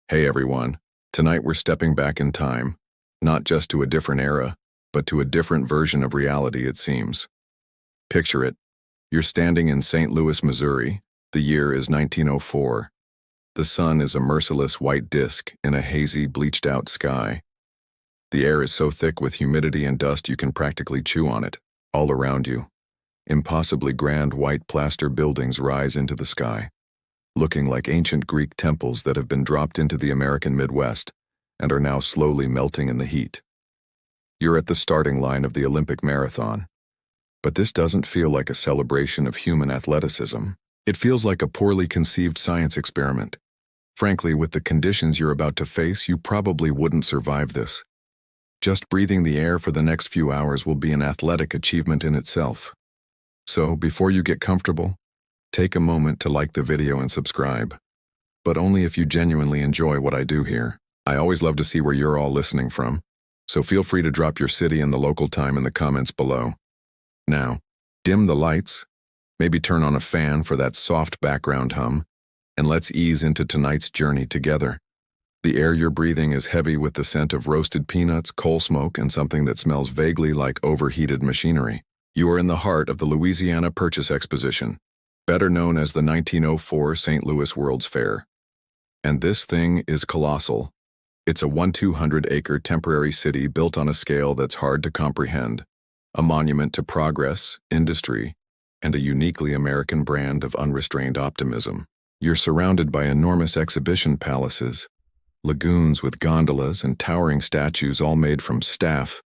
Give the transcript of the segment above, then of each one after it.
Hey everyone, tonight we're stepping back in time, not just to a different era, but to a different version of reality it seems. Picture it. You're standing in St. Louis, Missouri. The year is 1904. The sun is a merciless white disk in a hazy, bleached-out sky. The air is so thick with humidity and dust you can practically chew on it, all around you. Impossibly grand white plaster buildings rise into the sky, looking like ancient Greek temples that have been dropped into the American Midwest and are now slowly melting in the heat. You're at the starting line of the Olympic marathon. But this doesn't feel like a celebration of human athleticism. It feels like a poorly conceived science experiment. Frankly, with the conditions you're about to face, you probably wouldn't survive this. Just breathing the air for the next few hours will be an athletic achievement in itself. So, before you get comfortable, take a moment to like the video and subscribe. But only if you genuinely enjoy what I do here. I always love to see where you're all listening from, so feel free to drop your city and the local time in the comments below. Now, dim the lights, maybe turn on a fan for that soft background hum, and let's ease into tonight's journey together. The air you're breathing is heavy with the scent of roasted peanuts, coal smoke, and something that smells vaguely like overheated machinery. You are in the heart of the Louisiana Purchase Exposition, better known as the 1904 St. Louis World's Fair. And this thing is colossal. It's a 1,200-acre temporary city built on a scale that's hard to comprehend, a monument to progress, industry, and a uniquely American brand of unrestrained optimism. You're surrounded by enormous exhibition palaces, lagoons with gondolas and towering statues all made from staff,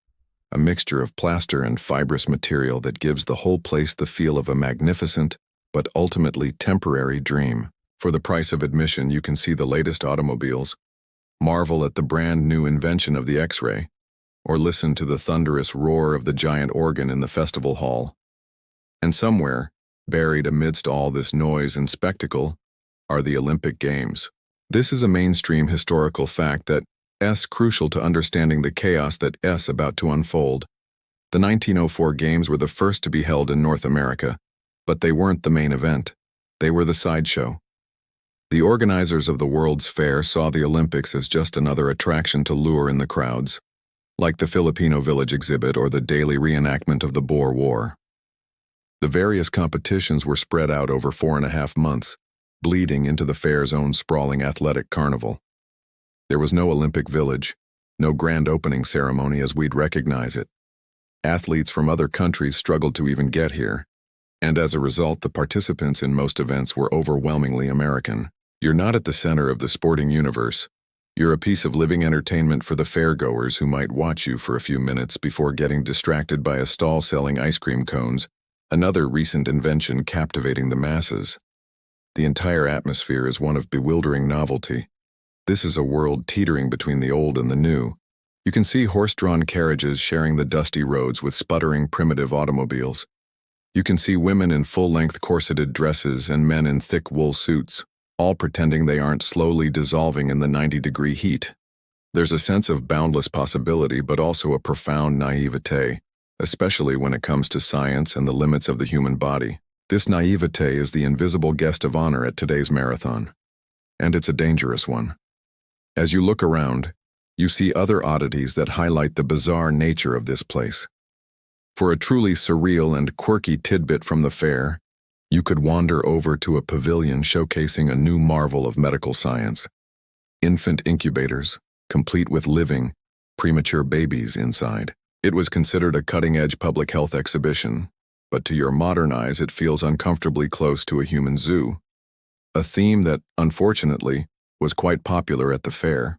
a mixture of plaster and fibrous material that gives the whole place the feel of a magnificent, but ultimately temporary dream. For the price of admission, you can see the latest automobiles, marvel at the brand new invention of the X-ray, or listen to the thunderous roar of the giant organ in the festival hall. And somewhere, buried amidst all this noise and spectacle, are the Olympic Games. This is a mainstream historical fact that is crucial to understanding the chaos that is about to unfold. The 1904 Games were the first to be held in North America, but they weren't the main event. They were the sideshow. The organizers of the World's Fair saw the Olympics as just another attraction to lure in the crowds, like the Filipino Village exhibit or the daily reenactment of the Boer War. The various competitions were spread out over 4.5 months, bleeding into the fair's own sprawling athletic carnival. There was no Olympic Village, no grand opening ceremony as we'd recognize it. Athletes from other countries struggled to even get here, and as a result, the participants in most events were overwhelmingly American. You're not at the center of the sporting universe. You're a piece of living entertainment for the fairgoers who might watch you for a few minutes before getting distracted by a stall selling ice cream cones, another recent invention captivating the masses. The entire atmosphere is one of bewildering novelty. This is a world teetering between the old and the new. You can see horse-drawn carriages sharing the dusty roads with sputtering primitive automobiles. You can see women in full-length corseted dresses and men in thick wool suits, all pretending they aren't slowly dissolving in the 90-degree heat. There's a sense of boundless possibility, but also a profound naivete, especially when it comes to science and the limits of the human body. This naivete is the invisible guest of honor at today's marathon. And it's a dangerous one. As you look around, you see other oddities that highlight the bizarre nature of this place. For a truly surreal and quirky tidbit from the fair, you could wander over to a pavilion showcasing a new marvel of medical science. Infant incubators, complete with living, premature babies inside. It was considered a cutting-edge public health exhibition, but to your modern eyes it feels uncomfortably close to a human zoo. A theme that, unfortunately, was quite popular at the fair.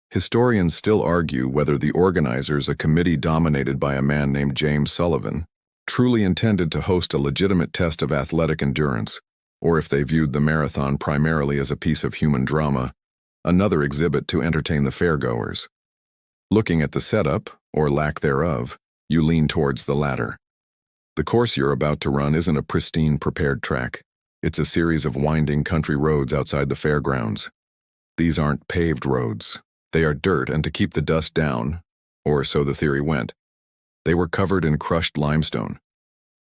Historians still argue whether the organizers, a committee dominated by a man named James Sullivan, truly intended to host a legitimate test of athletic endurance, or if they viewed the marathon primarily as a piece of human drama, another exhibit to entertain the fairgoers. Looking at the setup, or lack thereof, you lean towards the latter. The course you're about to run isn't a pristine prepared track. It's a series of winding country roads outside the fairgrounds. These aren't paved roads. They are dirt, and to keep the dust down, or so the theory went, they were covered in crushed limestone.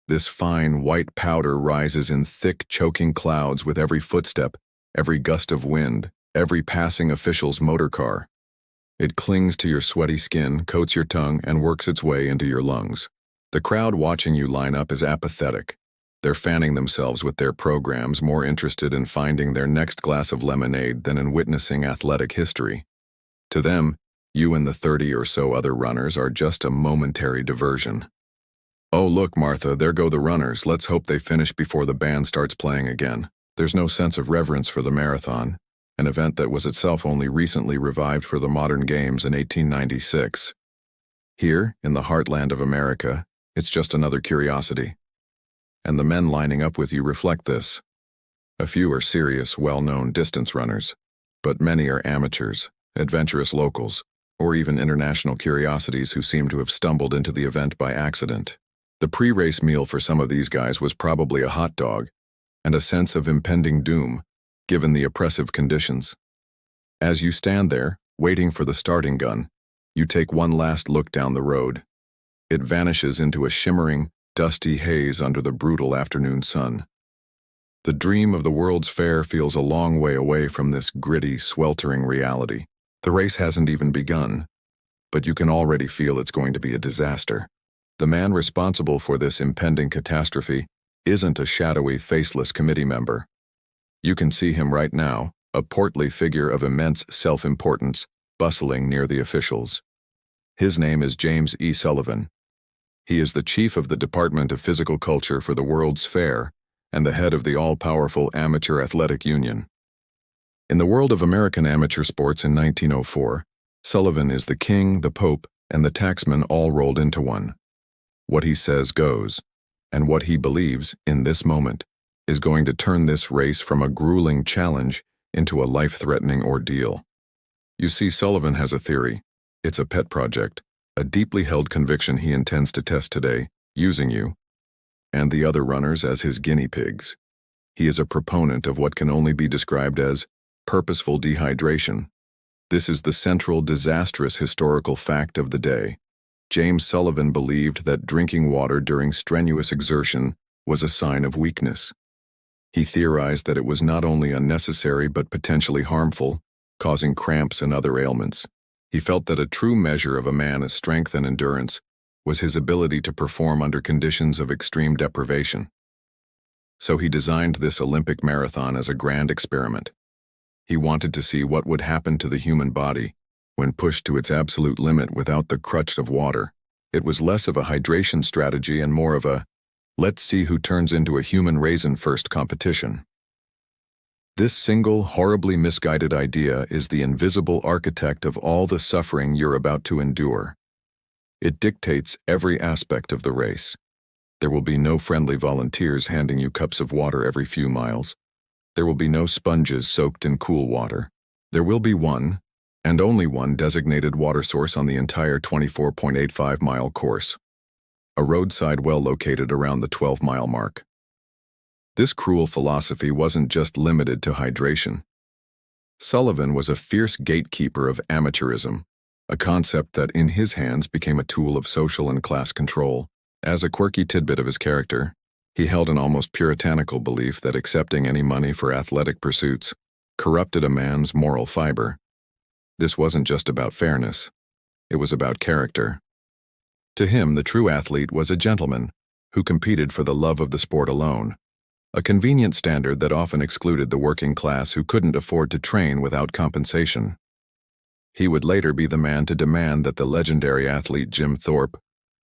This fine, white powder rises in thick, choking clouds with every footstep, every gust of wind, every passing official's motor car. It clings to your sweaty skin, coats your tongue, and works its way into your lungs. The crowd watching you line up is apathetic. They're fanning themselves with their programs, more interested in finding their next glass of lemonade than in witnessing athletic history. To them, you and the 30 or so other runners are just a momentary diversion. Oh, look, Martha, there go the runners. Let's hope they finish before the band starts playing again. There's no sense of reverence for the marathon, an event that was itself only recently revived for the modern games in 1896. Here, in the heartland of America, it's just another curiosity. And the men lining up with you reflect this. A few are serious, well-known distance runners, but many are amateurs, adventurous locals, or even international curiosities who seem to have stumbled into the event by accident. The pre-race meal for some of these guys was probably a hot dog, and a sense of impending doom, given the oppressive conditions. As you stand there, waiting for the starting gun, you take one last look down the road. It vanishes into a shimmering, dusty haze under the brutal afternoon sun. The dream of the World's Fair feels a long way away from this gritty, sweltering reality. The race hasn't even begun, but you can already feel it's going to be a disaster. The man responsible for this impending catastrophe isn't a shadowy, faceless committee member. You can see him right now, a portly figure of immense self-importance, bustling near the officials. His name is James E. Sullivan. He is the chief of the Department of Physical Culture for the World's Fair and the head of the all-powerful Amateur Athletic Union. In the world of American amateur sports in 1904, Sullivan is the king, the pope, and the taxman all rolled into one. What he says goes, and what he believes, in this moment, is going to turn this race from a grueling challenge into a life-threatening ordeal. You see, Sullivan has a theory. It's a pet project, a deeply held conviction he intends to test today, using you and the other runners as his guinea pigs. He is a proponent of what can only be described as purposeful dehydration. This is the central disastrous historical fact of the day. James Sullivan believed that drinking water during strenuous exertion was a sign of weakness. He theorized that it was not only unnecessary but potentially harmful, causing cramps and other ailments. He felt that a true measure of a man's strength and endurance was his ability to perform under conditions of extreme deprivation. So he designed this Olympic marathon as a grand experiment. He wanted to see what would happen to the human body when pushed to its absolute limit without the crutch of water. It was less of a hydration strategy and more of a, let's see who turns into a human raisin first competition. This single, horribly misguided idea is the invisible architect of all the suffering you're about to endure. It dictates every aspect of the race. There will be no friendly volunteers handing you cups of water every few miles. There will be no sponges soaked in cool water. There will be one, and only one, designated water source on the entire 24.85-mile course. A roadside well located around the 12-mile mark. This cruel philosophy wasn't just limited to hydration. Sullivan was a fierce gatekeeper of amateurism, a concept that in his hands became a tool of social and class control. As a quirky tidbit of his character, he held an almost puritanical belief that accepting any money for athletic pursuits corrupted a man's moral fiber. This wasn't just about fairness, it was about character. To him, the true athlete was a gentleman who competed for the love of the sport alone, a convenient standard that often excluded the working class who couldn't afford to train without compensation. He would later be the man to demand that the legendary athlete Jim Thorpe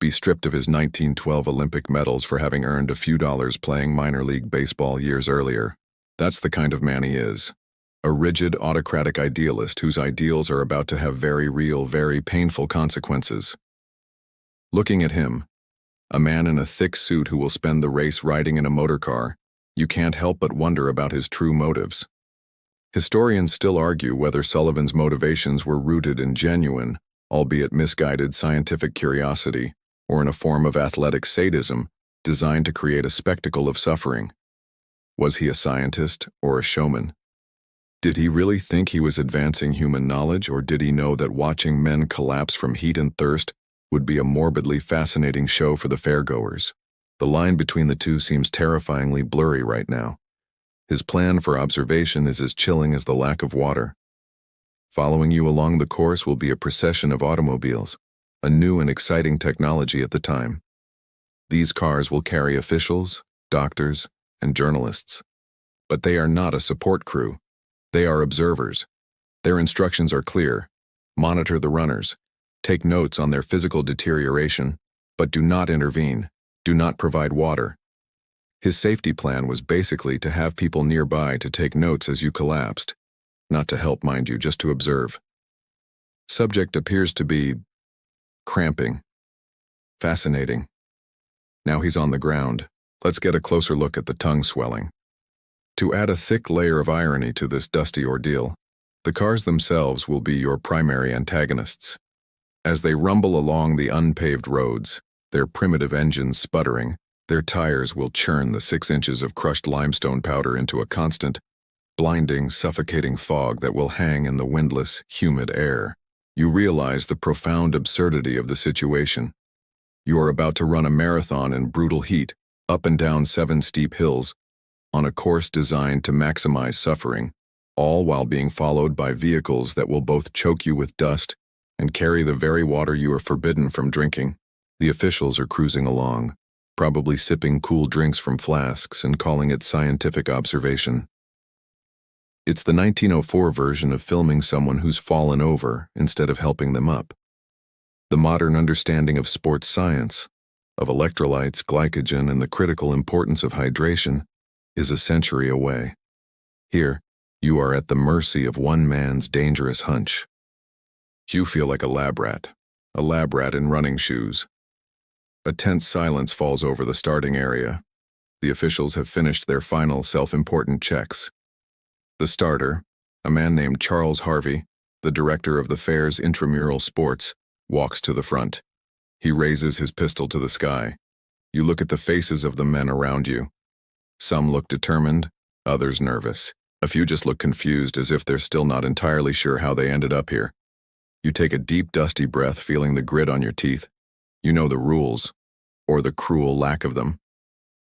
be stripped of his 1912 Olympic medals for having earned a few dollars playing minor league baseball years earlier. That's the kind of man he is. A rigid, autocratic idealist whose ideals are about to have very real, very painful consequences. Looking at him, a man in a thick suit who will spend the race riding in a motor car, you can't help but wonder about his true motives. Historians still argue whether Sullivan's motivations were rooted in genuine, albeit misguided, scientific curiosity, or in a form of athletic sadism designed to create a spectacle of suffering. Was he a scientist or a showman? Did he really think he was advancing human knowledge, or did he know that watching men collapse from heat and thirst would be a morbidly fascinating show for the fairgoers? The line between the two seems terrifyingly blurry right now. His plan for observation is as chilling as the lack of water. Following you along the course will be a procession of automobiles, a new and exciting technology at the time. These cars will carry officials, doctors, and journalists. But they are not a support crew. They are observers. Their instructions are clear. Monitor the runners. Take notes on their physical deterioration, but do not intervene. Do not provide water. His safety plan was basically to have people nearby to take notes as you collapsed. Not to help, mind you, just to observe. Subject appears to be cramping. Fascinating. Now he's on the ground. Let's get a closer look at the tongue swelling. To add a thick layer of irony to this dusty ordeal, the cars themselves will be your primary antagonists. As they rumble along the unpaved roads, their primitive engines sputtering, their tires will churn the 6 inches of crushed limestone powder into a constant, blinding, suffocating fog that will hang in the windless, humid air. You realize the profound absurdity of the situation. You are about to run a marathon in brutal heat, up and down 7 steep hills, on a course designed to maximize suffering, all while being followed by vehicles that will both choke you with dust and carry the very water you are forbidden from drinking. The officials are cruising along, probably sipping cool drinks from flasks and calling it scientific observation. It's the 1904 version of filming someone who's fallen over instead of helping them up. The modern understanding of sports science, of electrolytes, glycogen, and the critical importance of hydration is a century away. Here, you are at the mercy of one man's dangerous hunch. You feel like a lab rat in running shoes. A tense silence falls over the starting area. The officials have finished their final self-important checks. The starter, a man named Charles Harvey, the director of the fair's intramural sports, walks to the front. He raises his pistol to the sky. You look at the faces of the men around you. Some look determined, others nervous. A few just look confused, as if they're still not entirely sure how they ended up here. You take a deep, dusty breath, feeling the grit on your teeth. You know the rules, or the cruel lack of them.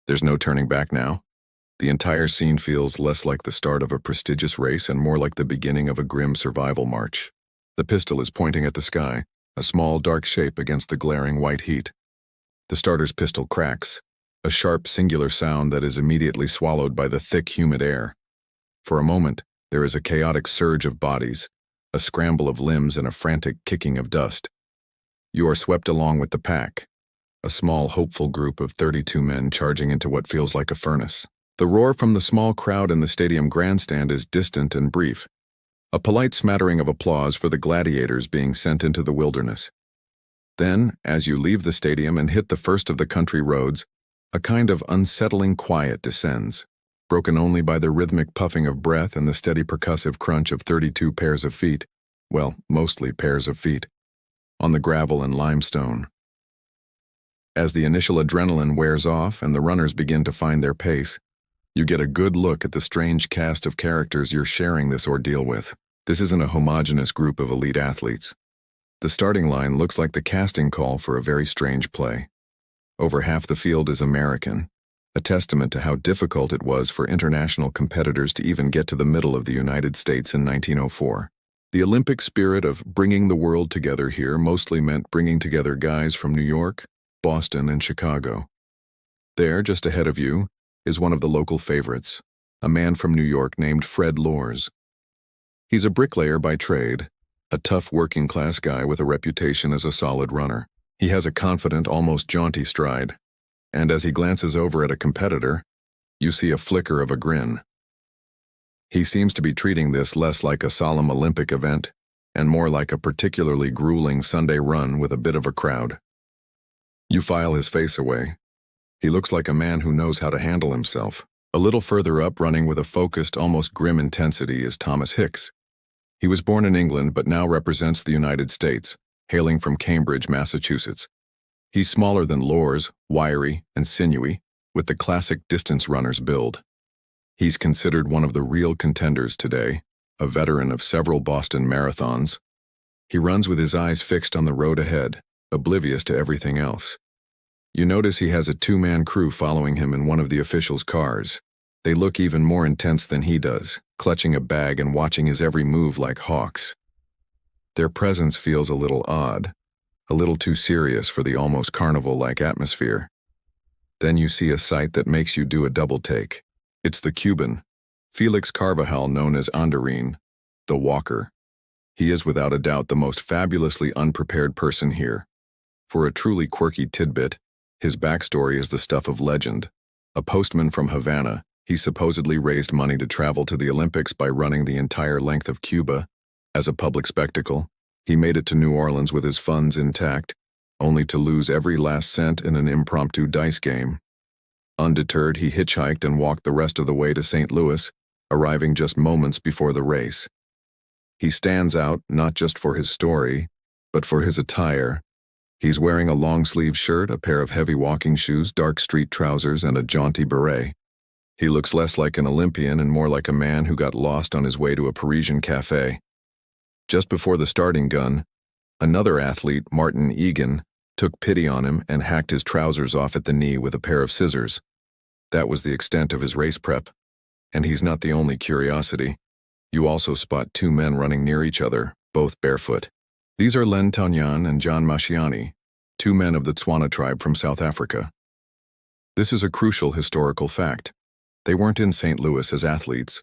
There's no turning back now. The entire scene feels less like the start of a prestigious race and more like the beginning of a grim survival march. The pistol is pointing at the sky, a small dark shape against the glaring white heat. The starter's pistol cracks, a sharp singular sound that is immediately swallowed by the thick, humid air. For a moment, there is a chaotic surge of bodies, a scramble of limbs and a frantic kicking of dust. You are swept along with the pack, a small, hopeful group of 32 men charging into what feels like a furnace. The roar from the small crowd in the stadium grandstand is distant and brief, a polite smattering of applause for the gladiators being sent into the wilderness. Then, as you leave the stadium and hit the first of the country roads, a kind of unsettling quiet descends, broken only by the rhythmic puffing of breath and the steady percussive crunch of 32 pairs of feet, well, mostly pairs of feet, on the gravel and limestone. As the initial adrenaline wears off and the runners begin to find their pace, you get a good look at the strange cast of characters you're sharing this ordeal with. This isn't a homogeneous group of elite athletes. The starting line looks like the casting call for a very strange play. Over half the field is American, a testament to how difficult it was for international competitors to even get to the middle of the United States in 1904. The Olympic spirit of bringing the world together here mostly meant bringing together guys from New York, Boston, and Chicago. There, just ahead of you, is one of the local favorites, a man from New York named Fred Lors. He's a bricklayer by trade, a tough working-class guy with a reputation as a solid runner. He has a confident, almost jaunty stride, and as he glances over at a competitor, you see a flicker of a grin. He seems to be treating this less like a solemn Olympic event and more like a particularly grueling Sunday run with a bit of a crowd. You file his face away. He looks like a man who knows how to handle himself. A little further up, running with a focused, almost grim intensity, is Thomas Hicks. He was born in England but now represents the United States, hailing from Cambridge, Massachusetts. He's smaller than Lors, wiry and sinewy, with the classic distance runner's build. He's considered one of the real contenders today, a veteran of several Boston marathons. He runs with his eyes fixed on the road ahead, oblivious to everything else. You notice he has a 2-man crew following him in one of the officials' cars. They look even more intense than he does, clutching a bag and watching his every move like hawks. Their presence feels a little odd, a little too serious for the almost carnival-like atmosphere. Then you see a sight that makes you do a double take. It's the Cuban, Felix Carvajal, known as Azorian, the Walker. He is without a doubt the most fabulously unprepared person here. For a truly quirky tidbit, his backstory is the stuff of legend. A postman from Havana, he supposedly raised money to travel to the Olympics by running the entire length of Cuba. As a public spectacle, he made it to New Orleans with his funds intact, only to lose every last cent in an impromptu dice game. Undeterred, he hitchhiked and walked the rest of the way to St. Louis, arriving just moments before the race. He stands out not just for his story, but for his attire. He's wearing a long-sleeve shirt, a pair of heavy walking shoes, dark street trousers, and a jaunty beret. He looks less like an Olympian and more like a man who got lost on his way to a Parisian cafe. Just before the starting gun, another athlete, Martin Egan, took pity on him and hacked his trousers off at the knee with a pair of scissors. That was the extent of his race prep. And he's not the only curiosity. You also spot two men running near each other, both barefoot. These are Len Tanyan and John Mashiani, two men of the Tswana tribe from South Africa. This is a crucial historical fact. They weren't in St. Louis as athletes.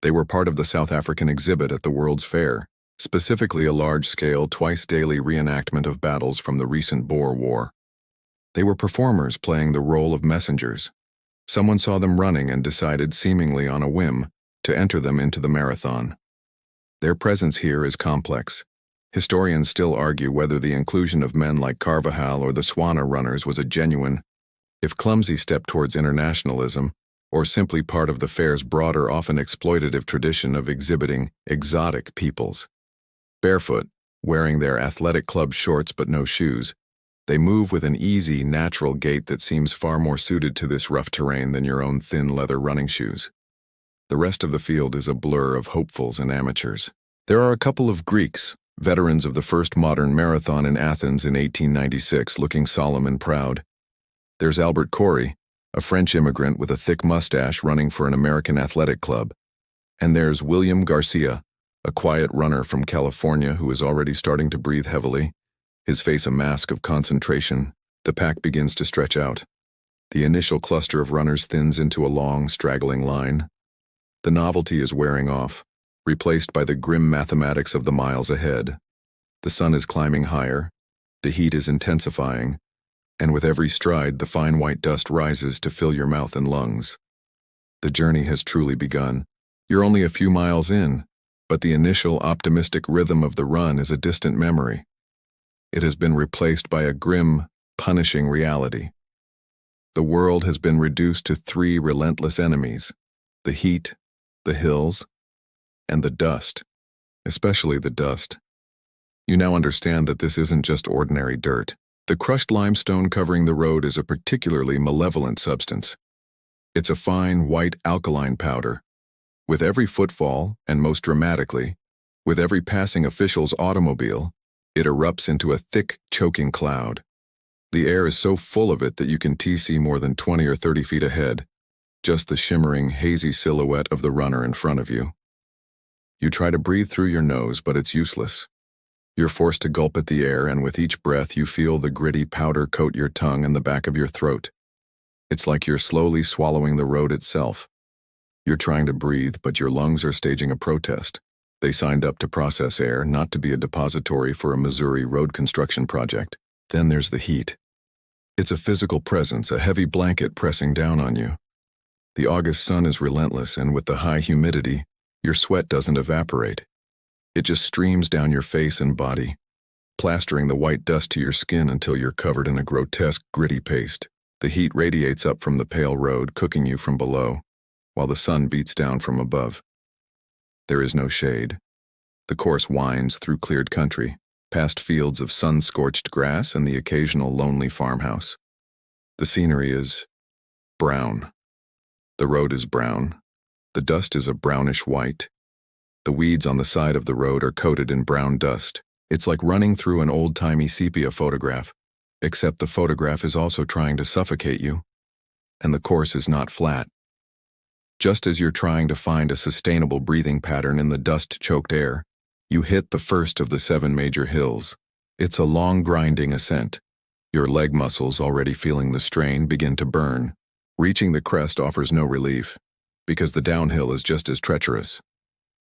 They were part of the South African exhibit at the World's Fair, specifically a large-scale, twice-daily reenactment of battles from the recent Boer War. They were performers playing the role of messengers. Someone saw them running and decided, seemingly on a whim, to enter them into the marathon. Their presence here is complex. Historians still argue whether the inclusion of men like Carvajal or the Tswana runners was a genuine, if clumsy, step towards internationalism, or simply part of the fair's broader, often exploitative tradition of exhibiting exotic peoples. Barefoot, wearing their athletic club shorts but no shoes, they move with an easy, natural gait that seems far more suited to this rough terrain than your own thin leather running shoes. The rest of the field is a blur of hopefuls and amateurs. There are a couple of Greeks, veterans of the first modern marathon in Athens in 1896, looking solemn and proud. There's Albert Corey, a French immigrant with a thick mustache running for an American athletic club. And there's William Garcia, a quiet runner from California who is already starting to breathe heavily, his face a mask of concentration. The pack begins to stretch out. The initial cluster of runners thins into a long, straggling line. The novelty is wearing off, replaced by the grim mathematics of the miles ahead. The sun is climbing higher, the heat is intensifying, and with every stride the fine white dust rises to fill your mouth and lungs. The journey has truly begun. You're only a few miles in, but the initial optimistic rhythm of the run is a distant memory. It has been replaced by a grim, punishing reality. The world has been reduced to three relentless enemies: the heat, the hills, and the dust, especially the dust. You now understand that this isn't just ordinary dirt. The crushed limestone covering the road is a particularly malevolent substance. It's a fine, white alkaline powder. With every footfall, and most dramatically, with every passing official's automobile, it erupts into a thick, choking cloud. The air is so full of it that you can see more than 20 or 30 feet ahead, just the shimmering, hazy silhouette of the runner in front of you. You try to breathe through your nose, but it's useless. You're forced to gulp at the air, and with each breath you feel the gritty powder coat your tongue and the back of your throat. It's like you're slowly swallowing the road itself. You're trying to breathe, but your lungs are staging a protest. They signed up to process air, not to be a depository for a Missouri road construction project. Then there's the heat. It's a physical presence, a heavy blanket pressing down on you. The August sun is relentless, and with the high humidity, your sweat doesn't evaporate. It just streams down your face and body, plastering the white dust to your skin until you're covered in a grotesque, gritty paste. The heat radiates up from the pale road, cooking you from below, while the sun beats down from above. There is no shade. The course winds through cleared country, past fields of sun-scorched grass and the occasional lonely farmhouse. The scenery is brown. The road is brown. The dust is a brownish white. The weeds on the side of the road are coated in brown dust. It's like running through an old-timey sepia photograph, except the photograph is also trying to suffocate you. And the course is not flat. Just as you're trying to find a sustainable breathing pattern in the dust-choked air, you hit the first of the 7 major hills. It's a long, grinding ascent. Your leg muscles, already feeling the strain, begin to burn. Reaching the crest offers no relief, because the downhill is just as treacherous.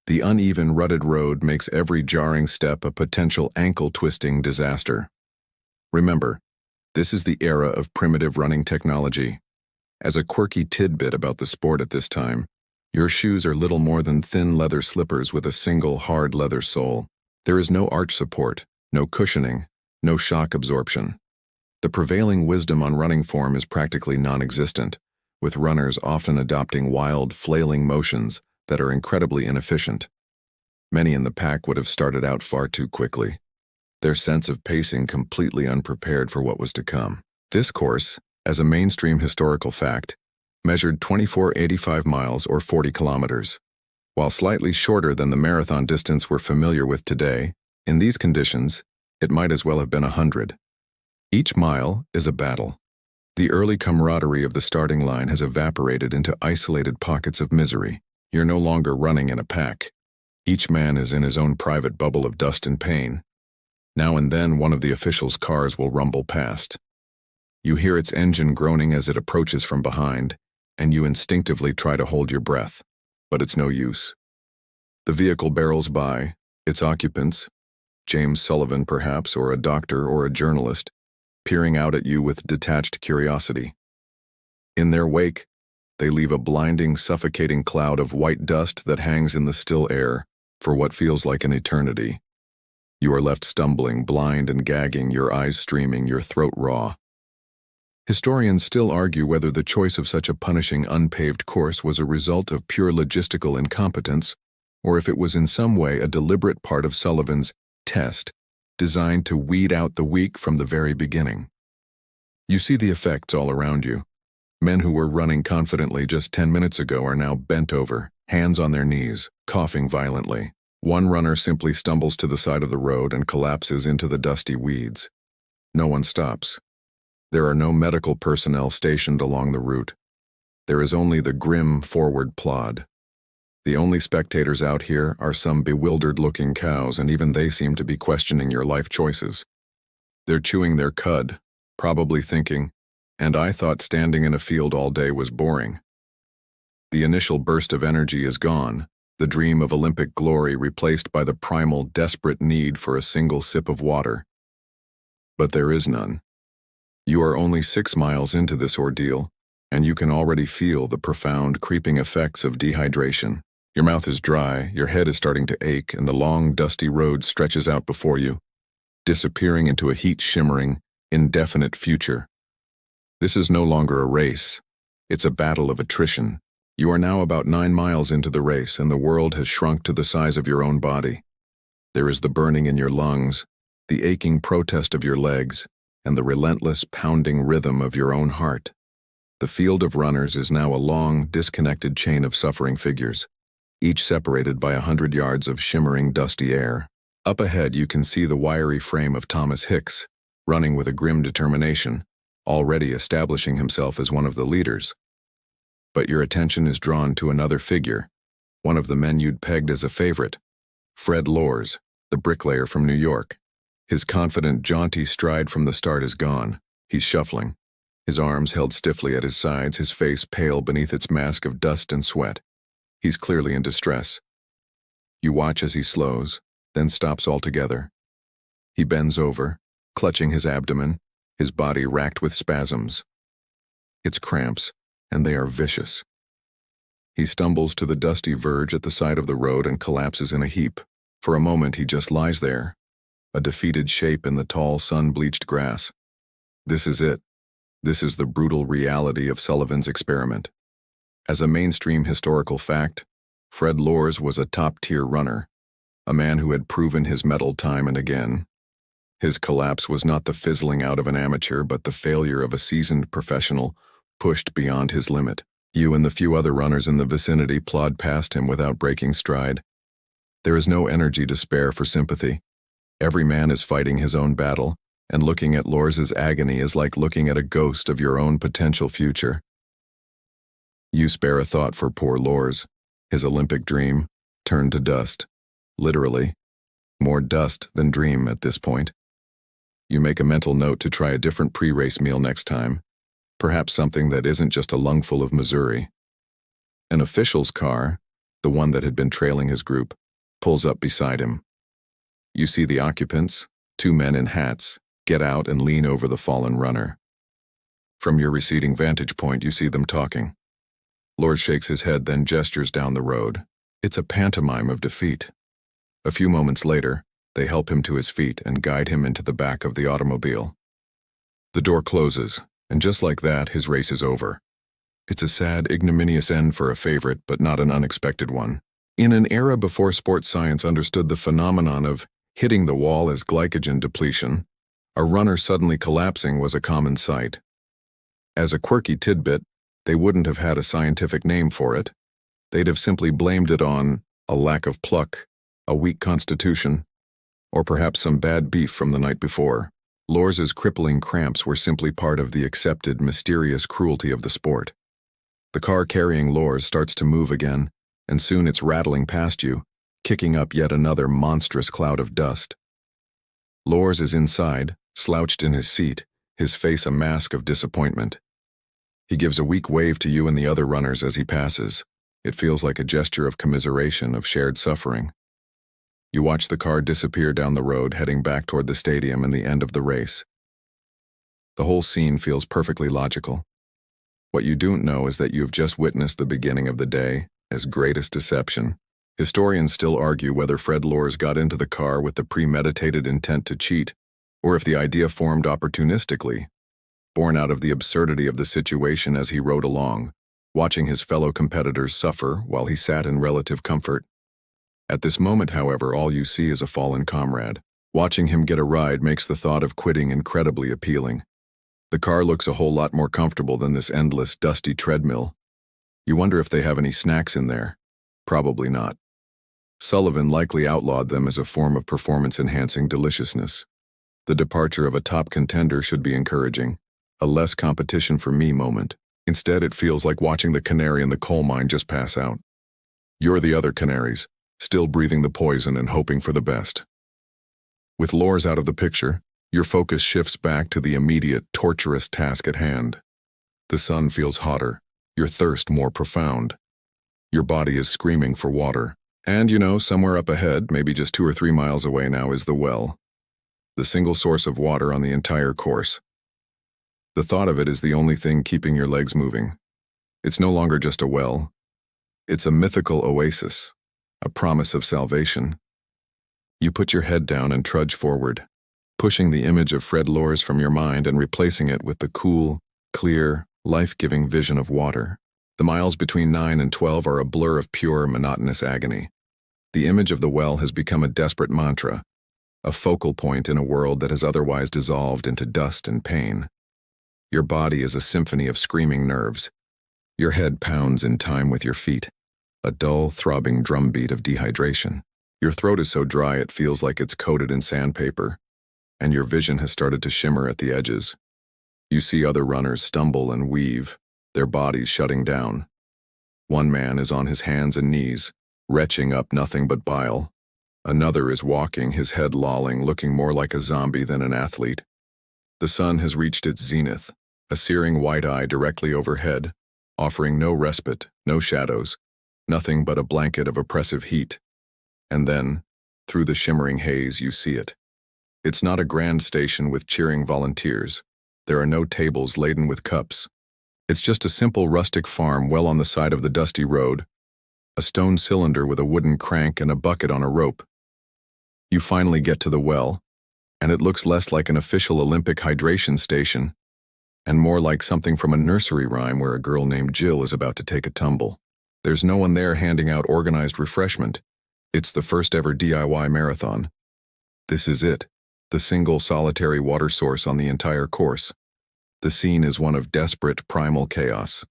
The uneven, rutted road makes every jarring step a potential ankle-twisting disaster. Remember, this is the era of primitive running technology. As a quirky tidbit about the sport at this time, your shoes are little more than thin leather slippers with a single hard leather sole. There is no arch support, no cushioning, no shock absorption. The prevailing wisdom on running form is practically non-existent, with runners often adopting wild, flailing motions that are incredibly inefficient. Many in the pack would have started out far too quickly, their sense of pacing completely unprepared for what was to come. This course, as a mainstream historical fact, measured 2485 miles or 40 kilometers. While slightly shorter than the marathon distance we're familiar with today, in these conditions, it might as well have been 100. Each mile is a battle. The early camaraderie of the starting line has evaporated into isolated pockets of misery. You're no longer running in a pack. Each man is in his own private bubble of dust and pain. Now and then one of the officials' cars will rumble past. You hear its engine groaning as it approaches from behind, and you instinctively try to hold your breath, but it's no use. The vehicle barrels by, its occupants, James Sullivan perhaps, or a doctor or a journalist, peering out at you with detached curiosity. In their wake, they leave a blinding, suffocating cloud of white dust that hangs in the still air for what feels like an eternity. You are left stumbling, blind and gagging, your eyes streaming, your throat raw. Historians still argue whether the choice of such a punishing, unpaved course was a result of pure logistical incompetence, or if it was in some way a deliberate part of Sullivan's test, designed to weed out the weak from the very beginning. You see the effects all around you. Men who were running confidently just 10 minutes ago are now bent over, hands on their knees, coughing violently. One runner simply stumbles to the side of the road and collapses into the dusty weeds. No one stops. There are no medical personnel stationed along the route. There is only the grim forward plod. The only spectators out here are some bewildered-looking cows, and even they seem to be questioning your life choices. They're chewing their cud, probably thinking, "And I thought standing in a field all day was boring." The initial burst of energy is gone, the dream of Olympic glory replaced by the primal, desperate need for a single sip of water. But there is none. You are only 6 miles into this ordeal, and you can already feel the profound, creeping effects of dehydration. Your mouth is dry, your head is starting to ache, and the long, dusty road stretches out before you, disappearing into a heat-shimmering, indefinite future. This is no longer a race. It's a battle of attrition. You are now about 9 miles into the race, and the world has shrunk to the size of your own body. There is the burning in your lungs, the aching protest of your legs, and the relentless, pounding rhythm of your own heart. The field of runners is now a long, disconnected chain of suffering figures, each separated by 100 yards of shimmering, dusty air. Up ahead you can see the wiry frame of Thomas Hicks, running with a grim determination, already establishing himself as one of the leaders. But your attention is drawn to another figure, one of the men you'd pegged as a favorite, Fred Lors, the bricklayer from New York. His confident, jaunty stride from the start is gone. He's shuffling, his arms held stiffly at his sides, his face pale beneath its mask of dust and sweat. He's clearly in distress. You watch as he slows, then stops altogether. He bends over, clutching his abdomen, his body racked with spasms. It's cramps, and they are vicious. He stumbles to the dusty verge at the side of the road and collapses in a heap. For a moment he just lies there, a defeated shape in the tall, sun-bleached grass. This is it. This is the brutal reality of Sullivan's experiment. As a mainstream historical fact, Fred Lors was a top-tier runner, a man who had proven his mettle time and again. His collapse was not the fizzling out of an amateur, but the failure of a seasoned professional pushed beyond his limit. You and the few other runners in the vicinity plod past him without breaking stride. There is no energy to spare for sympathy. Every man is fighting his own battle, and looking at Lors's agony is like looking at a ghost of your own potential future. You spare a thought for poor Lors. His Olympic dream turned to dust. Literally. More dust than dream at this point. You make a mental note to try a different pre-race meal next time. Perhaps something that isn't just a lungful of Missouri. An official's car, the one that had been trailing his group, pulls up beside him. You see the occupants, 2 men in hats, get out and lean over the fallen runner. From your receding vantage point, you see them talking. Lord shakes his head, then gestures down the road. It's a pantomime of defeat. A few moments later, they help him to his feet and guide him into the back of the automobile. The door closes, and just like that, his race is over. It's a sad, ignominious end for a favorite, but not an unexpected one. In an era before sports science understood the phenomenon of hitting the wall as glycogen depletion, a runner suddenly collapsing was a common sight. As a quirky tidbit, they wouldn't have had a scientific name for it. They'd have simply blamed it on a lack of pluck, a weak constitution, or perhaps some bad beef from the night before. Lors's crippling cramps were simply part of the accepted, mysterious cruelty of the sport. The car carrying Lors starts to move again, and soon it's rattling past you, kicking up yet another monstrous cloud of dust. Lors is inside, slouched in his seat, his face a mask of disappointment. He gives a weak wave to you and the other runners as he passes. It feels like a gesture of commiseration, of shared suffering. You watch the car disappear down the road, heading back toward the stadium and the end of the race. The whole scene feels perfectly logical. What you don't know is that you've just witnessed the beginning of the day, as greatest deception. Historians still argue whether Fred Lors got into the car with the premeditated intent to cheat, or if the idea formed opportunistically, born out of the absurdity of the situation as he rode along, watching his fellow competitors suffer while he sat in relative comfort. At this moment, however, all you see is a fallen comrade. Watching him get a ride makes the thought of quitting incredibly appealing. The car looks a whole lot more comfortable than this endless, dusty treadmill. You wonder if they have any snacks in there. Probably not. Sullivan likely outlawed them as a form of performance-enhancing deliciousness. The departure of a top contender should be encouraging, a less competition for me moment. Instead, it feels like watching the canary in the coal mine just pass out. You're the other canaries, still breathing the poison and hoping for the best. With Lors out of the picture, your focus shifts back to the immediate, torturous task at hand. The sun feels hotter, your thirst more profound. Your body is screaming for water. And somewhere up ahead, maybe just 2 or 3 miles away now, is the well. The single source of water on the entire course. The thought of it is the only thing keeping your legs moving. It's no longer just a well. It's a mythical oasis, a promise of salvation. You put your head down and trudge forward, pushing the image of Fred Lors from your mind and replacing it with the cool, clear, life-giving vision of water. The miles between 9 and 12 are a blur of pure, monotonous agony. The image of the well has become a desperate mantra, a focal point in a world that has otherwise dissolved into dust and pain. Your body is a symphony of screaming nerves. Your head pounds in time with your feet, a dull, throbbing drumbeat of dehydration. Your throat is so dry it feels like it's coated in sandpaper, and your vision has started to shimmer at the edges. You see other runners stumble and weave, their bodies shutting down. One man is on his hands and knees, retching up nothing but bile. Another is walking, his head lolling, looking more like a zombie than an athlete. The sun has reached its zenith, a searing white eye directly overhead, offering no respite, no shadows, nothing but a blanket of oppressive heat. And then, through the shimmering haze, you see it. It's not a grand station with cheering volunteers. There are no tables laden with cups. It's just a simple rustic farm well on the side of the dusty road, a stone cylinder with a wooden crank and a bucket on a rope. You finally get to the well, and it looks less like an official Olympic hydration station, and more like something from a nursery rhyme where a girl named Jill is about to take a tumble. There's no one there handing out organized refreshment. It's the first ever DIY marathon. This is it, the single solitary water source on the entire course. The scene is one of desperate, primal chaos.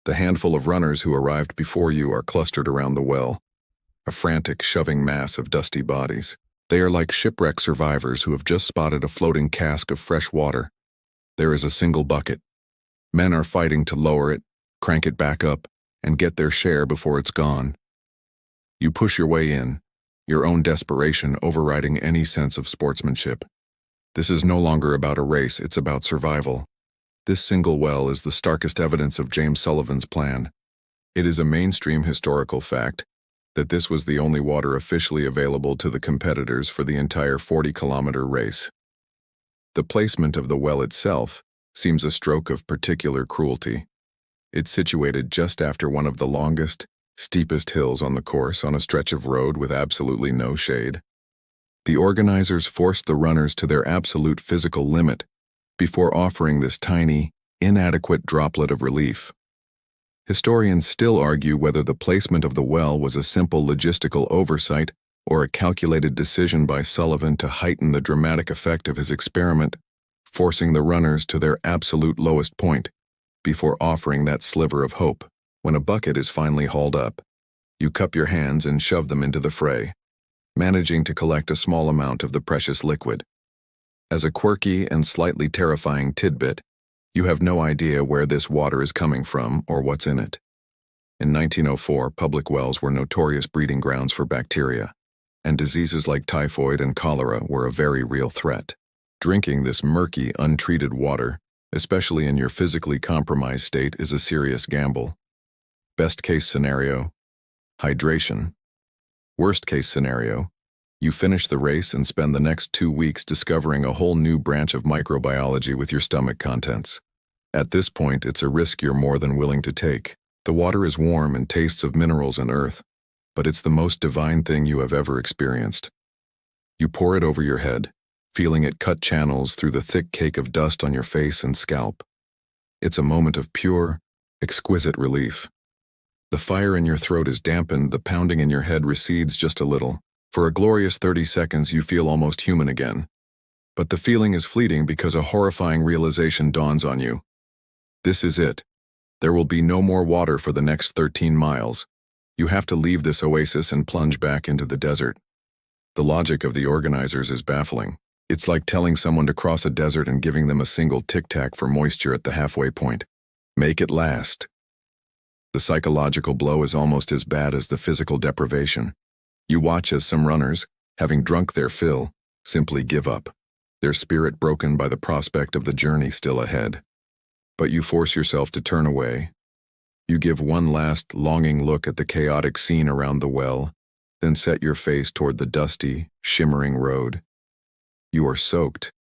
The handful of runners who arrived before you are clustered around the well, a frantic, shoving mass of dusty bodies. They are like shipwreck survivors who have just spotted a floating cask of fresh water. There is a single bucket. Men are fighting to lower it, crank it back up, and get their share before it's gone. You push your way in, your own desperation overriding any sense of sportsmanship. This is no longer about a race, it's about survival. This single well is the starkest evidence of James Sullivan's plan. It is a mainstream historical fact that this was the only water officially available to the competitors for the entire 40-kilometer race. The placement of the well itself seems a stroke of particular cruelty. It's situated just after one of the longest, steepest hills on the course on a stretch of road with absolutely no shade. The organizers forced the runners to their absolute physical limit before offering this tiny, inadequate droplet of relief. Historians still argue whether the placement of the well was a simple logistical oversight or a calculated decision by Sullivan to heighten the dramatic effect of his experiment, forcing the runners to their absolute lowest point before offering that sliver of hope. When a bucket is finally hauled up, you cup your hands and shove them into the fray, managing to collect a small amount of the precious liquid. As a quirky and slightly terrifying tidbit, you have no idea where this water is coming from or what's in it. In 1904, public wells were notorious breeding grounds for bacteria, and diseases like typhoid and cholera were a very real threat. Drinking this murky, untreated water, especially in your physically compromised state, is a serious gamble. Best case scenario, hydration. Worst case scenario, you finish the race and spend the next 2 weeks discovering a whole new branch of microbiology with your stomach contents. At this point, it's a risk you're more than willing to take. The water is warm and tastes of minerals and earth, but it's the most divine thing you have ever experienced. You pour it over your head, feeling it cut channels through the thick cake of dust on your face and scalp. It's a moment of pure, exquisite relief. The fire in your throat is dampened, the pounding in your head recedes just a little. For a glorious 30 seconds, you feel almost human again. But the feeling is fleeting because a horrifying realization dawns on you. This is it. There will be no more water for the next 13 miles. You have to leave this oasis and plunge back into the desert. The logic of the organizers is baffling. It's like telling someone to cross a desert and giving them a single tic-tac for moisture at the halfway point. Make it last. The psychological blow is almost as bad as the physical deprivation. You watch as some runners, having drunk their fill, simply give up, their spirit broken by the prospect of the journey still ahead. But you force yourself to turn away. You give one last, longing look at the chaotic scene around the well, then set your face toward the dusty, shimmering road. You are soaked,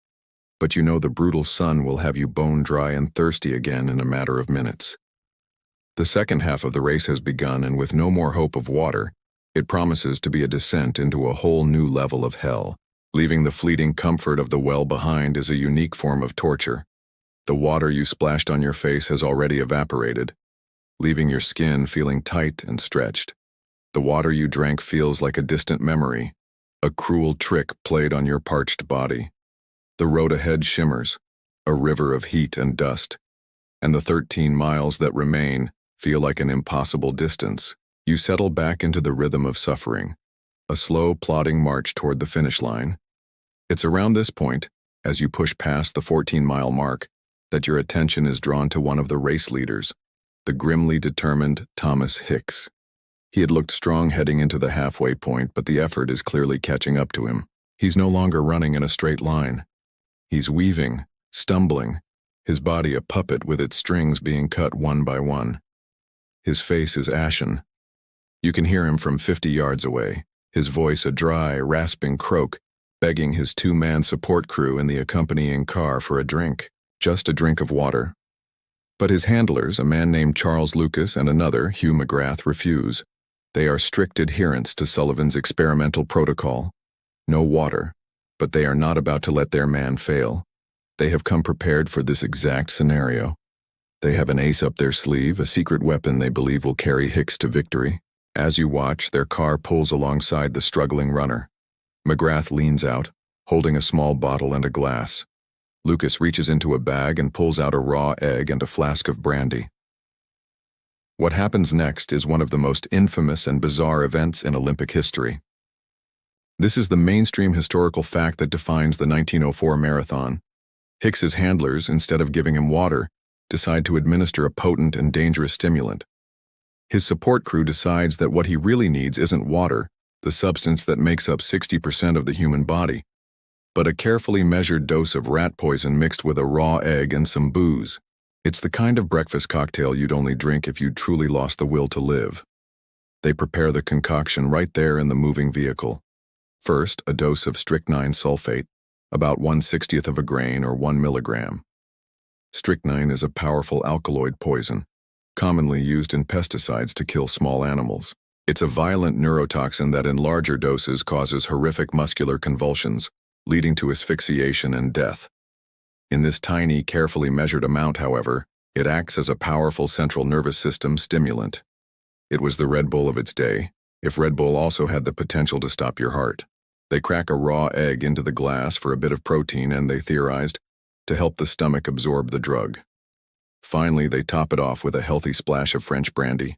but you know the brutal sun will have you bone dry and thirsty again in a matter of minutes. The second half of the race has begun, and with no more hope of water, it promises to be a descent into a whole new level of hell. Leaving the fleeting comfort of the well behind is a unique form of torture. The water you splashed on your face has already evaporated, leaving your skin feeling tight and stretched. The water you drank feels like a distant memory, a cruel trick played on your parched body. The road ahead shimmers, a river of heat and dust, and the 13 miles that remain feel like an impossible distance. You settle back into the rhythm of suffering, a slow, plodding march toward the finish line. It's around this point, as you push past the 14-mile mark, that your attention is drawn to one of the race leaders, the grimly determined Thomas Hicks. He had looked strong heading into the halfway point, but the effort is clearly catching up to him. He's no longer running in a straight line. He's weaving, stumbling, his body a puppet with its strings being cut one by one. His face is ashen. You can hear him from 50 yards away, his voice a dry, rasping croak, begging his 2-man support crew in the accompanying car for a drink, just a drink of water. But his handlers, a man named Charles Lucas and another, Hugh McGrath, refuse. They are strict adherents to Sullivan's experimental protocol. No water, but they are not about to let their man fail. They have come prepared for this exact scenario. They have an ace up their sleeve, a secret weapon they believe will carry Hicks to victory. As you watch, their car pulls alongside the struggling runner. McGrath leans out, holding a small bottle and a glass. Lucas reaches into a bag and pulls out a raw egg and a flask of brandy. What happens next is one of the most infamous and bizarre events in Olympic history. This is the mainstream historical fact that defines the 1904 marathon. Hicks's handlers, instead of giving him water, decide to administer a potent and dangerous stimulant. His support crew decides that what he really needs isn't water, the substance that makes up 60% of the human body, but a carefully measured dose of rat poison mixed with a raw egg and some booze. It's the kind of breakfast cocktail you'd only drink if you'd truly lost the will to live. They prepare the concoction right there in the moving vehicle. First, a dose of strychnine sulfate, about 1/60th of a grain or 1 milligram. Strychnine is a powerful alkaloid poison, commonly used in pesticides to kill small animals. It's a violent neurotoxin that in larger doses causes horrific muscular convulsions, leading to asphyxiation and death. In this tiny, carefully measured amount, however, it acts as a powerful central nervous system stimulant. It was the Red Bull of its day, if Red Bull also had the potential to stop your heart. They crack a raw egg into the glass for a bit of protein and, they theorized, to help the stomach absorb the drug. Finally, they top it off with a healthy splash of French brandy.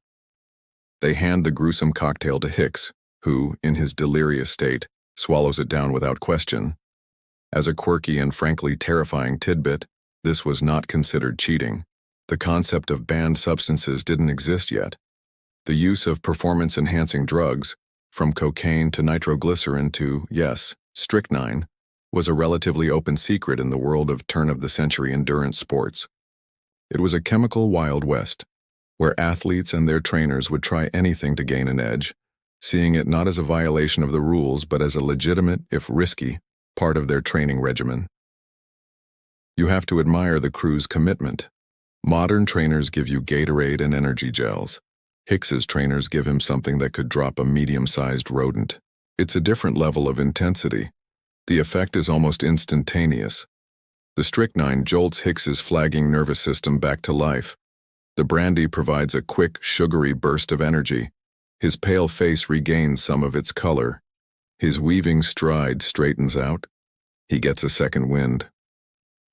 They hand the gruesome cocktail to Hicks, who, in his delirious state, swallows it down without question. As a quirky and frankly terrifying tidbit, this was not considered cheating. The concept of banned substances didn't exist yet. The use of performance-enhancing drugs, from cocaine to nitroglycerin to, yes, strychnine, was a relatively open secret in the world of turn-of-the-century endurance sports. It was a chemical Wild West, where athletes and their trainers would try anything to gain an edge, seeing it not as a violation of the rules but as a legitimate, if risky, part of their training regimen. You have to admire the crew's commitment. Modern trainers give you Gatorade and energy gels. Hicks's trainers give him something that could drop a medium-sized rodent. It's a different level of intensity. The effect is almost instantaneous. The strychnine jolts Hicks's flagging nervous system back to life. The brandy provides a quick, sugary burst of energy. His pale face regains some of its color. His weaving stride straightens out. He gets a second wind.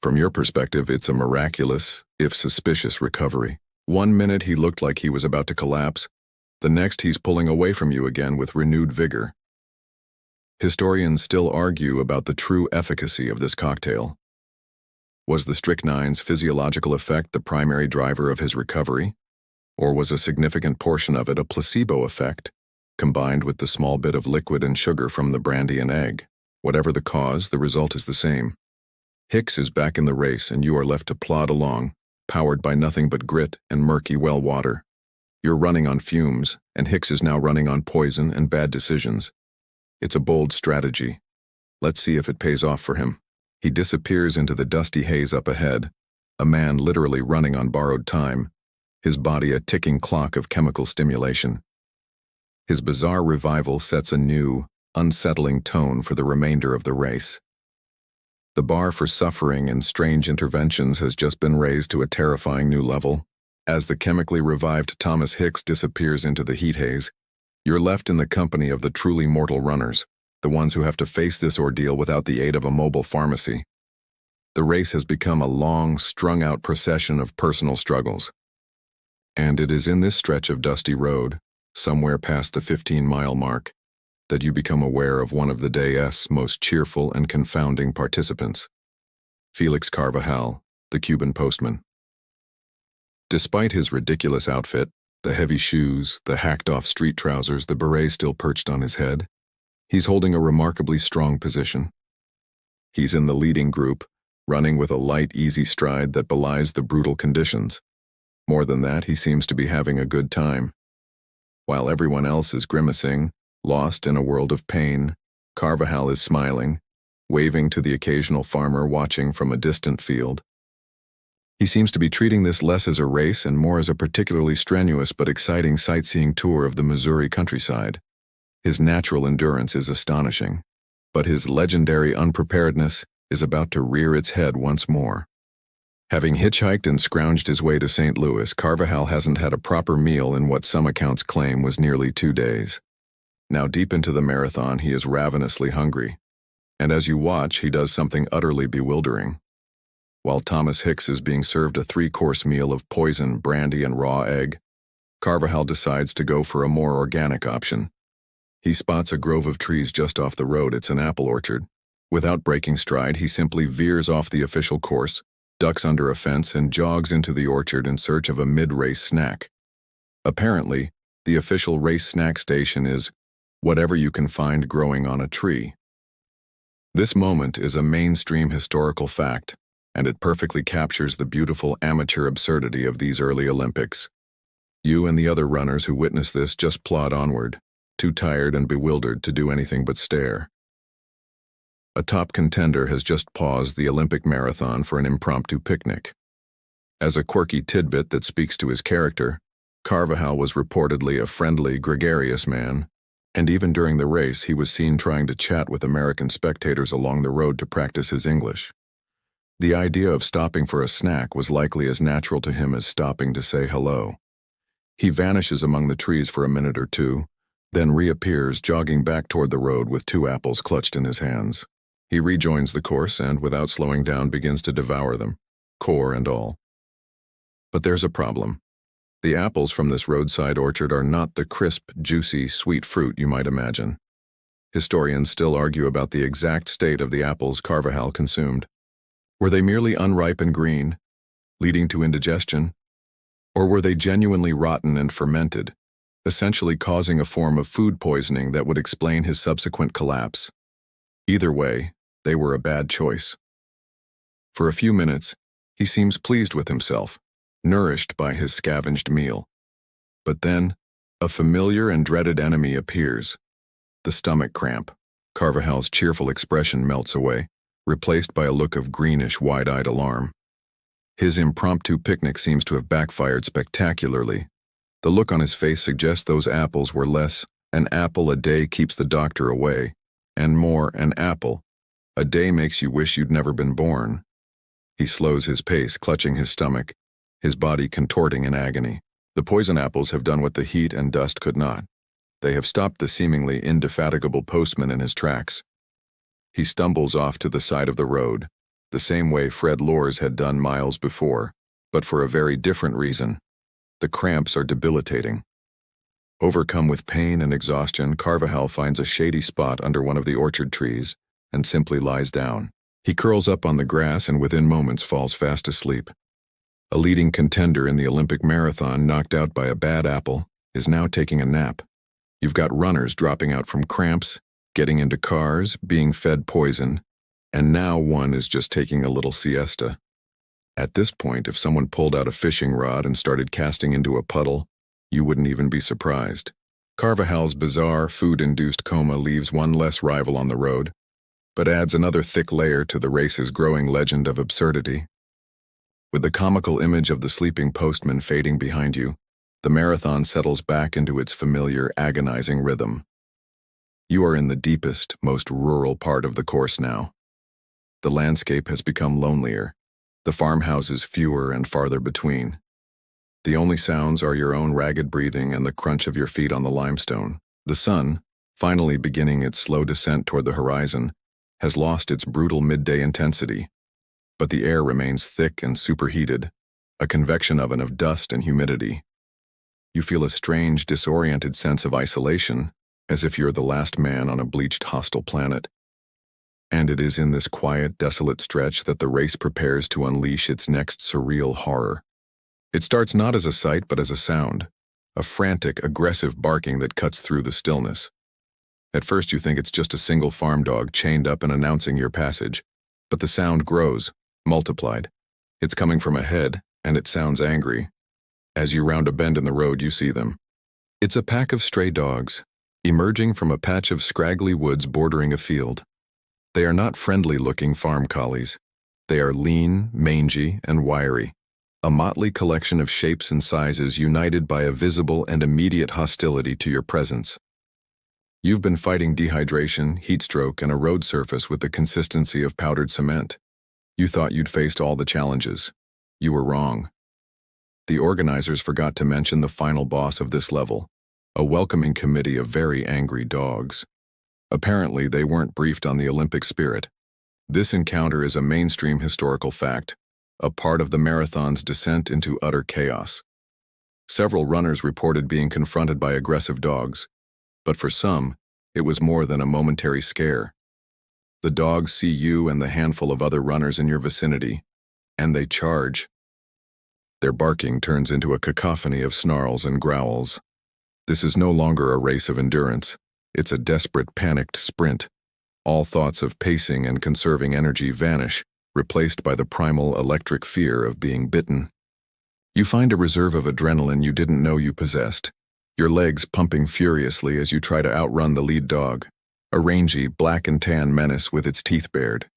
From your perspective, it's a miraculous, if suspicious, recovery. 1 minute he looked like he was about to collapse. The next he's pulling away from you again with renewed vigor. Historians still argue about the true efficacy of this cocktail. Was the strychnine's physiological effect the primary driver of his recovery? Or was a significant portion of it a placebo effect, combined with the small bit of liquid and sugar from the brandy and egg? Whatever the cause, the result is the same. Hicks is back in the race and you are left to plod along, powered by nothing but grit and murky well water. You're running on fumes, and Hicks is now running on poison and bad decisions. It's a bold strategy. Let's see if it pays off for him. He disappears into the dusty haze up ahead, a man literally running on borrowed time, his body a ticking clock of chemical stimulation. His bizarre revival sets a new, unsettling tone for the remainder of the race. The bar for suffering and strange interventions has just been raised to a terrifying new level. As the chemically revived Thomas Hicks disappears into the heat haze, you're left in the company of the truly mortal runners, the ones who have to face this ordeal without the aid of a mobile pharmacy. The race has become a long, strung-out procession of personal struggles. And it is in this stretch of dusty road, somewhere past the 15-mile mark, that you become aware of one of the day's most cheerful and confounding participants, Felix Carvajal, the Cuban postman. Despite his ridiculous outfit, the heavy shoes, the hacked-off street trousers, the beret still perched on his head, he's holding a remarkably strong position. He's in the leading group, running with a light, easy stride that belies the brutal conditions. More than that, he seems to be having a good time. While everyone else is grimacing, lost in a world of pain, Carvajal is smiling, waving to the occasional farmer watching from a distant field. He seems to be treating this less as a race and more as a particularly strenuous but exciting sightseeing tour of the Missouri countryside. His natural endurance is astonishing, but his legendary unpreparedness is about to rear its head once more. Having hitchhiked and scrounged his way to St. Louis, Carvajal hasn't had a proper meal in what some accounts claim was nearly 2 days. Now deep into the marathon, he is ravenously hungry, and as you watch, he does something utterly bewildering. While Thomas Hicks is being served a 3-course meal of poison, brandy, and raw egg, Carvajal decides to go for a more organic option. He spots a grove of trees just off the road. It's an apple orchard. Without breaking stride, he simply veers off the official course, ducks under a fence, and jogs into the orchard in search of a mid-race snack. Apparently, the official race snack station is whatever you can find growing on a tree. This moment is a mainstream historical fact, and it perfectly captures the beautiful amateur absurdity of these early Olympics. You and the other runners who witness this just plod onward, too tired and bewildered to do anything but stare. A top contender has just paused the Olympic marathon for an impromptu picnic. As a quirky tidbit that speaks to his character, Carvajal was reportedly a friendly, gregarious man, and even during the race he was seen trying to chat with American spectators along the road to practice his English. The idea of stopping for a snack was likely as natural to him as stopping to say hello. He vanishes among the trees for a minute or two, then reappears jogging back toward the road with 2 apples clutched in his hands. He rejoins the course and, without slowing down, begins to devour them, core and all. But there's a problem. The apples from this roadside orchard are not the crisp, juicy, sweet fruit you might imagine. Historians still argue about the exact state of the apples Carvajal consumed. Were they merely unripe and green, leading to indigestion? Or were they genuinely rotten and fermented, essentially causing a form of food poisoning that would explain his subsequent collapse? Either way, they were a bad choice. For a few minutes, he seems pleased with himself, nourished by his scavenged meal. But then, a familiar and dreaded enemy appears. The stomach cramp. Carvajal's cheerful expression melts away, replaced by a look of greenish, wide-eyed alarm. His impromptu picnic seems to have backfired spectacularly. The look on his face suggests those apples were less an apple a day keeps the doctor away, and more an apple a day makes you wish you'd never been born. He slows his pace, clutching his stomach, his body contorting in agony. The poison apples have done what the heat and dust could not. They have stopped the seemingly indefatigable postman in his tracks. He stumbles off to the side of the road, the same way Fred Lors had done miles before, but for a very different reason. The cramps are debilitating. Overcome with pain and exhaustion, Carvajal finds a shady spot under one of the orchard trees and simply lies down. He curls up on the grass and within moments falls fast asleep. A leading contender in the Olympic marathon, knocked out by a bad apple, is now taking a nap. You've got runners dropping out from cramps, getting into cars, being fed poison, and now one is just taking a little siesta. At this point, if someone pulled out a fishing rod and started casting into a puddle, you wouldn't even be surprised. Carvajal's bizarre, food-induced coma leaves one less rival on the road, but adds another thick layer to the race's growing legend of absurdity. With the comical image of the sleeping postman fading behind you, the marathon settles back into its familiar, agonizing rhythm. You are in the deepest, most rural part of the course now. The landscape has become lonelier, the farmhouses fewer and farther between. The only sounds are your own ragged breathing and the crunch of your feet on the limestone. The sun, finally beginning its slow descent toward the horizon, has lost its brutal midday intensity, but the air remains thick and superheated, a convection oven of dust and humidity. You feel a strange, disoriented sense of isolation, as if you're the last man on a bleached, hostile planet. And it is in this quiet, desolate stretch that the race prepares to unleash its next surreal horror. It starts not as a sight but as a sound, a frantic, aggressive barking that cuts through the stillness. At first you think it's just a single farm dog chained up and announcing your passage, but the sound grows, multiplied. It's coming from ahead, and it sounds angry. As you round a bend in the road, you see them. It's a pack of stray dogs, emerging from a patch of scraggly woods bordering a field. They are not friendly-looking farm collies. They are lean, mangy, and wiry, a motley collection of shapes and sizes united by a visible and immediate hostility to your presence. You've been fighting dehydration, heat stroke, and a road surface with the consistency of powdered cement. You thought you'd faced all the challenges. You were wrong. The organizers forgot to mention the final boss of this level, a welcoming committee of very angry dogs. Apparently, they weren't briefed on the Olympic spirit. This encounter is a mainstream historical fact, a part of the marathon's descent into utter chaos. Several runners reported being confronted by aggressive dogs, but for some, it was more than a momentary scare. The dogs see you and the handful of other runners in your vicinity, and they charge. Their barking turns into a cacophony of snarls and growls. This is no longer a race of endurance. It's a desperate, panicked sprint. All thoughts of pacing and conserving energy vanish, replaced by the primal electric fear of being bitten. You find a reserve of adrenaline you didn't know you possessed, your legs pumping furiously as you try to outrun the lead dog, a rangy, black and tan menace with its teeth bared.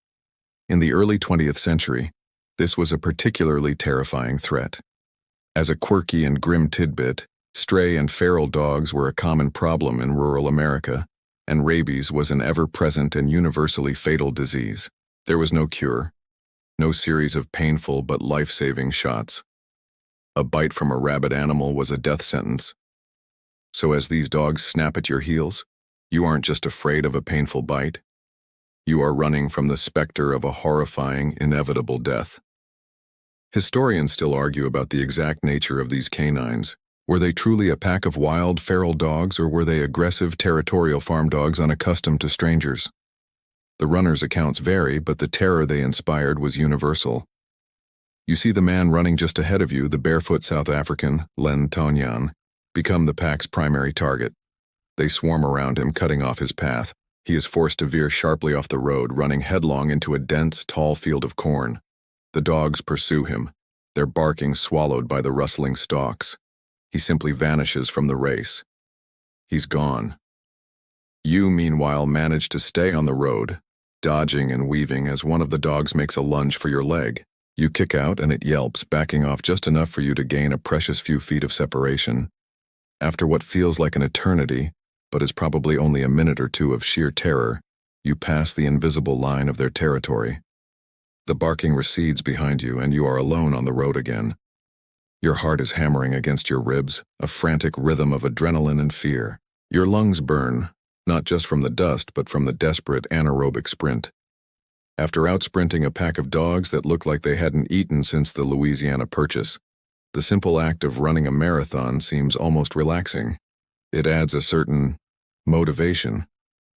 In the early 20th century, this was a particularly terrifying threat. As a quirky and grim tidbit, stray and feral dogs were a common problem in rural America, and rabies was an ever-present and universally fatal disease. There was no cure, no series of painful but life-saving shots. A bite from a rabid animal was a death sentence. So as these dogs snap at your heels, you aren't just afraid of a painful bite. You are running from the specter of a horrifying, inevitable death. Historians still argue about the exact nature of these canines. Were they truly a pack of wild, feral dogs, or were they aggressive, territorial farm dogs unaccustomed to strangers? The runners' accounts vary, but the terror they inspired was universal. You see the man running just ahead of you, the barefoot South African, Len Tanyan, become the pack's primary target. They swarm around him, cutting off his path. He is forced to veer sharply off the road, running headlong into a dense, tall field of corn. The dogs pursue him, their barking swallowed by the rustling stalks. He simply vanishes from the race. He's gone. You, meanwhile, manage to stay on the road, dodging and weaving as one of the dogs makes a lunge for your leg. You kick out and it yelps, backing off just enough for you to gain a precious few feet of separation. After what feels like an eternity, but is probably only a minute or two of sheer terror, you pass the invisible line of their territory. The barking recedes behind you and you are alone on the road again. Your heart is hammering against your ribs, a frantic rhythm of adrenaline and fear. Your lungs burn, not just from the dust but from the desperate anaerobic sprint. After outsprinting a pack of dogs that looked like they hadn't eaten since the Louisiana Purchase, the simple act of running a marathon seems almost relaxing. It adds a certain motivation.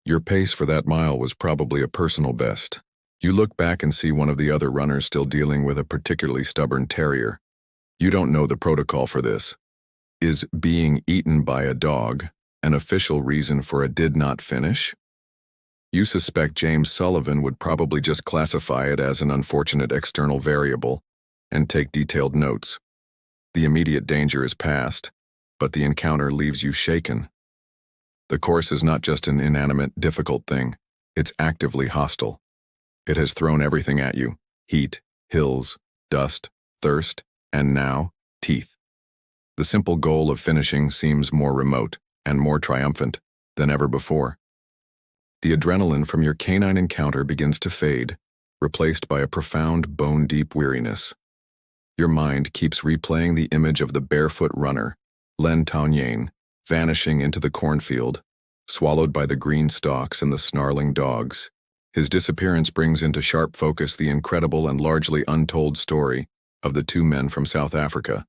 Your pace for that mile was probably a personal best. You look back and see one of the other runners still dealing with a particularly stubborn terrier. You don't know the protocol for this. Is being eaten by a dog an official reason for a did not finish? You suspect James Sullivan would probably just classify it as an unfortunate external variable and take detailed notes. The immediate danger is past, but the encounter leaves you shaken. The course is not just an inanimate, difficult thing. It's actively hostile. It has thrown everything at you: heat, hills, dust, thirst, and now, teeth. The simple goal of finishing seems more remote and more triumphant than ever before. The adrenaline from your canine encounter begins to fade, replaced by a profound, bone-deep weariness. Your mind keeps replaying the image of the barefoot runner, Len Tanyan, vanishing into the cornfield, swallowed by the green stalks and the snarling dogs. His disappearance brings into sharp focus the incredible and largely untold story of the two men from South Africa,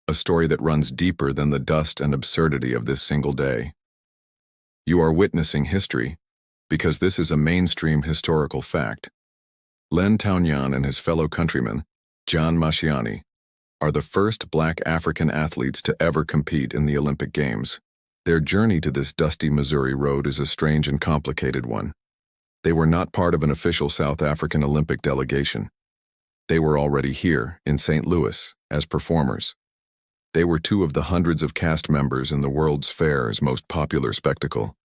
a story that runs deeper than the dust and absurdity of this single day. You are witnessing history, because this is a mainstream historical fact. Len Tanyan and his fellow countryman, John Mashiani, are the first black African athletes to ever compete in the Olympic Games. Their journey to this dusty Missouri road is a strange and complicated one. They were not part of an official South African Olympic delegation. They were already here, in St. Louis, as performers. They were two of the hundreds of cast members in the World's Fair's most popular spectacle,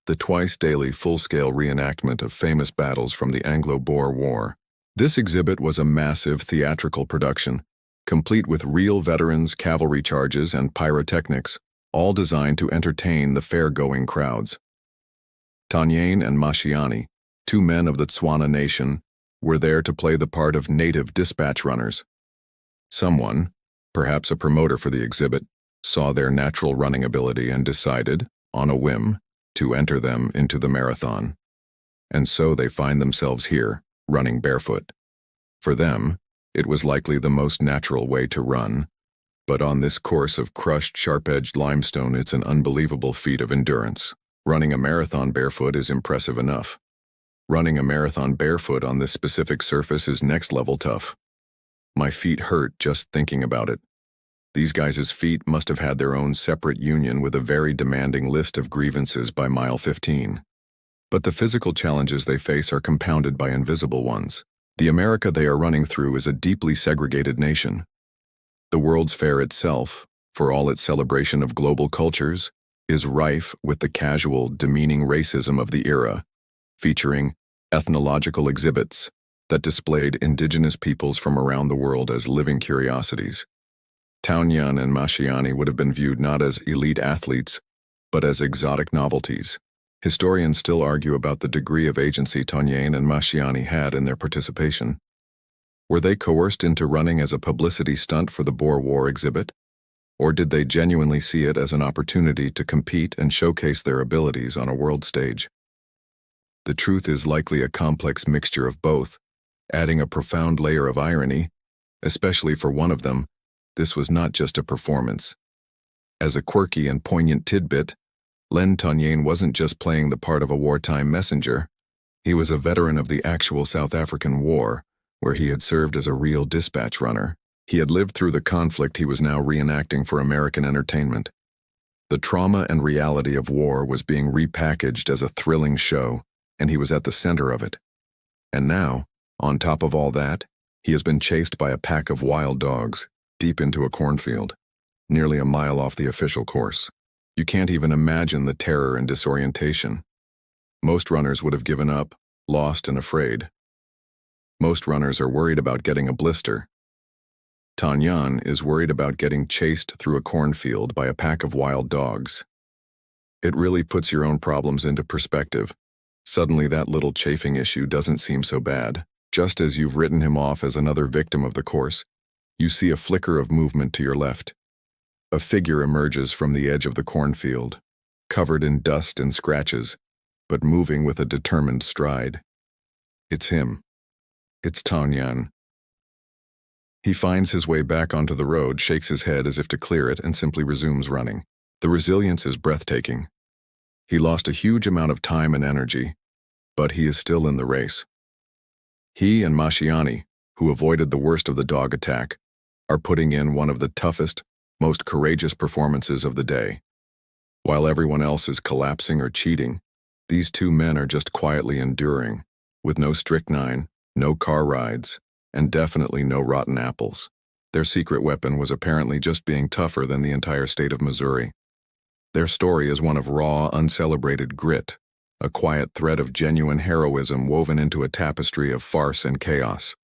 the twice-daily full-scale reenactment of famous battles from the Anglo-Boer War. This exhibit was a massive theatrical production, complete with real veterans, cavalry charges, and pyrotechnics, all designed to entertain the fair-going crowds. Tanyan and Mashiani, two men of the Tswana nation, were there to play the part of native dispatch runners. Someone, perhaps a promoter for the exhibit, saw their natural running ability and decided, on a whim, to enter them into the marathon. And so they find themselves here, running barefoot. For them, it was likely the most natural way to run, but on this course of crushed, sharp-edged limestone, it's an unbelievable feat of endurance. Running a marathon barefoot is impressive enough. Running a marathon barefoot on this specific surface is next-level tough. My feet hurt just thinking about it. These guys' feet must have had their own separate union with a very demanding list of grievances by mile 15. But the physical challenges they face are compounded by invisible ones. The America they are running through is a deeply segregated nation. The World's Fair itself, for all its celebration of global cultures, is rife with the casual, demeaning racism of the era, featuring ethnological exhibits that displayed indigenous peoples from around the world as living curiosities. Taunyan and Mashiani would have been viewed not as elite athletes, but as exotic novelties. Historians still argue about the degree of agency Taunyan and Mashiani had in their participation. Were they coerced into running as a publicity stunt for the Boer War exhibit? Or did they genuinely see it as an opportunity to compete and showcase their abilities on a world stage? The truth is likely a complex mixture of both, adding a profound layer of irony, especially for one of them. This was not just a performance. As a quirky and poignant tidbit, Len Taunyan wasn't just playing the part of a wartime messenger. He was a veteran of the actual South African War, where he had served as a real dispatch runner. He had lived through the conflict he was now reenacting for American entertainment. The trauma and reality of war was being repackaged as a thrilling show, and he was at the center of it. And now, on top of all that, he has been chased by a pack of wild dogs, deep into a cornfield, nearly a mile off the official course. You can't even imagine the terror and disorientation. Most runners would have given up, lost and afraid. Most runners are worried about getting a blister. Taunyan is worried about getting chased through a cornfield by a pack of wild dogs. It really puts your own problems into perspective. Suddenly that little chafing issue doesn't seem so bad. Just as you've written him off as another victim of the course, you see a flicker of movement to your left. A figure emerges from the edge of the cornfield, covered in dust and scratches, but moving with a determined stride. It's him. It's Taunyan. He finds his way back onto the road, shakes his head as if to clear it, and simply resumes running. The resilience is breathtaking. He lost a huge amount of time and energy, but he is still in the race. He and Mashiani, who avoided the worst of the dog attack, are putting in one of the toughest, most courageous performances of the day. While everyone else is collapsing or cheating, these two men are just quietly enduring, with no strychnine, no car rides, and definitely no rotten apples. Their secret weapon was apparently just being tougher than the entire state of Missouri. Their story is one of raw, uncelebrated grit, a quiet thread of genuine heroism woven into a tapestry of farce and chaos.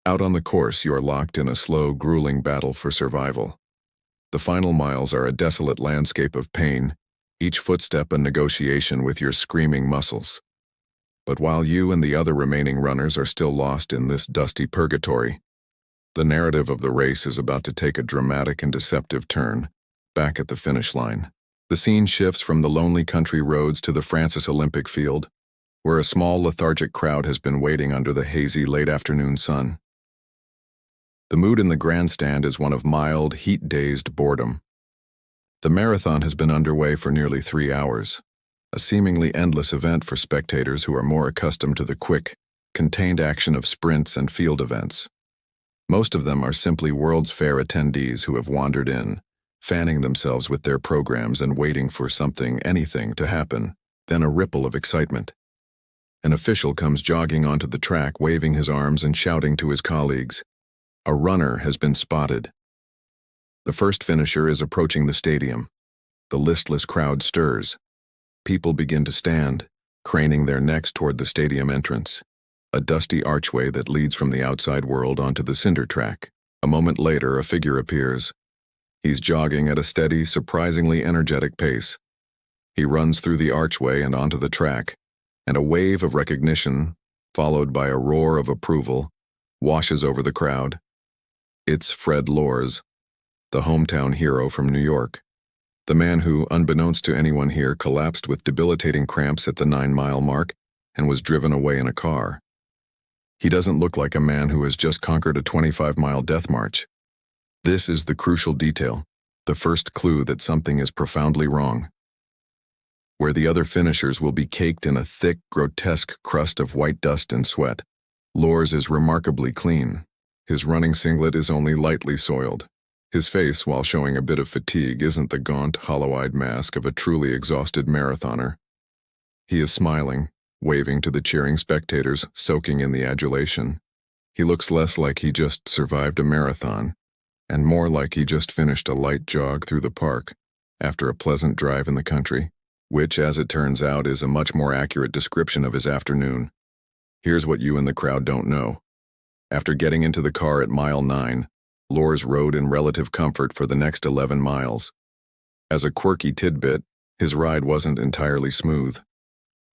Out on the course, you are locked in a slow, grueling battle for survival. The final miles are a desolate landscape of pain, each footstep a negotiation with your screaming muscles. But while you and the other remaining runners are still lost in this dusty purgatory, the narrative of the race is about to take a dramatic and deceptive turn, back at the finish line. The scene shifts from the lonely country roads to the Francis Olympic Field, where a small lethargic crowd has been waiting under the hazy late-afternoon sun. The mood in the grandstand is one of mild, heat-dazed boredom. The marathon has been underway for nearly 3 hours, a seemingly endless event for spectators who are more accustomed to the quick, contained action of sprints and field events. Most of them are simply World's Fair attendees who have wandered in, fanning themselves with their programs and waiting for something, anything, to happen, then a ripple of excitement. An official comes jogging onto the track, waving his arms and shouting to his colleagues. A runner has been spotted. The first finisher is approaching the stadium. The listless crowd stirs. People begin to stand, craning their necks toward the stadium entrance, a dusty archway that leads from the outside world onto the cinder track. A moment later, a figure appears. He's jogging at a steady, surprisingly energetic pace. He runs through the archway and onto the track, and a wave of recognition, followed by a roar of approval, washes over the crowd. It's Fred Lors, the hometown hero from New York. The man who, unbeknownst to anyone here, collapsed with debilitating cramps at the 9-mile mark and was driven away in a car. He doesn't look like a man who has just conquered a 25-mile death march. This is the crucial detail, the first clue that something is profoundly wrong. Where the other finishers will be caked in a thick, grotesque crust of white dust and sweat, Lors is remarkably clean. His running singlet is only lightly soiled. His face, while showing a bit of fatigue, isn't the gaunt, hollow-eyed mask of a truly exhausted marathoner. He is smiling, waving to the cheering spectators, soaking in the adulation. He looks less like he just survived a marathon, and more like he just finished a light jog through the park after a pleasant drive in the country, which, as it turns out, is a much more accurate description of his afternoon. Here's what you and the crowd don't know. After getting into the car at mile 9, Lors rode in relative comfort for the next 11 miles. As a quirky tidbit, his ride wasn't entirely smooth.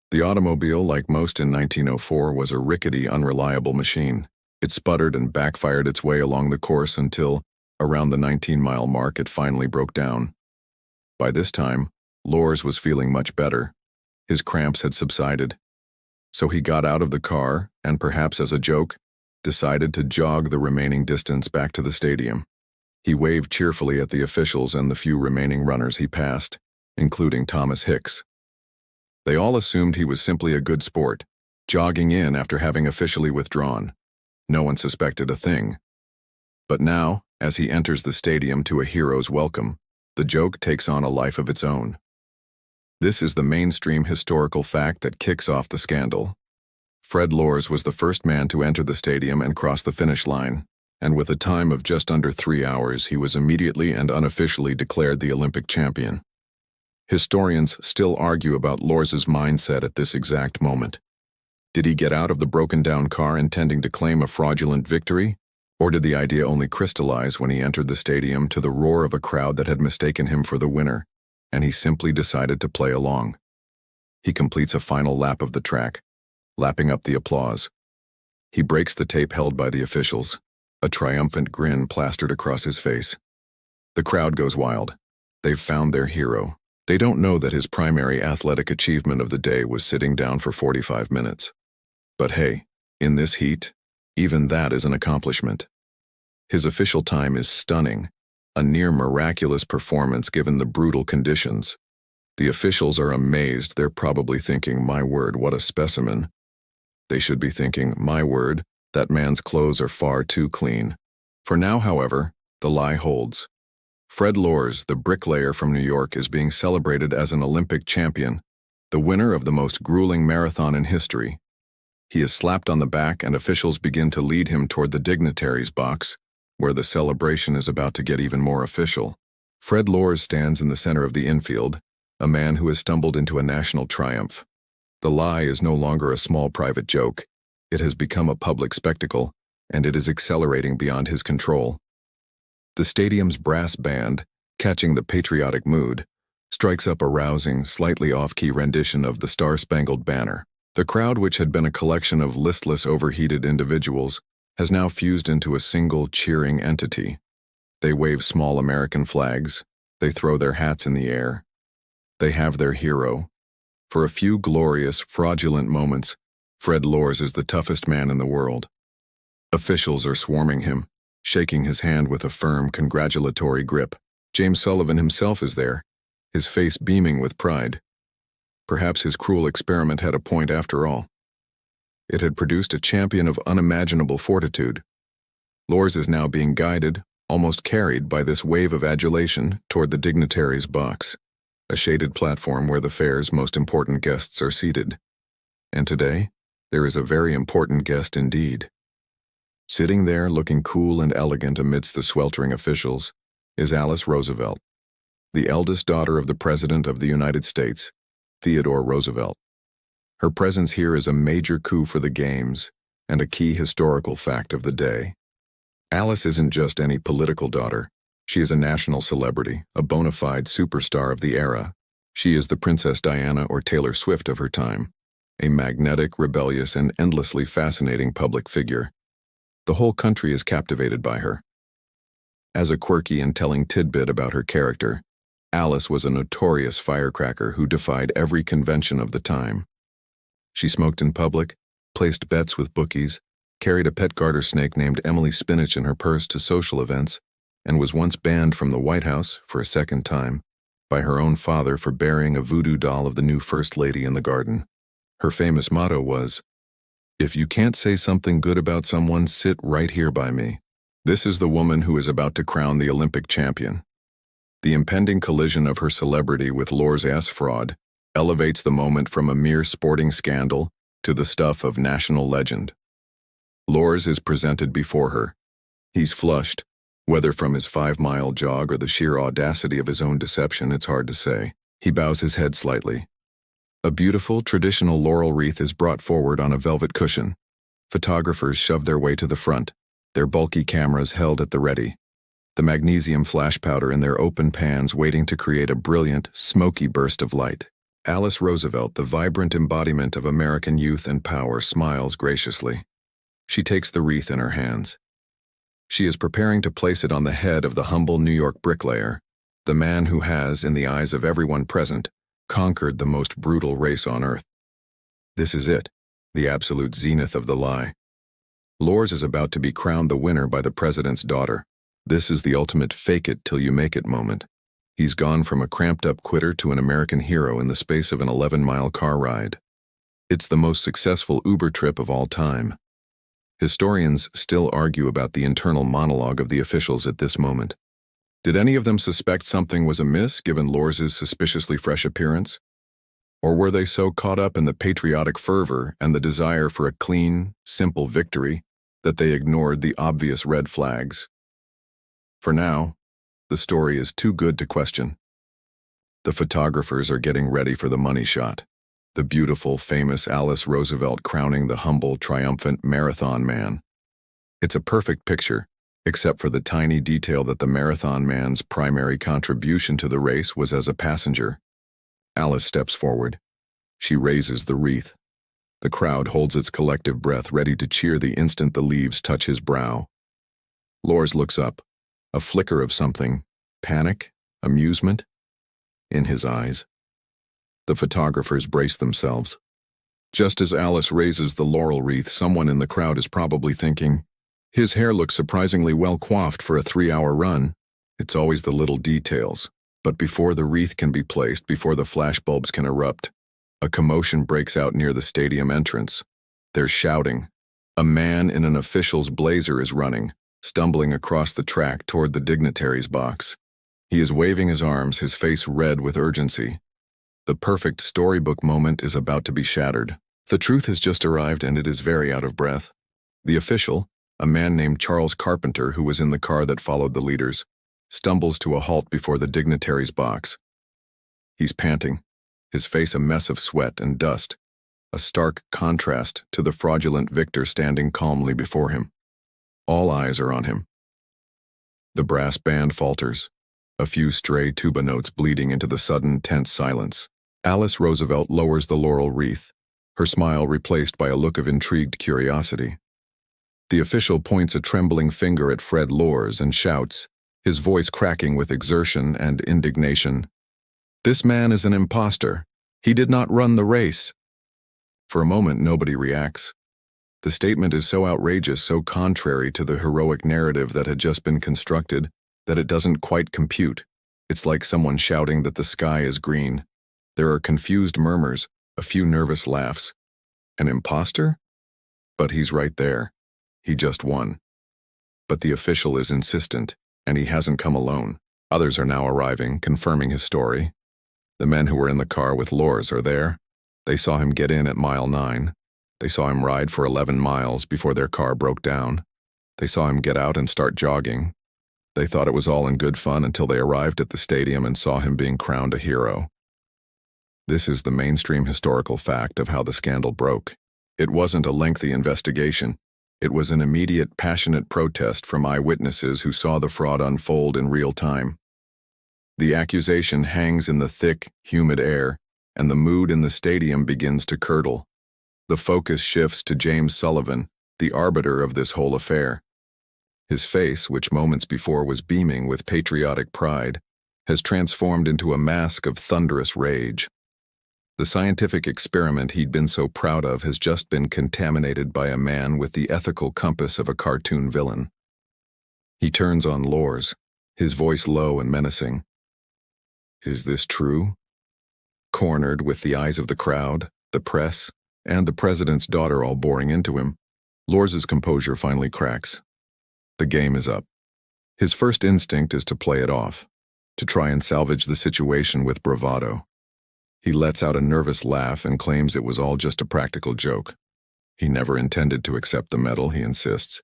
The automobile, like most in 1904, was a rickety, unreliable machine. It sputtered and backfired its way along the course until, around the 19-mile mark, it finally broke down. By this time, Lors was feeling much better. His cramps had subsided. So he got out of the car and, perhaps as a joke, decided to jog the remaining distance back to the stadium. He waved cheerfully at the officials and the few remaining runners he passed, including Thomas Hicks. They all assumed he was simply a good sport, jogging in after having officially withdrawn. No one suspected a thing. But now, as he enters the stadium to a hero's welcome, the joke takes on a life of its own. This is the mainstream historical fact that kicks off the scandal. Fred Lors was the first man to enter the stadium and cross the finish line, and with a time of just under 3 hours, he was immediately and unofficially declared the Olympic champion. Historians still argue about Lors's mindset at this exact moment. Did he get out of the broken-down car intending to claim a fraudulent victory, or did the idea only crystallize when he entered the stadium to the roar of a crowd that had mistaken him for the winner, and he simply decided to play along? He completes a final lap of the track, lapping up the applause. He breaks the tape held by the officials, a triumphant grin plastered across his face. The crowd goes wild. They've found their hero. They don't know that his primary athletic achievement of the day was sitting down for 45 minutes. But hey, in this heat, even that is an accomplishment. His official time is stunning, a near miraculous performance given the brutal conditions. The officials are amazed. They're probably thinking, my word, what a specimen. They should be thinking, my word, that man's clothes are far too clean. For now, however, the lie holds. Fred Lors, the bricklayer from New York, is being celebrated as an Olympic champion, the winner of the most grueling marathon in history. He is slapped on the back and officials begin to lead him toward the dignitaries' box, where the celebration is about to get even more official. Fred Lors stands in the center of the infield, a man who has stumbled into a national triumph. The lie is no longer a small private joke. It has become a public spectacle, and it is accelerating beyond his control. The stadium's brass band, catching the patriotic mood, strikes up a rousing, slightly off-key rendition of the Star-Spangled Banner. The crowd, which had been a collection of listless, overheated individuals, has now fused into a single, cheering entity. They wave small American flags. They throw their hats in the air. They have their hero. For a few glorious, fraudulent moments, Fred Lors is the toughest man in the world. Officials are swarming him, shaking his hand with a firm, congratulatory grip. James Sullivan himself is there, his face beaming with pride. Perhaps his cruel experiment had a point after all. It had produced a champion of unimaginable fortitude. Lors is now being guided, almost carried by this wave of adulation toward the dignitaries' box, a shaded platform where the fair's most important guests are seated. And today, there is a very important guest indeed. Sitting there, looking cool and elegant amidst the sweltering officials, is Alice Roosevelt, the eldest daughter of the President of the United States, Theodore Roosevelt. Her presence here is a major coup for the Games and a key historical fact of the day. Alice isn't just any political daughter. She is a national celebrity, a bona fide superstar of the era. She is the Princess Diana or Taylor Swift of her time, a magnetic, rebellious, and endlessly fascinating public figure. The whole country is captivated by her. As a quirky and telling tidbit about her character, Alice was a notorious firecracker who defied every convention of the time. She smoked in public, placed bets with bookies, carried a pet garter snake named Emily Spinach in her purse to social events, and was once banned from the White House, for a second time, by her own father for burying a voodoo doll of the new First Lady in the garden. Her famous motto was, If you can't say something good about someone, sit right here by me. This is the woman who is about to crown the Olympic champion. The impending collision of her celebrity with Lore's ass fraud elevates the moment from a mere sporting scandal to the stuff of national legend. Lore's is presented before her. He's flushed. Whether from his 5-mile jog or the sheer audacity of his own deception, it's hard to say. He bows his head slightly. A beautiful, traditional laurel wreath is brought forward on a velvet cushion. Photographers shove their way to the front, their bulky cameras held at the ready. The magnesium flash powder in their open pans waiting to create a brilliant, smoky burst of light. Alice Roosevelt, the vibrant embodiment of American youth and power, smiles graciously. She takes the wreath in her hands. She is preparing to place it on the head of the humble New York bricklayer, the man who has, in the eyes of everyone present, conquered the most brutal race on earth. This is it, the absolute zenith of the lie. Lore's is about to be crowned the winner by the president's daughter. This is the ultimate fake-it-till-you-make-it moment. He's gone from a cramped-up quitter to an American hero in the space of an 11-mile car ride. It's the most successful Uber trip of all time. Historians still argue about the internal monologue of the officials at this moment. Did any of them suspect something was amiss given Lore's suspiciously fresh appearance? Or were they so caught up in the patriotic fervor and the desire for a clean, simple victory that they ignored the obvious red flags? For now, the story is too good to question. The photographers are getting ready for the money shot. The beautiful, famous Alice Roosevelt crowning the humble, triumphant marathon man. It's a perfect picture, except for the tiny detail that the marathon man's primary contribution to the race was as a passenger. Alice steps forward. She raises the wreath. The crowd holds its collective breath, ready to cheer the instant the leaves touch his brow. Lore's looks up, a flicker of something, panic, amusement, in his eyes. The photographers brace themselves. Just as Alice raises the laurel wreath, someone in the crowd is probably thinking, his hair looks surprisingly well coiffed for a 3-hour run. It's always the little details. But before the wreath can be placed, before the flashbulbs can erupt, a commotion breaks out near the stadium entrance. There's shouting. A man in an official's blazer is running, stumbling across the track toward the dignitary's box. He is waving his arms, his face red with urgency. The perfect storybook moment is about to be shattered. The truth has just arrived and it is very out of breath. The official, a man named Charles Carpenter who was in the car that followed the leaders, stumbles to a halt before the dignitary's box. He's panting, his face a mess of sweat and dust, a stark contrast to the fraudulent victor standing calmly before him. All eyes are on him. The brass band falters, a few stray tuba notes bleeding into the sudden, tense silence. Alice Roosevelt lowers the laurel wreath, her smile replaced by a look of intrigued curiosity. The official points a trembling finger at Fred Lore's and shouts, his voice cracking with exertion and indignation. This man is an imposter. He did not run the race. For a moment, nobody reacts. The statement is so outrageous, so contrary to the heroic narrative that had just been constructed, that it doesn't quite compute. It's like someone shouting that the sky is green. There are confused murmurs, a few nervous laughs. An imposter? But he's right there. He just won. But the official is insistent, and he hasn't come alone. Others are now arriving, confirming his story. The men who were in the car with Lore's are there. They saw him get in at mile 9. They saw him ride for 11 miles before their car broke down. They saw him get out and start jogging. They thought it was all in good fun until they arrived at the stadium and saw him being crowned a hero. This is the mainstream historical fact of how the scandal broke. It wasn't a lengthy investigation. It was an immediate, passionate protest from eyewitnesses who saw the fraud unfold in real time. The accusation hangs in the thick, humid air, and the mood in the stadium begins to curdle. The focus shifts to James Sullivan, the arbiter of this whole affair. His face, which moments before was beaming with patriotic pride, has transformed into a mask of thunderous rage. The scientific experiment he'd been so proud of has just been contaminated by a man with the ethical compass of a cartoon villain. He turns on Lore's, his voice low and menacing. Is this true? Cornered with the eyes of the crowd, the press, and the president's daughter all boring into him, Lors's composure finally cracks. The game is up. His first instinct is to play it off, to try and salvage the situation with bravado. He lets out a nervous laugh and claims it was all just a practical joke. He never intended to accept the medal, he insists.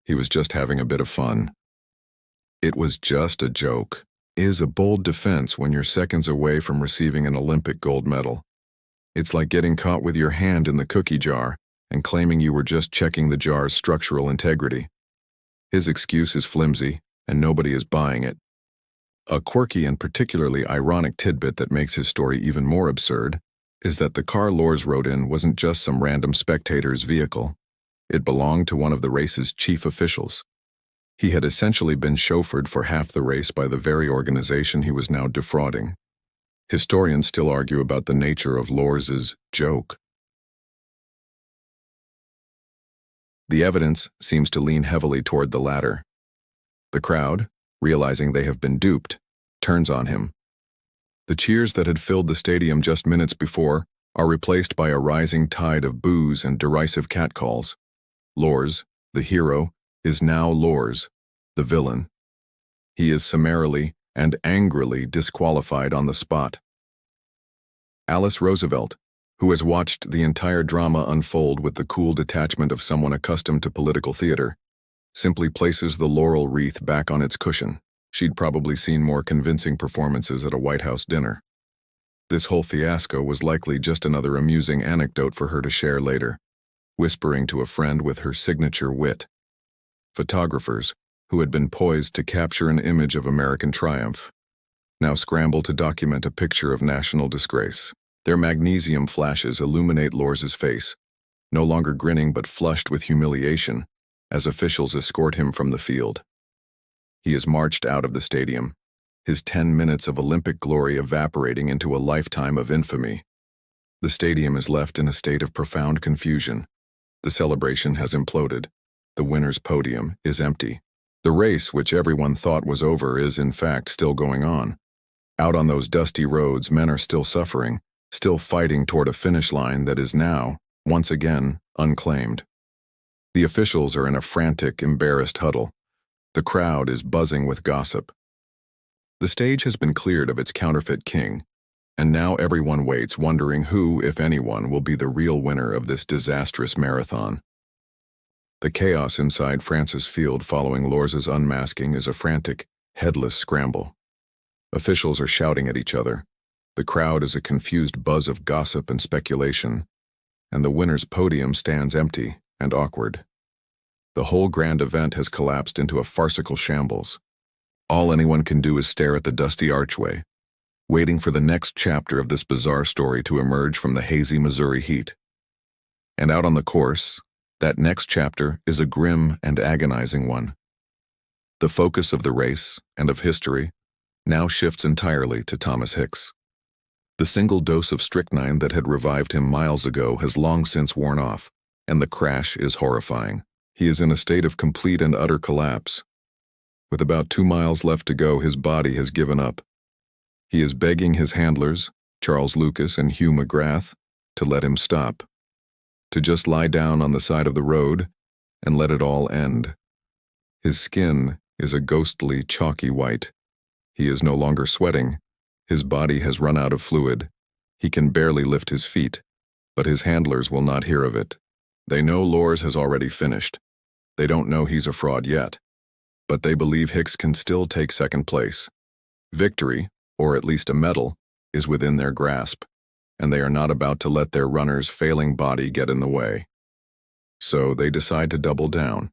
He was just having a bit of fun. It was just a joke is a bold defense when you're seconds away from receiving an Olympic gold medal. It's like getting caught with your hand in the cookie jar and claiming you were just checking the jar's structural integrity. His excuse is flimsy, and nobody is buying it. A quirky and particularly ironic tidbit that makes his story even more absurd is that the car Lors rode in wasn't just some random spectator's vehicle. It belonged to one of the race's chief officials. He had essentially been chauffeured for half the race by the very organization he was now defrauding. Historians still argue about the nature of Lors's joke. The evidence seems to lean heavily toward the latter. The crowd, realizing they have been duped, turns on him. The cheers that had filled the stadium just minutes before are replaced by a rising tide of boos and derisive catcalls. Lors, the hero, is now Lors, the villain. He is summarily and angrily disqualified on the spot. Alice Roosevelt, who has watched the entire drama unfold with the cool detachment of someone accustomed to political theater, simply places the laurel wreath back on its cushion. She'd probably seen more convincing performances at a White House dinner. This whole fiasco was likely just another amusing anecdote for her to share later, whispering to a friend with her signature wit. Photographers, who had been poised to capture an image of American triumph, now scramble to document a picture of national disgrace. Their magnesium flashes illuminate Lors's face, no longer grinning but flushed with humiliation, as officials escort him from the field. He is marched out of the stadium, his 10 minutes of Olympic glory evaporating into a lifetime of infamy. The stadium is left in a state of profound confusion. The celebration has imploded. The winner's podium is empty. The race, which everyone thought was over, is in fact still going on. Out on those dusty roads, men are still suffering, still fighting toward a finish line that is now, once again, unclaimed. The officials are in a frantic, embarrassed huddle. The crowd is buzzing with gossip. The stage has been cleared of its counterfeit king, and now everyone waits, wondering who, if anyone, will be the real winner of this disastrous marathon. The chaos inside Francis Field following Lors's unmasking is a frantic, headless scramble. Officials are shouting at each other. The crowd is a confused buzz of gossip and speculation, and the winner's podium stands empty and awkward. The whole grand event has collapsed into a farcical shambles. All anyone can do is stare at the dusty archway, waiting for the next chapter of this bizarre story to emerge from the hazy Missouri heat. And out on the course, that next chapter is a grim and agonizing one. The focus of the race and of history now shifts entirely to Thomas Hicks. The single dose of strychnine that had revived him miles ago has long since worn off, and the crash is horrifying. He is in a state of complete and utter collapse. With about 2 miles left to go, his body has given up. He is begging his handlers, Charles Lucas and Hugh McGrath, to let him stop, to just lie down on the side of the road and let it all end. His skin is a ghostly, chalky white. He is no longer sweating. His body has run out of fluid. He can barely lift his feet, but his handlers will not hear of it. They know Lors has already finished. They don't know he's a fraud yet, but they believe Hicks can still take second place. Victory, or at least a medal, is within their grasp, and they are not about to let their runner's failing body get in the way. So they decide to double down.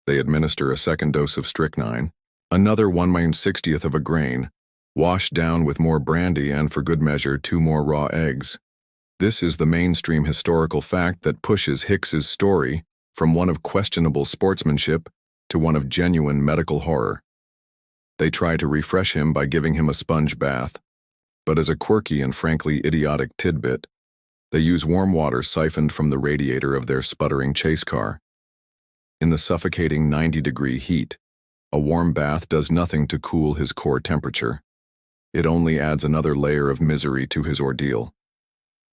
They administer a second dose of strychnine, another 1/60th of a grain, washed down with more brandy and, for good measure, 2 more raw eggs. This is the mainstream historical fact that pushes Hicks's story from one of questionable sportsmanship to one of genuine medical horror. They try to refresh him by giving him a sponge bath, but as a quirky and frankly idiotic tidbit, they use warm water siphoned from the radiator of their sputtering chase car. In the suffocating 90-degree heat, a warm bath does nothing to cool his core temperature. It only adds another layer of misery to his ordeal.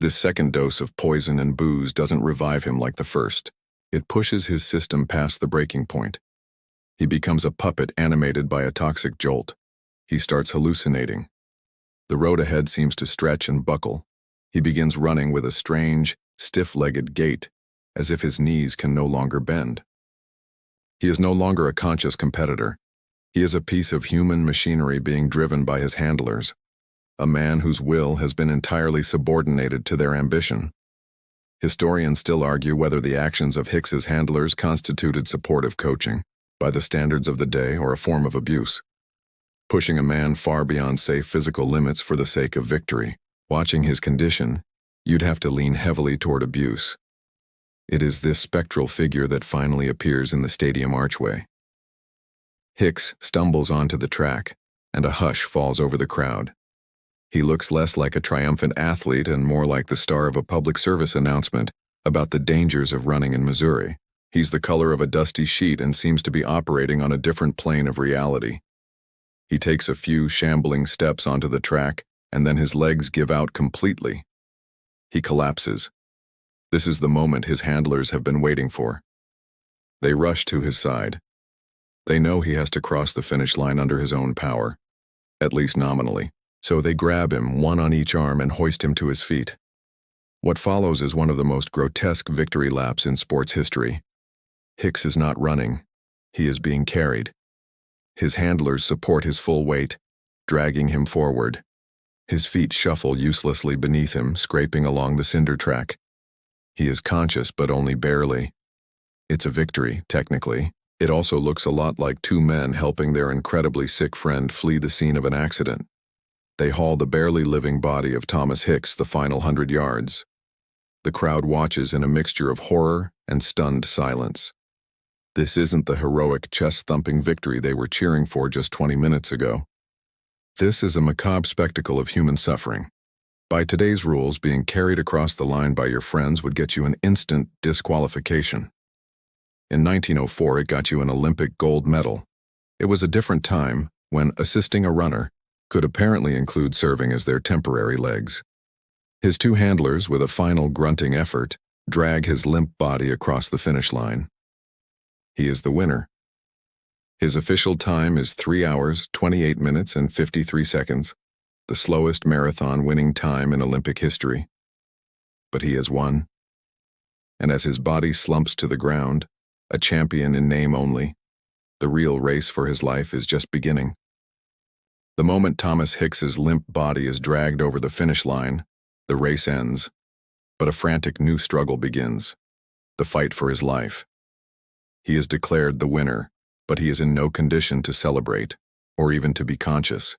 This second dose of poison and booze doesn't revive him like the first. It pushes his system past the breaking point. He becomes a puppet animated by a toxic jolt. He starts hallucinating. The road ahead seems to stretch and buckle. He begins running with a strange, stiff-legged gait, as if his knees can no longer bend. He is no longer a conscious competitor. He is a piece of human machinery being driven by his handlers, a man whose will has been entirely subordinated to their ambition. Historians still argue whether the actions of Hicks's handlers constituted supportive coaching, by the standards of the day, or a form of abuse. Pushing a man far beyond safe physical limits for the sake of victory. Watching his condition, you'd have to lean heavily toward abuse. It is this spectral figure that finally appears in the stadium archway. Hicks stumbles onto the track, and a hush falls over the crowd. He looks less like a triumphant athlete and more like the star of a public service announcement about the dangers of running in Missouri. He's the color of a dusty sheet and seems to be operating on a different plane of reality. He takes a few shambling steps onto the track, and then his legs give out completely. He collapses. This is the moment his handlers have been waiting for. They rush to his side. They know he has to cross the finish line under his own power, at least nominally, so they grab him, one on each arm, and hoist him to his feet. What follows is one of the most grotesque victory laps in sports history. Hicks is not running. He is being carried. His handlers support his full weight, dragging him forward. His feet shuffle uselessly beneath him, scraping along the cinder track. He is conscious, but only barely. It's a victory, technically. It also looks a lot like two men helping their incredibly sick friend flee the scene of an accident. They haul the barely living body of Thomas Hicks the final 100 yards. The crowd watches in a mixture of horror and stunned silence. This isn't the heroic, chest-thumping victory they were cheering for just 20 minutes ago. This is a macabre spectacle of human suffering. By today's rules, being carried across the line by your friends would get you an instant disqualification. In 1904, it got you an Olympic gold medal. It was a different time, when assisting a runner could apparently include serving as their temporary legs. His two handlers, with a final grunting effort, drag his limp body across the finish line. He is the winner. His official time is 3 hours, 28 minutes, and 53 seconds, the slowest marathon winning time in Olympic history. But he has won. And as his body slumps to the ground, a champion in name only, the real race for his life is just beginning. The moment Thomas Hicks's limp body is dragged over the finish line, the race ends, but a frantic new struggle begins, the fight for his life. He is declared the winner, but he is in no condition to celebrate, or even to be conscious.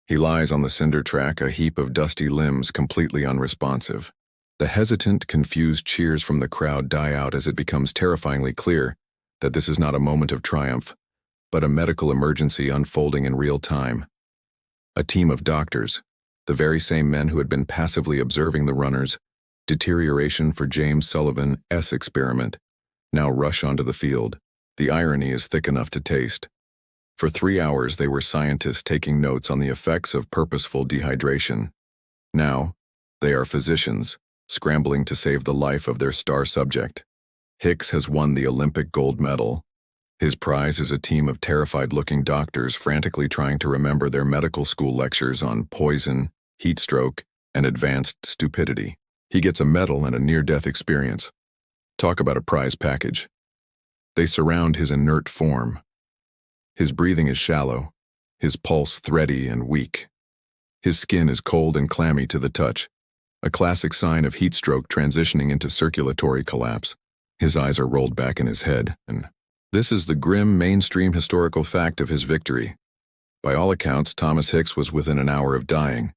He lies on the cinder track, a heap of dusty limbs completely unresponsive. The hesitant, confused cheers from the crowd die out as it becomes terrifyingly clear that this is not a moment of triumph, but a medical emergency unfolding in real time. A team of doctors, the very same men who had been passively observing the runner's deterioration for James Sullivan's experiment, now rush onto the field. The irony is thick enough to taste. For 3 hours they were scientists taking notes on the effects of purposeful dehydration. Now, they are physicians, scrambling to save the life of their star subject. Hicks has won the Olympic gold medal. His prize is a team of terrified-looking doctors frantically trying to remember their medical school lectures on poison, heat stroke, and advanced stupidity. He gets a medal and a near-death experience. Talk about a prize package. They surround his inert form. His breathing is shallow, his pulse thready and weak. His skin is cold and clammy to the touch, a classic sign of heat stroke transitioning into circulatory collapse. His eyes are rolled back in his head, and this is the grim mainstream historical fact of his victory. By all accounts, Thomas Hicks was within an hour of dying.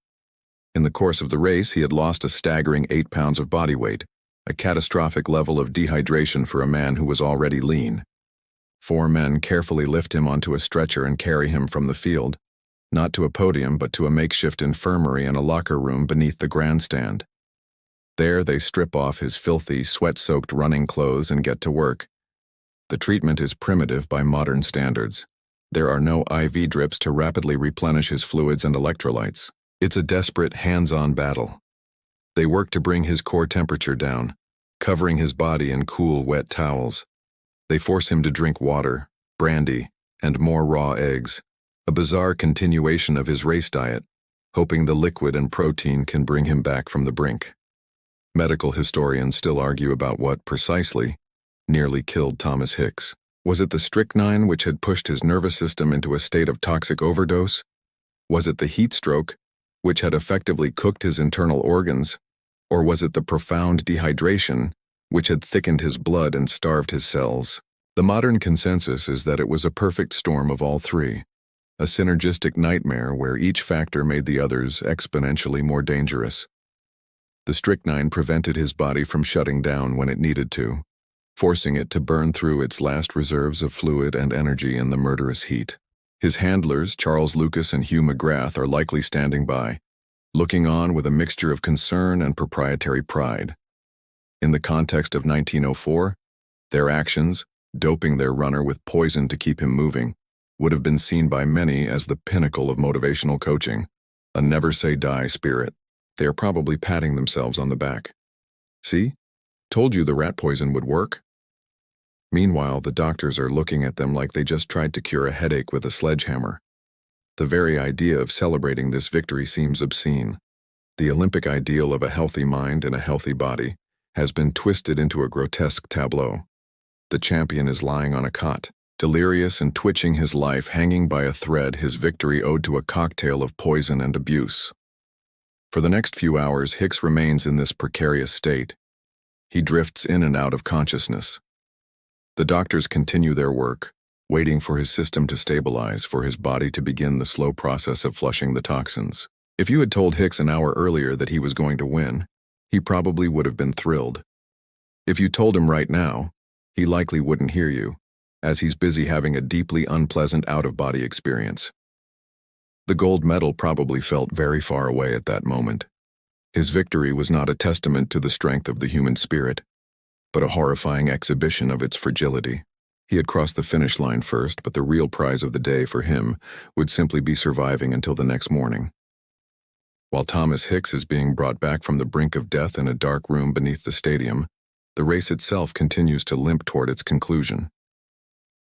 In the course of the race, he had lost a staggering 8 pounds of body weight, a catastrophic level of dehydration for a man who was already lean. 4 men carefully lift him onto a stretcher and carry him from the field, not to a podium but to a makeshift infirmary and a locker room beneath the grandstand. There they strip off his filthy, sweat-soaked running clothes and get to work. The treatment is primitive by modern standards. There are no IV drips to rapidly replenish his fluids and electrolytes. It's a desperate, hands-on battle. They work to bring his core temperature down, covering his body in cool, wet towels. They force him to drink water, brandy, and more raw eggs, a bizarre continuation of his race diet, hoping the liquid and protein can bring him back from the brink. Medical historians still argue about what, precisely, nearly killed Thomas Hicks. Was it the strychnine which had pushed his nervous system into a state of toxic overdose? Was it the heat stroke, which had effectively cooked his internal organs? Or was it the profound dehydration, which had thickened his blood and starved his cells? The modern consensus is that it was a perfect storm of all three, a synergistic nightmare where each factor made the others exponentially more dangerous. The strychnine prevented his body from shutting down when it needed to, forcing it to burn through its last reserves of fluid and energy in the murderous heat. His handlers, Charles Lucas and Hugh McGrath, are likely standing by, looking on with a mixture of concern and proprietary pride. In the context of 1904, their actions, doping their runner with poison to keep him moving, would have been seen by many as the pinnacle of motivational coaching, a never-say-die spirit. They are probably patting themselves on the back. See? Told you the rat poison would work. Meanwhile, the doctors are looking at them like they just tried to cure a headache with a sledgehammer. The very idea of celebrating this victory seems obscene. The Olympic ideal of a healthy mind and a healthy body has been twisted into a grotesque tableau. The champion is lying on a cot, delirious and twitching his life, hanging by a thread, his victory owed to a cocktail of poison and abuse. For the next few hours, Hicks remains in this precarious state. He drifts in and out of consciousness. The doctors continue their work, waiting for his system to stabilize, for his body to begin the slow process of flushing the toxins. If you had told Hicks an hour earlier that he was going to win, he probably would have been thrilled. If you told him right now, he likely wouldn't hear you, as he's busy having a deeply unpleasant out-of-body experience. The gold medal probably felt very far away at that moment. His victory was not a testament to the strength of the human spirit, but a horrifying exhibition of its fragility. He had crossed the finish line first, but the real prize of the day for him would simply be surviving until the next morning. While Thomas Hicks is being brought back from the brink of death in a dark room beneath the stadium, the race itself continues to limp toward its conclusion.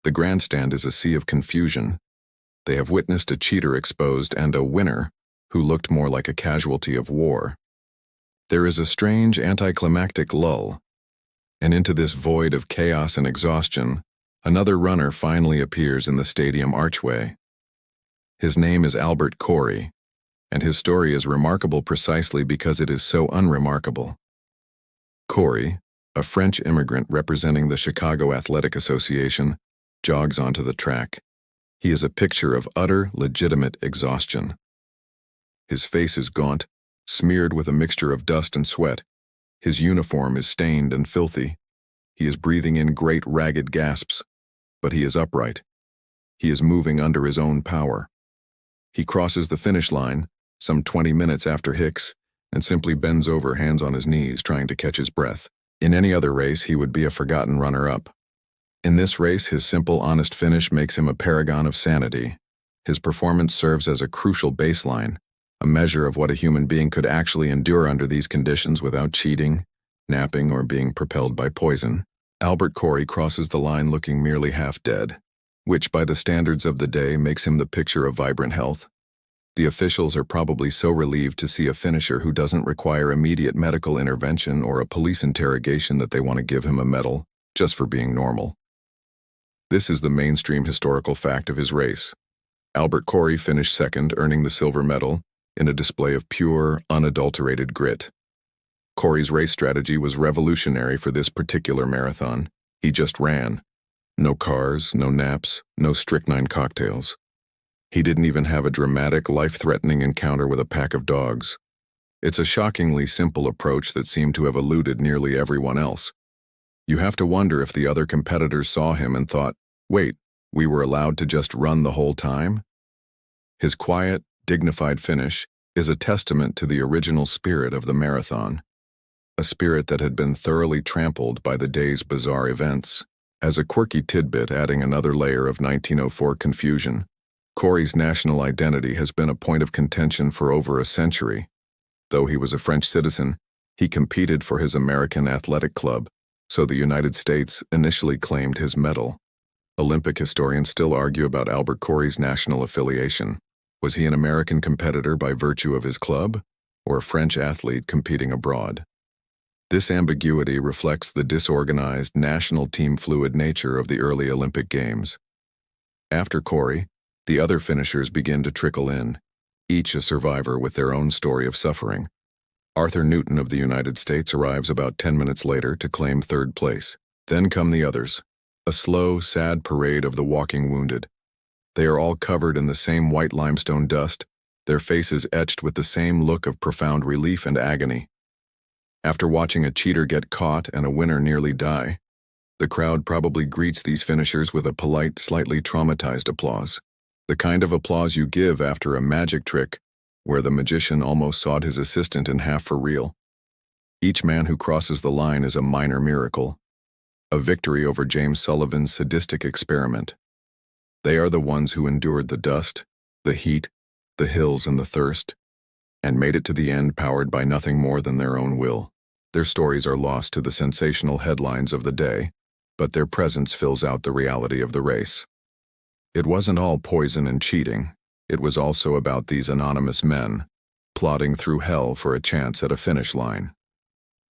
The grandstand is a sea of confusion. They have witnessed a cheater exposed and a winner who looked more like a casualty of war. There is a strange anticlimactic lull, and into this void of chaos and exhaustion, another runner finally appears in the stadium archway. His name is Albert Corey, and his story is remarkable precisely because it is so unremarkable. Corey, a French immigrant representing the Chicago Athletic Association, jogs onto the track. He is a picture of utter, legitimate exhaustion. His face is gaunt, smeared with a mixture of dust and sweat. His uniform is stained and filthy. He is breathing in great ragged gasps, but he is upright. He is moving under his own power. He crosses the finish line, some 20 minutes after Hicks, and simply bends over, hands on his knees, trying to catch his breath. In any other race, he would be a forgotten runner-up. In this race, his simple, honest finish makes him a paragon of sanity. His performance serves as a crucial baseline, a measure of what a human being could actually endure under these conditions without cheating, napping, or being propelled by poison. Albert Corey crosses the line looking merely half dead, which by the standards of the day makes him the picture of vibrant health. The officials are probably so relieved to see a finisher who doesn't require immediate medical intervention or a police interrogation that they want to give him a medal, just for being normal. This is the mainstream historical fact of his race. Albert Corey finished second, earning the silver medal, in a display of pure, unadulterated grit. Corey's race strategy was revolutionary for this particular marathon. He just ran. No cars, no naps, no strychnine cocktails. He didn't even have a dramatic, life-threatening encounter with a pack of dogs. It's a shockingly simple approach that seemed to have eluded nearly everyone else. You have to wonder if the other competitors saw him and thought, wait, we were allowed to just run the whole time? His quiet, dignified finish is a testament to the original spirit of the marathon, a spirit that had been thoroughly trampled by the day's bizarre events. As a quirky tidbit adding another layer of 1904 confusion, Corey's national identity has been a point of contention for over a century. Though he was a French citizen, he competed for his American athletic club, so the United States initially claimed his medal. Olympic historians still argue about Albert Corey's national affiliation. Was he an American competitor by virtue of his club, or a French athlete competing abroad? This ambiguity reflects the disorganized, national team fluid nature of the early Olympic Games. After Corey, the other finishers begin to trickle in, each a survivor with their own story of suffering. Arthur Newton of the United States arrives about 10 minutes later to claim third place. Then come the others, a slow, sad parade of the walking wounded. They are all covered in the same white limestone dust, their faces etched with the same look of profound relief and agony. After watching a cheater get caught and a winner nearly die, the crowd probably greets these finishers with a polite, slightly traumatized applause. The kind of applause you give after a magic trick where the magician almost sawed his assistant in half for real. Each man who crosses the line is a minor miracle, a victory over James Sullivan's sadistic experiment. They are the ones who endured the dust, the heat, the hills, and the thirst, and made it to the end powered by nothing more than their own will. Their stories are lost to the sensational headlines of the day, but their presence fills out the reality of the race. It wasn't all poison and cheating. It was also about these anonymous men, plodding through hell for a chance at a finish line.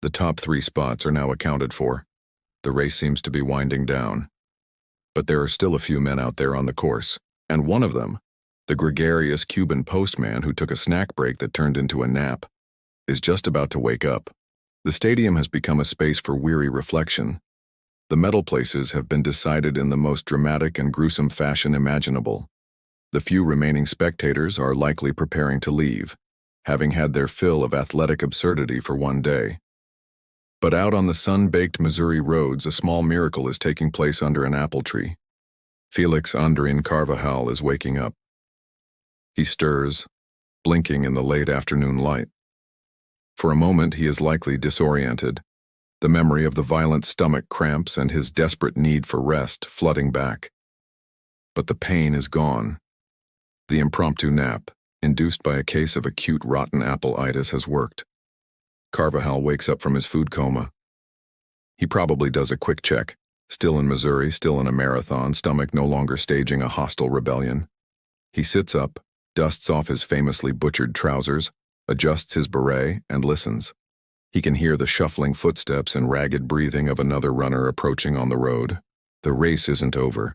The top 3 spots are now accounted for. The race seems to be winding down. But there are still a few men out there on the course, and one of them, the gregarious Cuban postman who took a snack break that turned into a nap, is just about to wake up. The stadium has become a space for weary reflection. The medal places have been decided in the most dramatic and gruesome fashion imaginable. The few remaining spectators are likely preparing to leave, having had their fill of athletic absurdity for one day. But out on the sun-baked Missouri roads, a small miracle is taking place under an apple tree. Felix Andrin Carvajal is waking up. He stirs, blinking in the late afternoon light. For a moment, he is likely disoriented, the memory of the violent stomach cramps and his desperate need for rest flooding back. But the pain is gone. The impromptu nap, induced by a case of acute rotten apple-itis, has worked. Carvajal wakes up from his food coma. He probably does a quick check, still in Missouri, still in a marathon, stomach no longer staging a hostile rebellion. He sits up, dusts off his famously butchered trousers, adjusts his beret, and listens. He can hear the shuffling footsteps and ragged breathing of another runner approaching on the road. The race isn't over.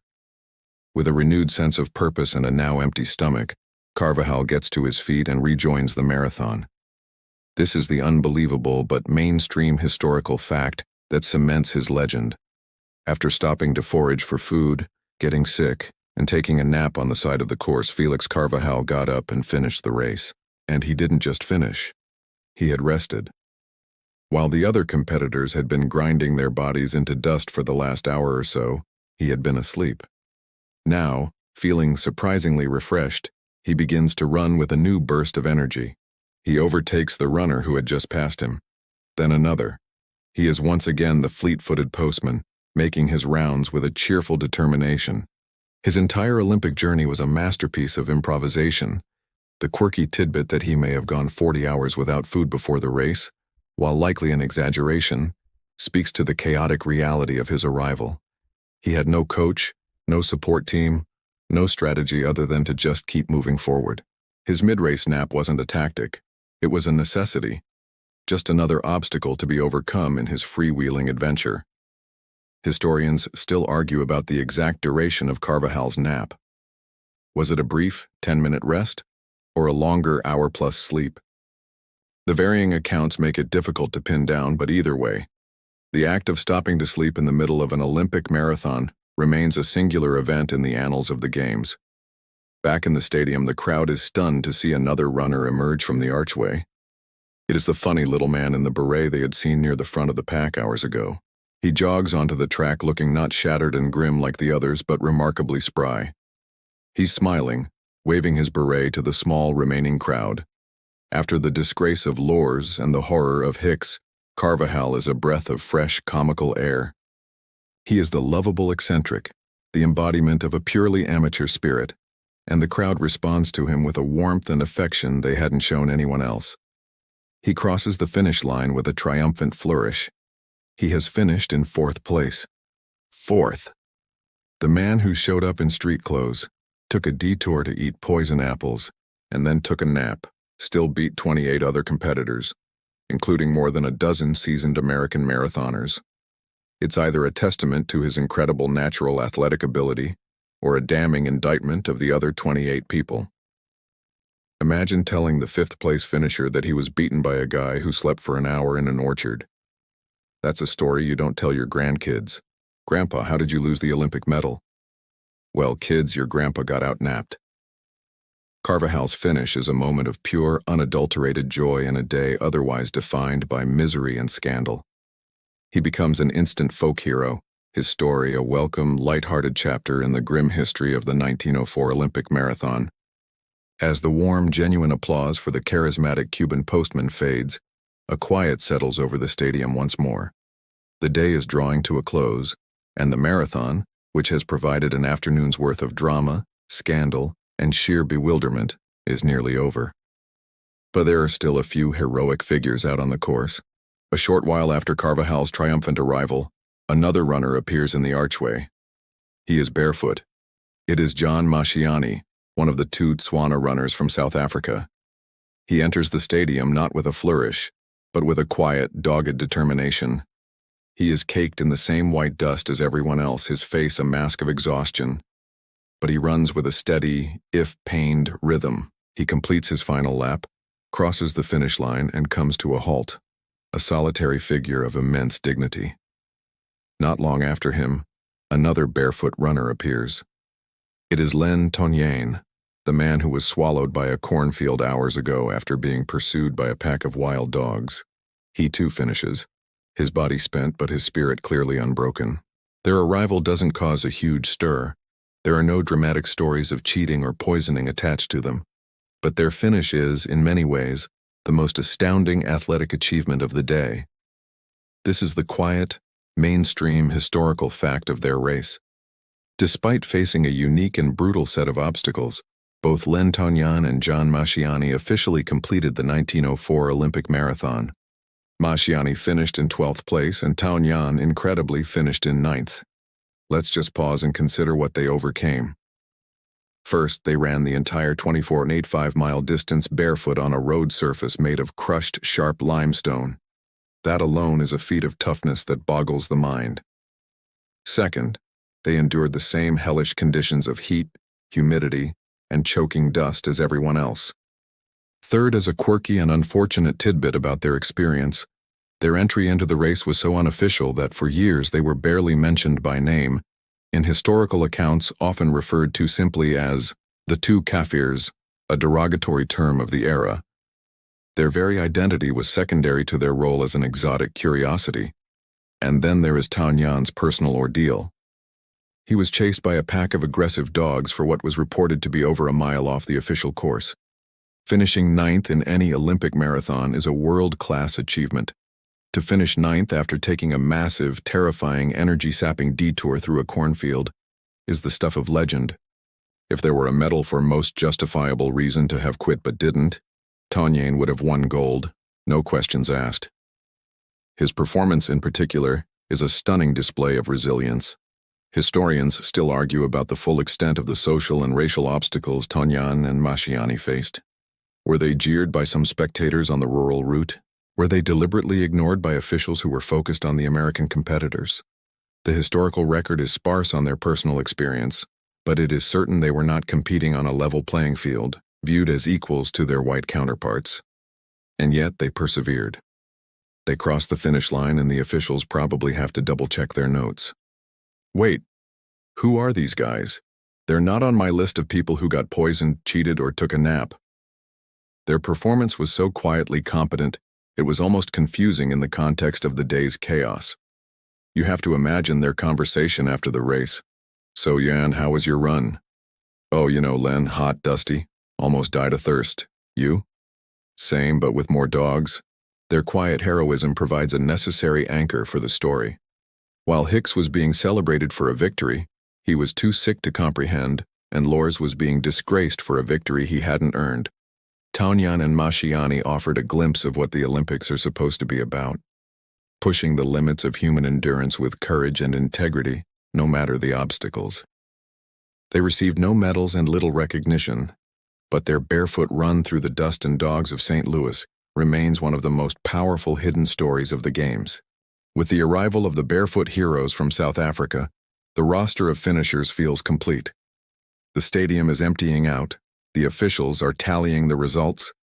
With a renewed sense of purpose and a now empty stomach, Carvajal gets to his feet and rejoins the marathon. This is the unbelievable but mainstream historical fact that cements his legend. After stopping to forage for food, getting sick, and taking a nap on the side of the course, Felix Carvajal got up and finished the race. And he didn't just finish. He had rested. While the other competitors had been grinding their bodies into dust for the last hour or so, he had been asleep. Now, feeling surprisingly refreshed, he begins to run with a new burst of energy. He overtakes the runner who had just passed him. Then another. He is once again the fleet-footed postman, making his rounds with a cheerful determination. His entire Olympic journey was a masterpiece of improvisation. The quirky tidbit that he may have gone 40 hours without food before the race, while likely an exaggeration, speaks to the chaotic reality of his arrival. He had no coach, no support team, no strategy other than to just keep moving forward. His mid-race nap wasn't a tactic. It was a necessity, just another obstacle to be overcome in his freewheeling adventure. Historians still argue about the exact duration of Carvajal's nap. Was it a brief, 10-minute rest, or a longer hour-plus sleep? The varying accounts make it difficult to pin down, but either way, the act of stopping to sleep in the middle of an Olympic marathon remains a singular event in the annals of the Games. Back in the stadium, the crowd is stunned to see another runner emerge from the archway. It is the funny little man in the beret they had seen near the front of the pack hours ago. He jogs onto the track looking not shattered and grim like the others, but remarkably spry. He's smiling, waving his beret to the small remaining crowd. After the disgrace of Lours and the horror of Hicks, Carvajal is a breath of fresh, comical air. He is the lovable eccentric, the embodiment of a purely amateur spirit, and the crowd responds to him with a warmth and affection they hadn't shown anyone else. He crosses the finish line with a triumphant flourish. He has finished in 4th place. 4th. The man who showed up in street clothes, took a detour to eat poison apples, and then took a nap, still beat 28 other competitors, including more than a dozen seasoned American marathoners. It's either a testament to his incredible natural athletic ability or a damning indictment of the other 28 people. Imagine telling the 5th-place finisher that he was beaten by a guy who slept for an hour in an orchard. That's a story you don't tell your grandkids. Grandpa, how did you lose the Olympic medal? Well, kids, your grandpa got outnapped. Carvajal's finish is a moment of pure, unadulterated joy in a day otherwise defined by misery and scandal. He becomes an instant folk hero, his story a welcome, light-hearted chapter in the grim history of the 1904 Olympic marathon. As the warm, genuine applause for the charismatic Cuban postman fades, a quiet settles over the stadium once more. The day is drawing to a close, and the marathon, which has provided an afternoon's worth of drama, scandal, and sheer bewilderment, is nearly over. But there are still a few heroic figures out on the course. A short while after Carvajal's triumphant arrival, another runner appears in the archway. He is barefoot. It is John Masciani, one of the 2 Tswana runners from South Africa. He enters the stadium not with a flourish, but with a quiet, dogged determination. He is caked in the same white dust as everyone else, his face a mask of exhaustion. But he runs with a steady, if pained, rhythm. He completes his final lap, crosses the finish line, and comes to a halt, a solitary figure of immense dignity. Not long after him, another barefoot runner appears. It is Len Tonyan, the man who was swallowed by a cornfield hours ago after being pursued by a pack of wild dogs. He too finishes, his body spent but his spirit clearly unbroken. Their arrival doesn't cause a huge stir. There are no dramatic stories of cheating or poisoning attached to them. But their finish is, in many ways, the most astounding athletic achievement of the day. This is the quiet, mainstream historical fact of their race. Despite facing a unique and brutal set of obstacles, both Len Tonyan and John Masciani officially completed the 1904 Olympic marathon. Masciani finished in 12th place and Tonyan, incredibly, finished in 9th. Let's just pause and consider what they overcame. First, they ran the entire 24.85-mile distance barefoot on a road surface made of crushed, sharp limestone. That alone is a feat of toughness that boggles the mind. Second, they endured the same hellish conditions of heat, humidity, and choking dust as everyone else. Third, as a quirky and unfortunate tidbit about their experience, their entry into the race was so unofficial that for years they were barely mentioned by name, in historical accounts often referred to simply as the 2 Kafirs, a derogatory term of the era. Their very identity was secondary to their role as an exotic curiosity. And then there is Tonyan's personal ordeal. He was chased by a pack of aggressive dogs for what was reported to be over a mile off the official course. Finishing 9th in any Olympic marathon is a world-class achievement. To finish 9th after taking a massive, terrifying, energy-sapping detour through a cornfield is the stuff of legend. If there were a medal for most justifiable reason to have quit but didn't, Tonyan would have won gold, no questions asked. His performance in particular is a stunning display of resilience. Historians still argue about the full extent of the social and racial obstacles Tonyan and Masciani faced. Were they jeered by some spectators on the rural route? Were they deliberately ignored by officials who were focused on the American competitors? The historical record is sparse on their personal experience, but it is certain they were not competing on a level playing field, viewed as equals to their white counterparts. And yet they persevered. They crossed the finish line and the officials probably have to double-check their notes. Wait, who are these guys? They're not on my list of people who got poisoned, cheated, or took a nap. Their performance was so quietly competent, it was almost confusing in the context of the day's chaos. You have to imagine their conversation after the race. So, Jan, how was your run? Oh, Len, hot, dusty, almost died of thirst. You? Same, but with more dogs. Their quiet heroism provides a necessary anchor for the story. While Hicks was being celebrated for a victory, he was too sick to comprehend, and Lors was being disgraced for a victory he hadn't earned. Taunyan and Masciani offered a glimpse of what the Olympics are supposed to be about, pushing the limits of human endurance with courage and integrity, no matter the obstacles. They received no medals and little recognition, but their barefoot run through the dust and dogs of St. Louis remains one of the most powerful hidden stories of the Games. With the arrival of the barefoot heroes from South Africa, the roster of finishers feels complete. The stadium is emptying out, the officials are tallying the results,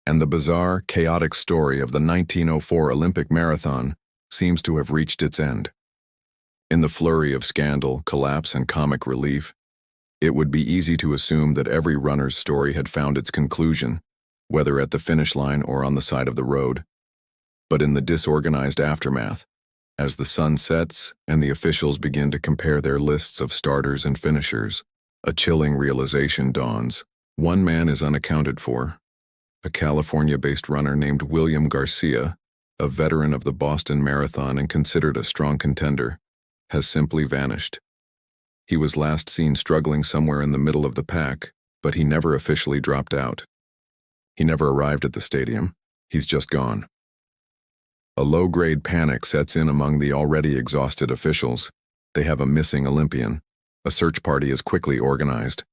and the bizarre, chaotic story of the 1904 Olympic Marathon seems to have reached its end. In the flurry of scandal, collapse, and comic relief, it would be easy to assume that every runner's story had found its conclusion, whether at the finish line or on the side of the road. But in the disorganized aftermath, as the sun sets and the officials begin to compare their lists of starters and finishers, a chilling realization dawns. One man is unaccounted for. A California-based runner named William Garcia, a veteran of the Boston Marathon and considered a strong contender, has simply vanished. He was last seen struggling somewhere in the middle of the pack, but he never officially dropped out. He never arrived at the stadium. He's just gone. A low-grade panic sets in among the already exhausted officials. They have a missing Olympian. A search party is quickly organized.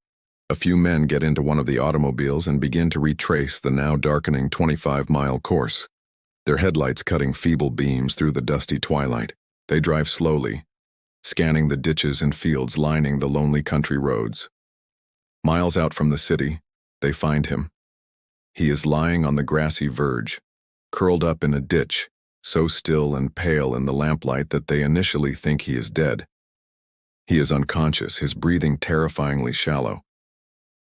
A few men get into one of the automobiles and begin to retrace the now darkening 25-mile course, their headlights cutting feeble beams through the dusty twilight. They drive slowly, scanning the ditches and fields lining the lonely country roads. Miles out from the city, they find him. He is lying on the grassy verge, curled up in a ditch, so still and pale in the lamplight that they initially think he is dead. He is unconscious, his breathing terrifyingly shallow.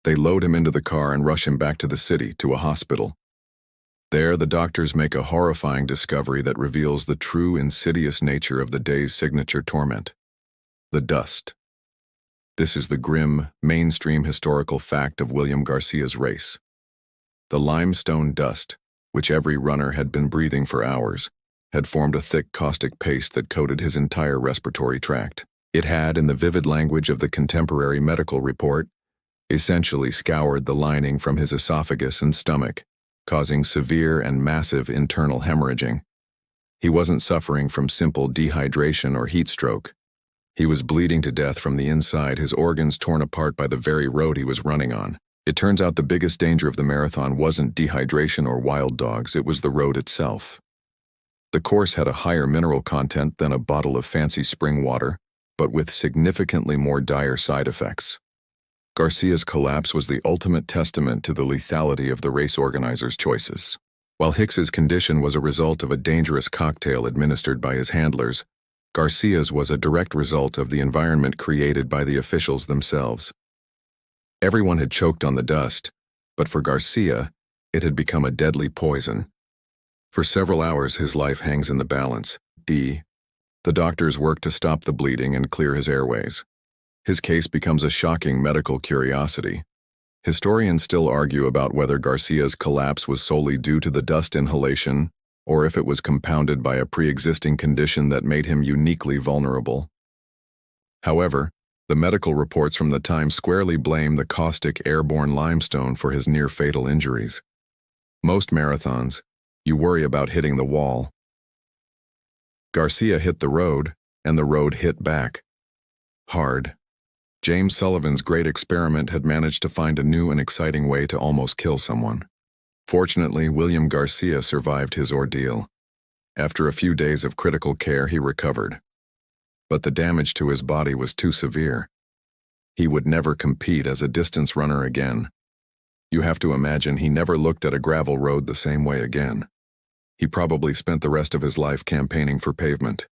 They load him into the car and rush him back to the city, to a hospital. There, the doctors make a horrifying discovery that reveals the true insidious nature of the day's signature torment: the dust. This is the grim, mainstream historical fact of William Garcia's race. The limestone dust, which every runner had been breathing for hours, had formed a thick caustic paste that coated his entire respiratory tract. It had, in the vivid language of the contemporary medical report, essentially scoured the lining from his esophagus and stomach, causing severe and massive internal hemorrhaging. He wasn't suffering from simple dehydration or heat stroke. He was bleeding to death from the inside, his organs torn apart by the very road he was running on. It turns out the biggest danger of the marathon wasn't dehydration or wild dogs, it was the road itself. The course had a higher mineral content than a bottle of fancy spring water, but with significantly more dire side effects. Garcia's collapse was the ultimate testament to the lethality of the race organizers' choices. While Hicks's condition was a result of a dangerous cocktail administered by his handlers, Garcia's was a direct result of the environment created by the officials themselves. Everyone had choked on the dust, but for Garcia, it had become a deadly poison. For several hours, his life hangs in the balance. The doctors work to stop the bleeding and clear his airways. His case becomes a shocking medical curiosity. Historians still argue about whether Garcia's collapse was solely due to the dust inhalation or if it was compounded by a pre-existing condition that made him uniquely vulnerable. However, the medical reports from the time squarely blame the caustic airborne limestone for his near-fatal injuries. Most marathons, you worry about hitting the wall. Garcia hit the road, and the road hit back. Hard. James Sullivan's great experiment had managed to find a new and exciting way to almost kill someone. Fortunately, William Garcia survived his ordeal. After a few days of critical care, he recovered. But the damage to his body was too severe. He would never compete as a distance runner again. You have to imagine he never looked at a gravel road the same way again. He probably spent the rest of his life campaigning for pavement.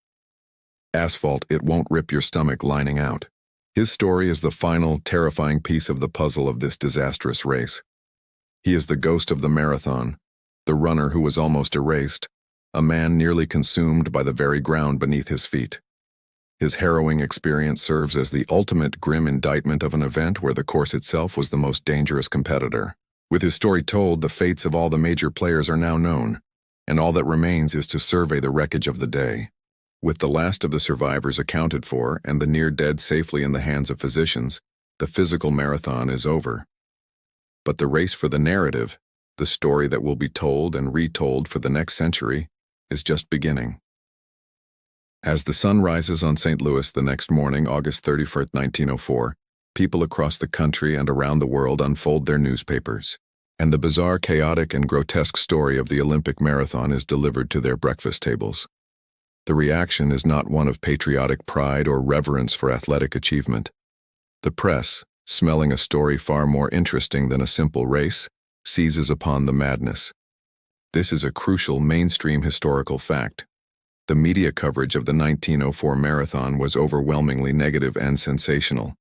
Asphalt, it won't rip your stomach lining out. His story is the final, terrifying piece of the puzzle of this disastrous race. He is the ghost of the marathon, the runner who was almost erased, a man nearly consumed by the very ground beneath his feet. His harrowing experience serves as the ultimate grim indictment of an event where the course itself was the most dangerous competitor. With his story told, the fates of all the major players are now known, and all that remains is to survey the wreckage of the day. With the last of the survivors accounted for and the near-dead safely in the hands of physicians, the physical marathon is over. But the race for the narrative The story that will be told and retold for the next century is just beginning. As the sun rises on St. Louis the next morning, August 31st, 1904, people across the country and around the world unfold their newspapers, and the bizarre, chaotic, and grotesque story of the Olympic marathon is delivered to their breakfast tables. The reaction is not one of patriotic pride or reverence for athletic achievement. The press, smelling a story far more interesting than a simple race, seizes upon the madness. This is a crucial mainstream historical fact. The media coverage of the 1904 marathon was overwhelmingly negative and sensational.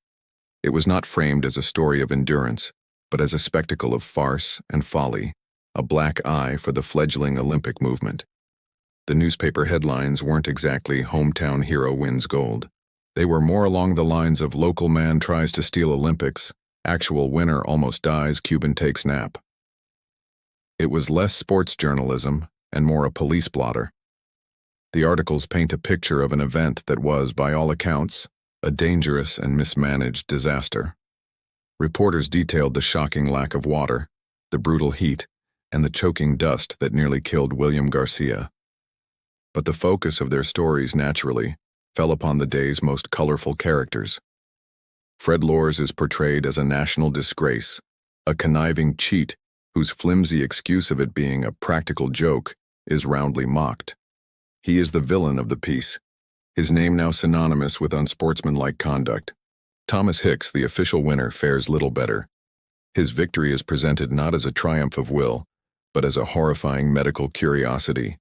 It was not framed as a story of endurance, but as a spectacle of farce and folly, a black eye for the fledgling Olympic movement. The newspaper headlines weren't exactly "Hometown Hero Wins Gold." They were more along the lines of "Local Man Tries to Steal Olympics," "Actual Winner Almost Dies, Cuban Takes Nap." It was less sports journalism and more a police blotter. The articles paint a picture of an event that was, by all accounts, a dangerous and mismanaged disaster. Reporters detailed the shocking lack of water, the brutal heat, and the choking dust that nearly killed William Garcia. But the focus of their stories, naturally, fell upon the day's most colorful characters. Fred Lors is portrayed as a national disgrace, a conniving cheat whose flimsy excuse of it being a practical joke is roundly mocked. He is the villain of the piece, his name now synonymous with unsportsmanlike conduct. Thomas Hicks, the official winner, fares little better. His victory is presented not as a triumph of will, but as a horrifying medical curiosity.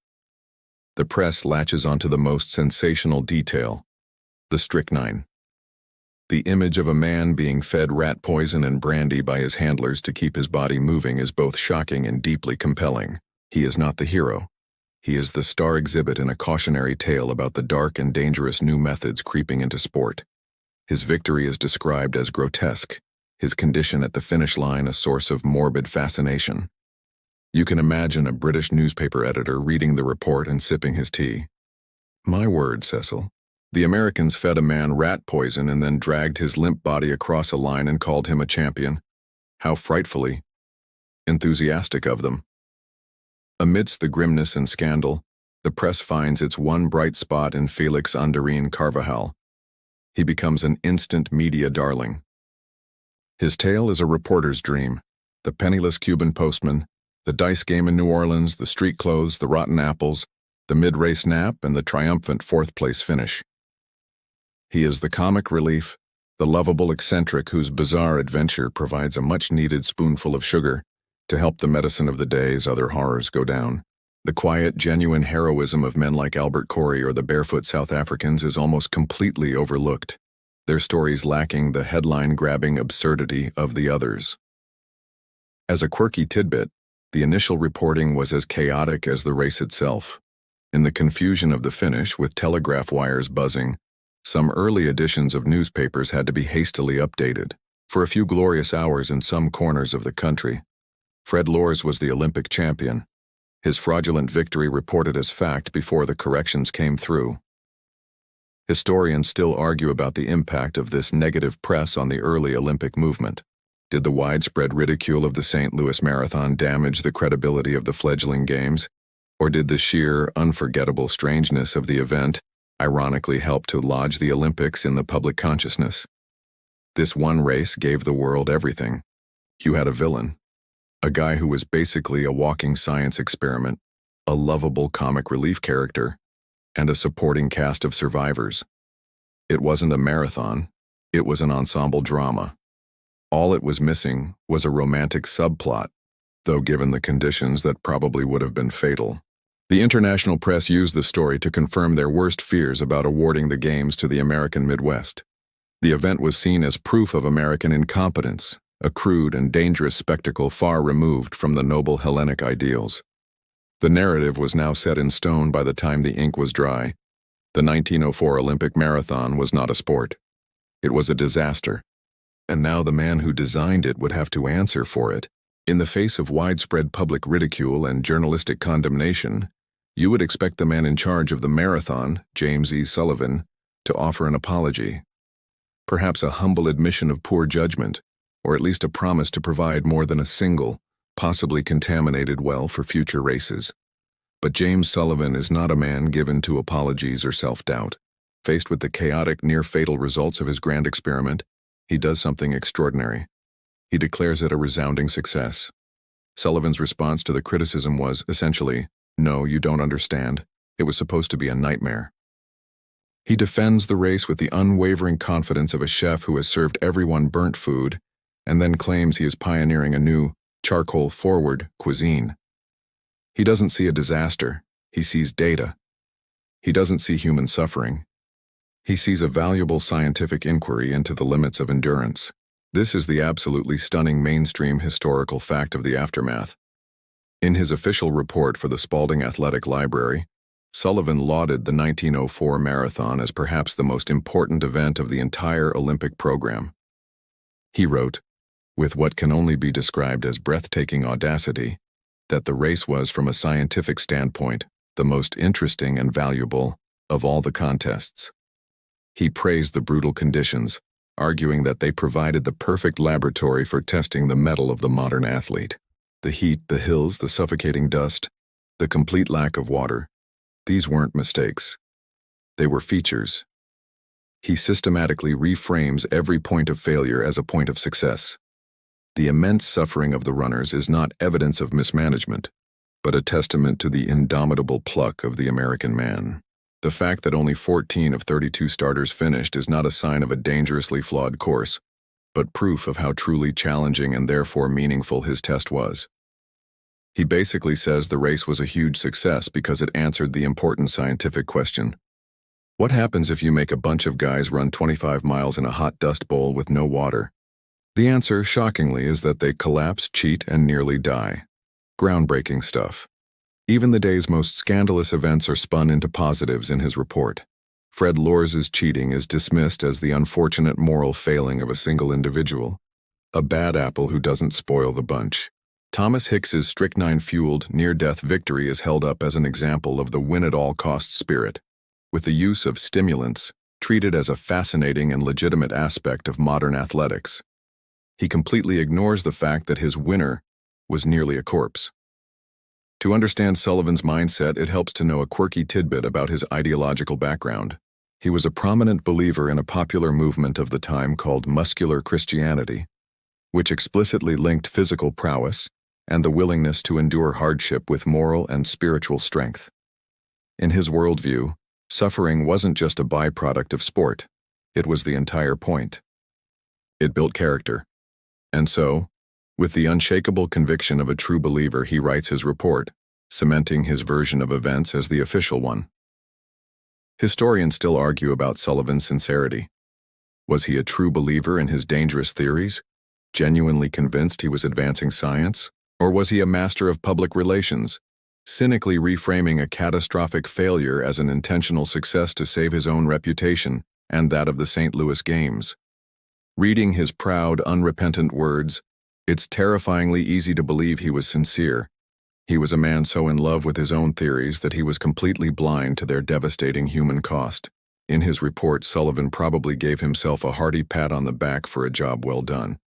The press latches onto the most sensational detail: the strychnine. The image of a man being fed rat poison and brandy by his handlers to keep his body moving is both shocking and deeply compelling. He is not the hero. He is the star exhibit in a cautionary tale about the dark and dangerous new methods creeping into sport. His victory is described as grotesque, his condition at the finish line a source of morbid fascination. You can imagine a British newspaper editor reading the report and sipping his tea. "My word, Cecil. The Americans fed a man rat poison and then dragged his limp body across a line and called him a champion. How frightfully enthusiastic of them." Amidst the grimness and scandal, the press finds its one bright spot in Felix Andorin Carvajal. He becomes an instant media darling. His tale is a reporter's dream: the penniless Cuban postman, the dice game in New Orleans, the street clothes, the rotten apples, the mid-race nap, and the triumphant fourth-place finish. He is the comic relief, the lovable eccentric whose bizarre adventure provides a much-needed spoonful of sugar to help the medicine of the day's other horrors go down. The quiet, genuine heroism of men like Albert Corey or the barefoot South Africans is almost completely overlooked, their stories lacking the headline-grabbing absurdity of the others. As a quirky tidbit, the initial reporting was as chaotic as the race itself. In the confusion of the finish, with telegraph wires buzzing, some early editions of newspapers had to be hastily updated. For a few glorious hours in some corners of the country, Fred Lors was the Olympic champion, his fraudulent victory reported as fact before the corrections came through. Historians still argue about the impact of this negative press on the early Olympic movement. Did the widespread ridicule of the St. Louis Marathon damage the credibility of the fledgling games, or did the sheer, unforgettable strangeness of the event ironically help to lodge the Olympics in the public consciousness? This one race gave the world everything. You had a villain, a guy who was basically a walking science experiment, a lovable comic relief character, and a supporting cast of survivors. It wasn't a marathon, it was an ensemble drama. All it was missing was a romantic subplot, though given the conditions that probably would have been fatal. The international press used the story to confirm their worst fears about awarding the Games to the American Midwest. The event was seen as proof of American incompetence, a crude and dangerous spectacle far removed from the noble Hellenic ideals. The narrative was now set in stone by the time the ink was dry. The 1904 Olympic marathon was not a sport. It was a disaster. And now the man who designed it would have to answer for it. In the face of widespread public ridicule and journalistic condemnation, you would expect the man in charge of the marathon, James E. Sullivan, to offer an apology. Perhaps a humble admission of poor judgment, or at least a promise to provide more than a single, possibly contaminated well for future races. But James Sullivan is not a man given to apologies or self-doubt. Faced with the chaotic, near-fatal results of his grand experiment, he does something extraordinary. He declares it a resounding success. Sullivan's response to the criticism was, essentially, "No, you don't understand. It was supposed to be a nightmare." He defends the race with the unwavering confidence of a chef who has served everyone burnt food, and then claims he is pioneering a new, charcoal-forward cuisine. He doesn't see a disaster, he sees data. He doesn't see human suffering. He sees a valuable scientific inquiry into the limits of endurance. This is the absolutely stunning mainstream historical fact of the aftermath. In his official report for the Spalding Athletic Library, Sullivan lauded the 1904 marathon as perhaps the most important event of the entire Olympic program. He wrote, with what can only be described as breathtaking audacity, that the race was, from a scientific standpoint, the most interesting and valuable of all the contests. He praised the brutal conditions, arguing that they provided the perfect laboratory for testing the mettle of the modern athlete. The heat, the hills, the suffocating dust, the complete lack of water. These weren't mistakes. They were features. He systematically reframes every point of failure as a point of success. The immense suffering of the runners is not evidence of mismanagement, but a testament to the indomitable pluck of the American man. The fact that only 14 of 32 starters finished is not a sign of a dangerously flawed course, but proof of how truly challenging and therefore meaningful his test was. He basically says the race was a huge success because it answered the important scientific question. What happens if you make a bunch of guys run 25 miles in a hot dust bowl with no water? The answer, shockingly, is that they collapse, cheat, and nearly die. Groundbreaking stuff. Even the day's most scandalous events are spun into positives in his report. Fred Lors's cheating is dismissed as the unfortunate moral failing of a single individual, a bad apple who doesn't spoil the bunch. Thomas Hicks's strychnine-fueled, near-death victory is held up as an example of the win-at-all-costs spirit, with the use of stimulants treated as a fascinating and legitimate aspect of modern athletics. He completely ignores the fact that his winner was nearly a corpse. To understand Sullivan's mindset, it helps to know a quirky tidbit about his ideological background. He was a prominent believer in a popular movement of the time called muscular Christianity, which explicitly linked physical prowess and the willingness to endure hardship with moral and spiritual strength. In his worldview, suffering wasn't just a byproduct of sport, it was the entire point. It built character. And so, with the unshakable conviction of a true believer, he writes his report, cementing his version of events as the official one. Historians still argue about Sullivan's sincerity. Was he a true believer in his dangerous theories, genuinely convinced he was advancing science? Or was he a master of public relations, cynically reframing a catastrophic failure as an intentional success to save his own reputation and that of the St. Louis Games? Reading his proud, unrepentant words, it's terrifyingly easy to believe he was sincere. He was a man so in love with his own theories that he was completely blind to their devastating human cost. In his report, Sullivan probably gave himself a hearty pat on the back for a job well done.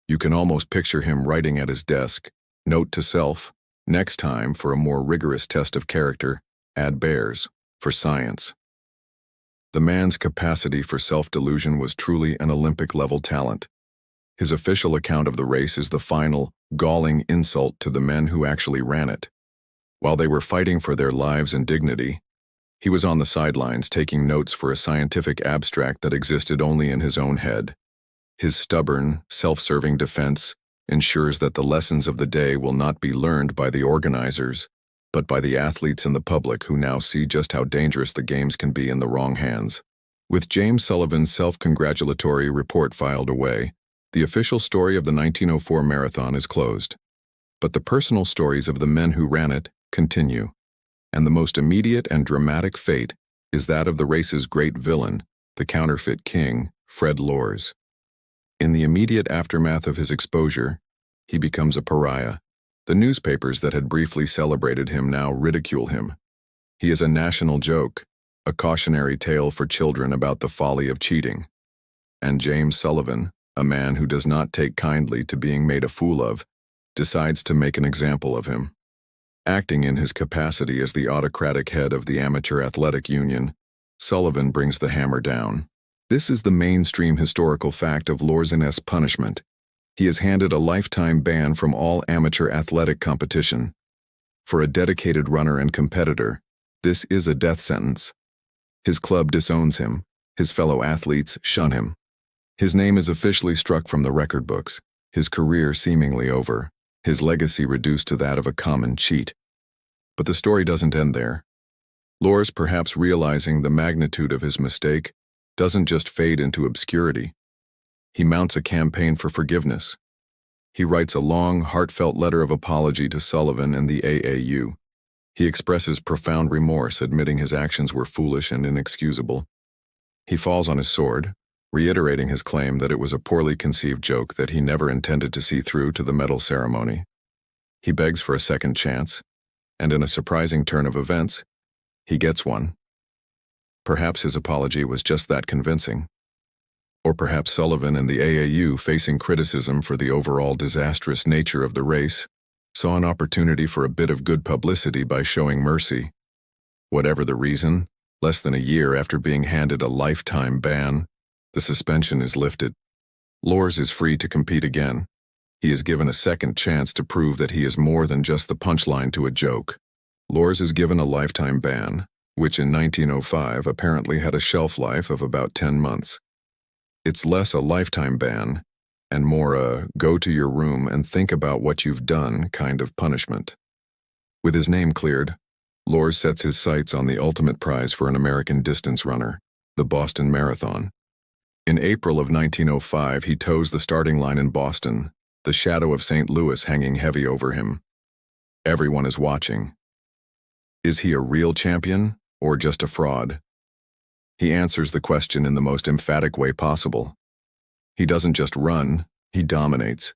You can almost picture him writing at his desk, note to self, next time for a more rigorous test of character, add bears, for science. The man's capacity for self-delusion was truly an Olympic-level talent. His official account of the race is the final, galling insult to the men who actually ran it. While they were fighting for their lives and dignity, he was on the sidelines taking notes for a scientific abstract that existed only in his own head. His stubborn, self-serving defense ensures that the lessons of the day will not be learned by the organizers, but by the athletes and the public who now see just how dangerous the games can be in the wrong hands. With James Sullivan's self-congratulatory report filed away, the official story of the 1904 marathon is closed. But the personal stories of the men who ran it continue, and the most immediate and dramatic fate is that of the race's great villain, the counterfeit king, Fred Lors. In the immediate aftermath of his exposure, he becomes a pariah. The newspapers that had briefly celebrated him now ridicule him. He is a national joke, a cautionary tale for children about the folly of cheating. And James Sullivan, a man who does not take kindly to being made a fool of, decides to make an example of him. Acting in his capacity as the autocratic head of the Amateur Athletic Union, Sullivan brings the hammer down. This is the mainstream historical fact of Lorzin's punishment. He is handed a lifetime ban from all amateur athletic competition. For a dedicated runner and competitor, this is a death sentence. His club disowns him. His fellow athletes shun him. His name is officially struck from the record books, his career seemingly over, his legacy reduced to that of a common cheat. But the story doesn't end there. Lors, perhaps realizing the magnitude of his mistake, doesn't just fade into obscurity. He mounts a campaign for forgiveness. He writes a long, heartfelt letter of apology to Sullivan and the AAU. He expresses profound remorse, admitting his actions were foolish and inexcusable. He falls on his sword, reiterating his claim that it was a poorly conceived joke that he never intended to see through to the medal ceremony. He begs for a second chance, and in a surprising turn of events, he gets one. Perhaps his apology was just that convincing. Or perhaps Sullivan and the AAU, facing criticism for the overall disastrous nature of the race, saw an opportunity for a bit of good publicity by showing mercy. Whatever the reason, less than a year after being handed a lifetime ban, the suspension is lifted. Lors is free to compete again. He is given a second chance to prove that he is more than just the punchline to a joke. Lors is given a lifetime ban, which in 1905 apparently had a shelf life of about 10 months. It's less a lifetime ban and more a go to your room and think about what you've done kind of punishment. With his name cleared, Lors sets his sights on the ultimate prize for an American distance runner, the Boston Marathon. In April of 1905, he toes the starting line in Boston, the shadow of St. Louis hanging heavy over him. Everyone is watching. Is he a real champion or just a fraud? He answers the question in the most emphatic way possible. He doesn't just run, he dominates.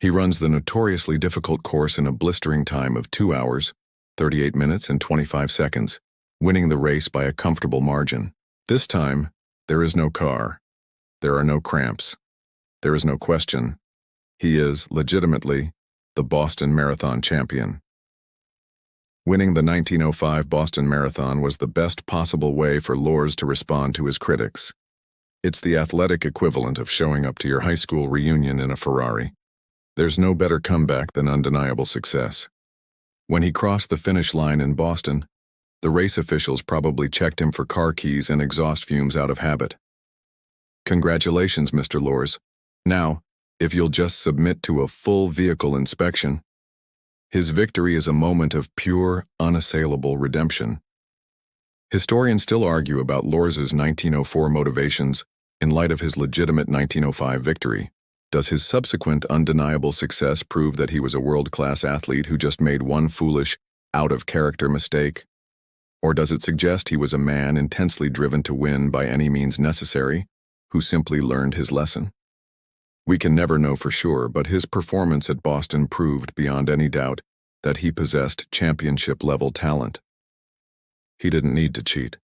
He runs the notoriously difficult course in a blistering time of 2 hours, 38 minutes and 25 seconds, winning the race by a comfortable margin. This time, there is no car. There are no cramps. There is no question. He is, legitimately, the Boston Marathon champion. Winning the 1905 Boston Marathon was the best possible way for Lors to respond to his critics. It's the athletic equivalent of showing up to your high school reunion in a Ferrari. There's no better comeback than undeniable success. When he crossed the finish line in Boston, the race officials probably checked him for car keys and exhaust fumes out of habit. Congratulations, Mr. Lors. Now, if you'll just submit to a full vehicle inspection. His victory is a moment of pure, unassailable redemption. Historians still argue about Lors's 1904 motivations in light of his legitimate 1905 victory. Does his subsequent undeniable success prove that he was a world-class athlete who just made one foolish, out-of-character mistake? Or does it suggest he was a man intensely driven to win by any means necessary, who simply learned his lesson? We can never know for sure, but his performance at Boston proved beyond any doubt that he possessed championship-level talent. He didn't need to cheat.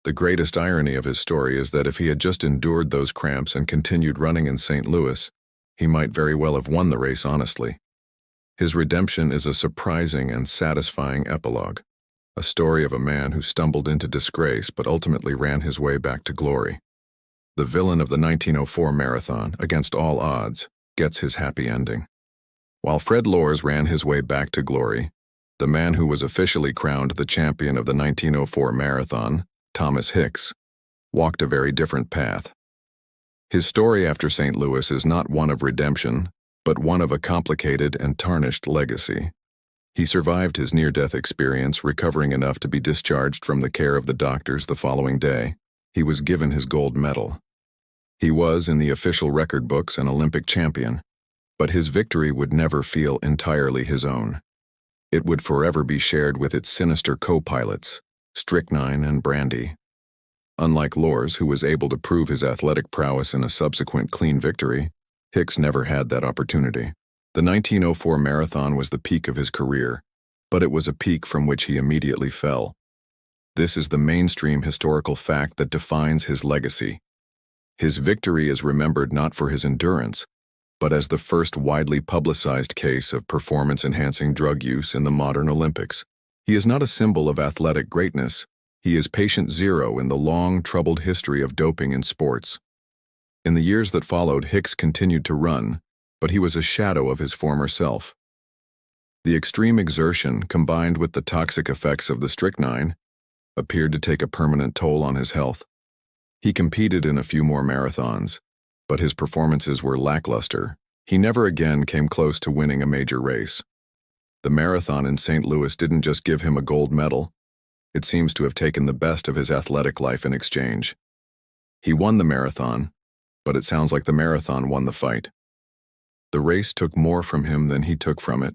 The greatest irony of his story is that if he had just endured those cramps and continued running in St. Louis, he might very well have won the race honestly. His redemption is a surprising and satisfying epilogue, a story of a man who stumbled into disgrace but ultimately ran his way back to glory. The villain of the 1904 marathon, against all odds, gets his happy ending. While Fred Lors ran his way back to glory, the man who was officially crowned the champion of the 1904 marathon, Thomas Hicks, walked a very different path. His story after St. Louis is not one of redemption, but one of a complicated and tarnished legacy. He survived his near-death experience, recovering enough to be discharged from the care of the doctors the following day. He was given his gold medal. He was, in the official record books, an Olympic champion, but his victory would never feel entirely his own. It would forever be shared with its sinister co-pilots, Strychnine and Brandy. Unlike Lors, who was able to prove his athletic prowess in a subsequent clean victory, Hicks never had that opportunity. The 1904 marathon was the peak of his career, but it was a peak from which he immediately fell. This is the mainstream historical fact that defines his legacy. His victory is remembered not for his endurance, but as the first widely publicized case of performance-enhancing drug use in the modern Olympics. He is not a symbol of athletic greatness. He is patient zero in the long, troubled history of doping in sports. In the years that followed, Hicks continued to run, but he was a shadow of his former self. The extreme exertion, combined with the toxic effects of the strychnine, appeared to take a permanent toll on his health. He competed in a few more marathons, but his performances were lackluster. He never again came close to winning a major race. The marathon in St. Louis didn't just give him a gold medal. It seems to have taken the best of his athletic life in exchange. He won the marathon, but it sounds like the marathon won the fight. The race took more from him than he took from it.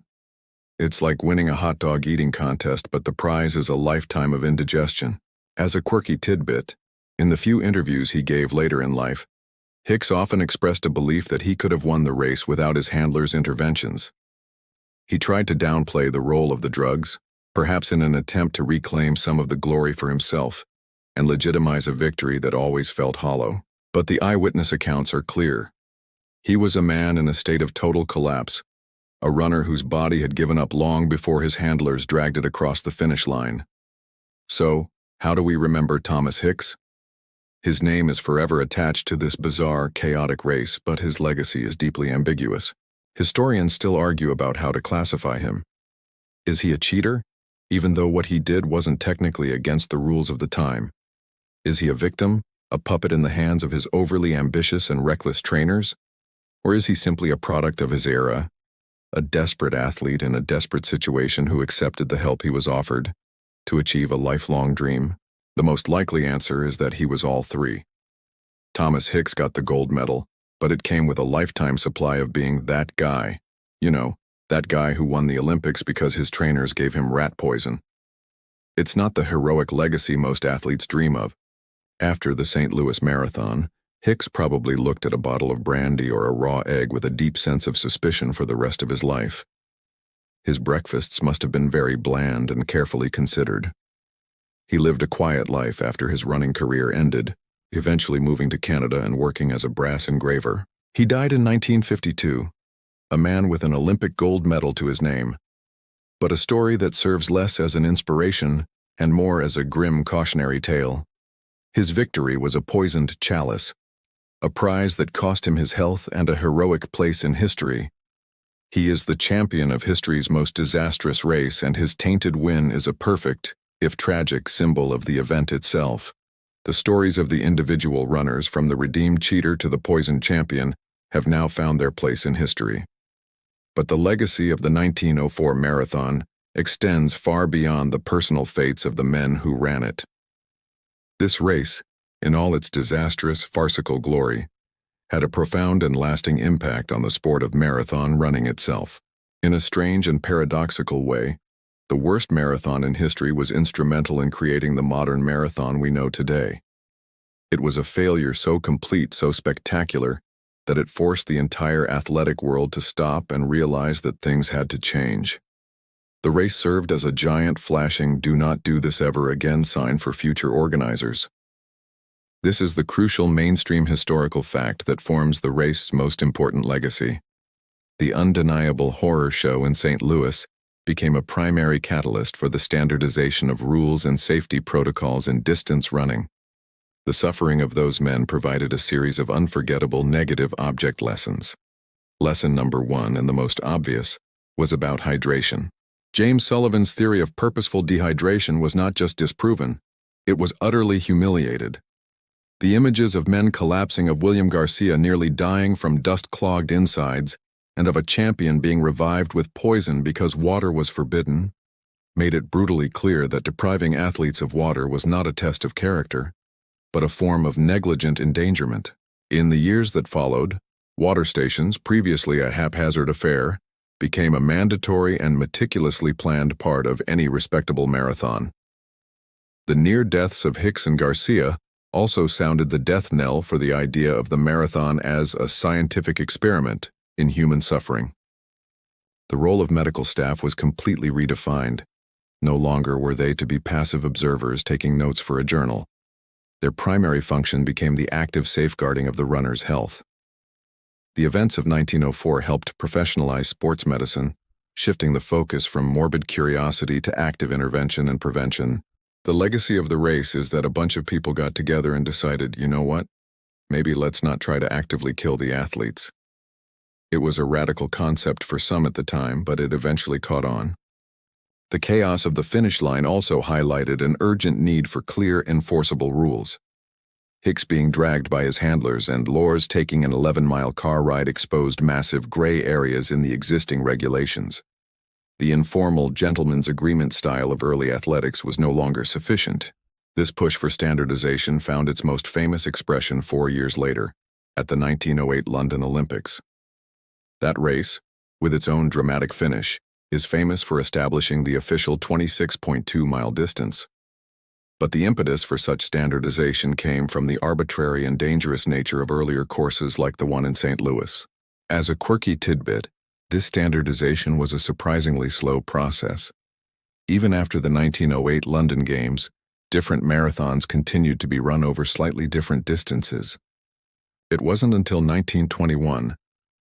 It's like winning a hot dog eating contest, but the prize is a lifetime of indigestion. As a quirky tidbit, in the few interviews he gave later in life, Hicks often expressed a belief that he could have won the race without his handler's interventions. He tried to downplay the role of the drugs, perhaps in an attempt to reclaim some of the glory for himself and legitimize a victory that always felt hollow. But the eyewitness accounts are clear. He was a man in a state of total collapse, a runner whose body had given up long before his handlers dragged it across the finish line. So, how do we remember Thomas Hicks? His name is forever attached to this bizarre, chaotic race, but his legacy is deeply ambiguous. Historians still argue about how to classify him. Is he a cheater, even though what he did wasn't technically against the rules of the time? Is he a victim, a puppet in the hands of his overly ambitious and reckless trainers? Or is he simply a product of his era, a desperate athlete in a desperate situation who accepted the help he was offered to achieve a lifelong dream? The most likely answer is that he was all three. Thomas Hicks got the gold medal, but it came with a lifetime supply of being that guy. You know, that guy who won the Olympics because his trainers gave him rat poison. It's not the heroic legacy most athletes dream of. After the St. Louis Marathon, Hicks probably looked at a bottle of brandy or a raw egg with a deep sense of suspicion for the rest of his life. His breakfasts must have been very bland and carefully considered. He lived a quiet life after his running career ended, eventually moving to Canada and working as a brass engraver. He died in 1952, a man with an Olympic gold medal to his name, but a story that serves less as an inspiration and more as a grim cautionary tale. His victory was a poisoned chalice, a prize that cost him his health and a heroic place in history. He is the champion of history's most disastrous race, and his tainted win is a perfect, if tragic, symbol of the event itself. The stories of the individual runners, from the redeemed cheater to the poisoned champion, have now found their place in history. But the legacy of the 1904 marathon extends far beyond the personal fates of the men who ran it. This race, in all its disastrous, farcical glory, had a profound and lasting impact on the sport of marathon running itself. In a strange and paradoxical way, the worst marathon in history was instrumental in creating the modern marathon we know today. It was a failure so complete, so spectacular, that it forced the entire athletic world to stop and realize that things had to change. The race served as a giant, flashing "do not do this ever again" sign for future organizers. This is the crucial mainstream historical fact that forms the race's most important legacy. The undeniable horror show in St. Louis became a primary catalyst for the standardization of rules and safety protocols in distance running. The suffering of those men provided a series of unforgettable negative object lessons. Lesson number 1, and the most obvious, was about hydration. James Sullivan's theory of purposeful dehydration was not just disproven, it was utterly humiliated. The images of men collapsing, of William Garcia nearly dying from dust-clogged insides, and of a champion being revived with poison because water was forbidden, made it brutally clear that depriving athletes of water was not a test of character, but a form of negligent endangerment. In the years that followed, water stations, previously a haphazard affair, became a mandatory and meticulously planned part of any respectable marathon. The near deaths of Hicks and Garcia also sounded the death knell for the idea of the marathon as a scientific experiment in human suffering. The role of medical staff was completely redefined. No longer were they to be passive observers taking notes for a journal. Their primary function became the active safeguarding of the runner's health. The events of 1904 helped professionalize sports medicine, shifting the focus from morbid curiosity to active intervention and prevention. The legacy of the race is that a bunch of people got together and decided, you know what? Maybe let's not try to actively kill the athletes. It was a radical concept for some at the time, but it eventually caught on. The chaos of the finish line also highlighted an urgent need for clear, enforceable rules. Hicks being dragged by his handlers and Lors taking an 11-mile car ride exposed massive gray areas in the existing regulations. The informal gentleman's agreement style of early athletics was no longer sufficient. This push for standardization found its most famous expression 4 years later, at the 1908 London Olympics. That race, with its own dramatic finish, is famous for establishing the official 26.2-mile distance. But the impetus for such standardization came from the arbitrary and dangerous nature of earlier courses like the one in St. Louis. As a quirky tidbit, this standardization was a surprisingly slow process. Even after the 1908 London Games, different marathons continued to be run over slightly different distances. It wasn't until 1921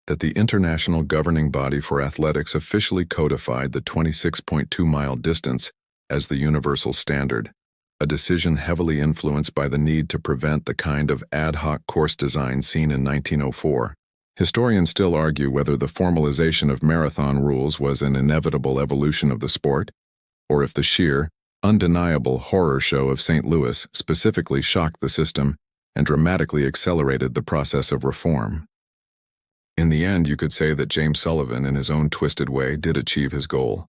that the international governing body for athletics officially codified the 26.2-mile distance as the universal standard, a decision heavily influenced by the need to prevent the kind of ad hoc course design seen in 1904. Historians still argue whether the formalization of marathon rules was an inevitable evolution of the sport, or if the sheer, undeniable horror show of St. Louis specifically shocked the system and dramatically accelerated the process of reform. In the end, you could say that James Sullivan, in his own twisted way, did achieve his goal.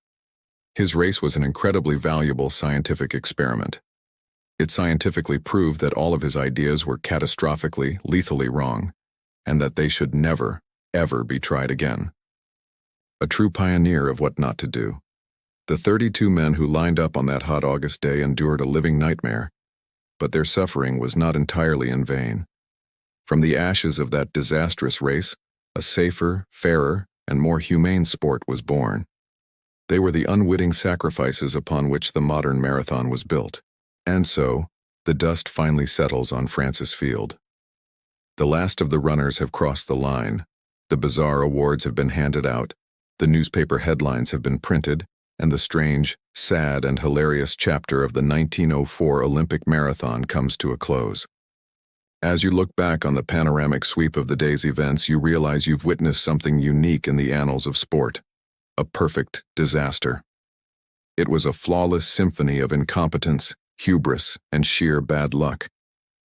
His race was an incredibly valuable scientific experiment. It scientifically proved that all of his ideas were catastrophically, lethally wrong, and that they should never, ever be tried again. A true pioneer of what not to do. The 32 men who lined up on that hot August day endured a living nightmare, but their suffering was not entirely in vain. From the ashes of that disastrous race, a safer, fairer, and more humane sport was born. They were the unwitting sacrifices upon which the modern marathon was built. And so, the dust finally settles on Francis Field. The last of the runners have crossed the line, the bizarre awards have been handed out, the newspaper headlines have been printed, and the strange, sad, and hilarious chapter of the 1904 Olympic Marathon comes to a close. As you look back on the panoramic sweep of the day's events, you realize you've witnessed something unique in the annals of sport. A perfect disaster. It was a flawless symphony of incompetence, hubris, and sheer bad luck.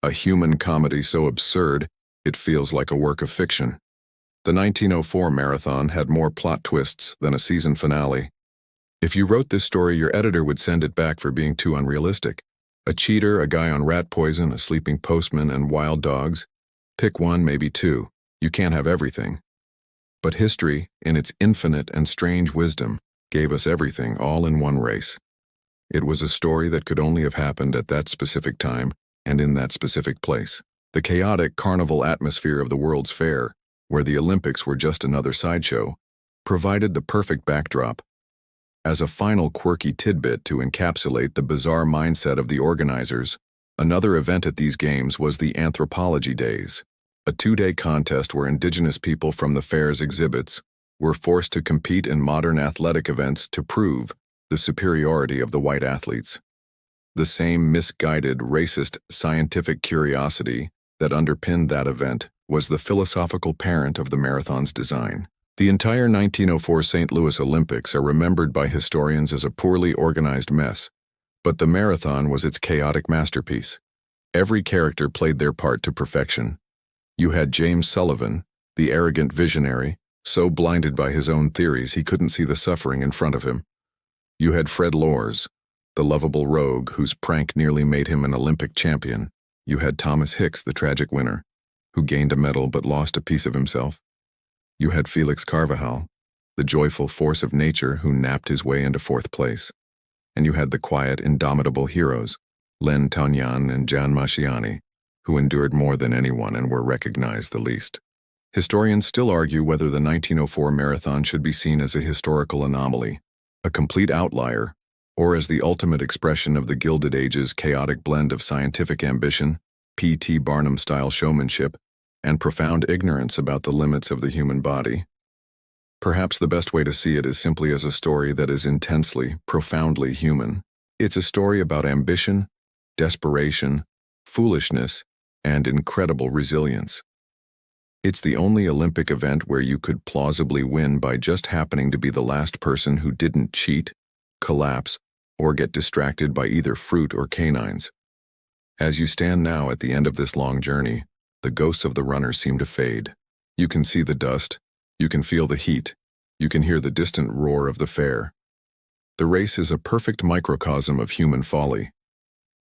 A human comedy so absurd, it feels like a work of fiction. The 1904 marathon had more plot twists than a season finale. If you wrote this story, your editor would send it back for being too unrealistic. A cheater, a guy on rat poison, a sleeping postman, and wild dogs. Pick one, maybe two. You can't have everything. But history, in its infinite and strange wisdom, gave us everything all in one race. It was a story that could only have happened at that specific time and in that specific place. The chaotic carnival atmosphere of the World's Fair, where the Olympics were just another sideshow, provided the perfect backdrop. As a final quirky tidbit to encapsulate the bizarre mindset of the organizers, another event at these games was the Anthropology Days, a 2-day contest where indigenous people from the fair's exhibits were forced to compete in modern athletic events to prove the superiority of the white athletes. The same misguided, racist, scientific curiosity that underpinned that event was the philosophical parent of the marathon's design. The entire 1904 St. Louis Olympics are remembered by historians as a poorly organized mess, but the marathon was its chaotic masterpiece. Every character played their part to perfection. You had James Sullivan, the arrogant visionary, so blinded by his own theories he couldn't see the suffering in front of him. You had Fred Lors, the lovable rogue whose prank nearly made him an Olympic champion. You had Thomas Hicks, the tragic winner, who gained a medal but lost a piece of himself. You had Felix Carvajal, the joyful force of nature who napped his way into 4th place. And you had the quiet, indomitable heroes, Len Taunyan and Gian Masciani, who endured more than anyone and were recognized the least. Historians still argue whether the 1904 marathon should be seen as a historical anomaly, a complete outlier, or as the ultimate expression of the Gilded Age's chaotic blend of scientific ambition, P.T. Barnum-style showmanship, and profound ignorance about the limits of the human body. Perhaps the best way to see it is simply as a story that is intensely, profoundly human. It's a story about ambition, desperation, foolishness, and incredible resilience. It's the only Olympic event where you could plausibly win by just happening to be the last person who didn't cheat, collapse, or get distracted by either fruit or canines. As you stand now at the end of this long journey, the ghosts of the runners seem to fade. You can see the dust, you can feel the heat, you can hear the distant roar of the fair. The race is a perfect microcosm of human folly.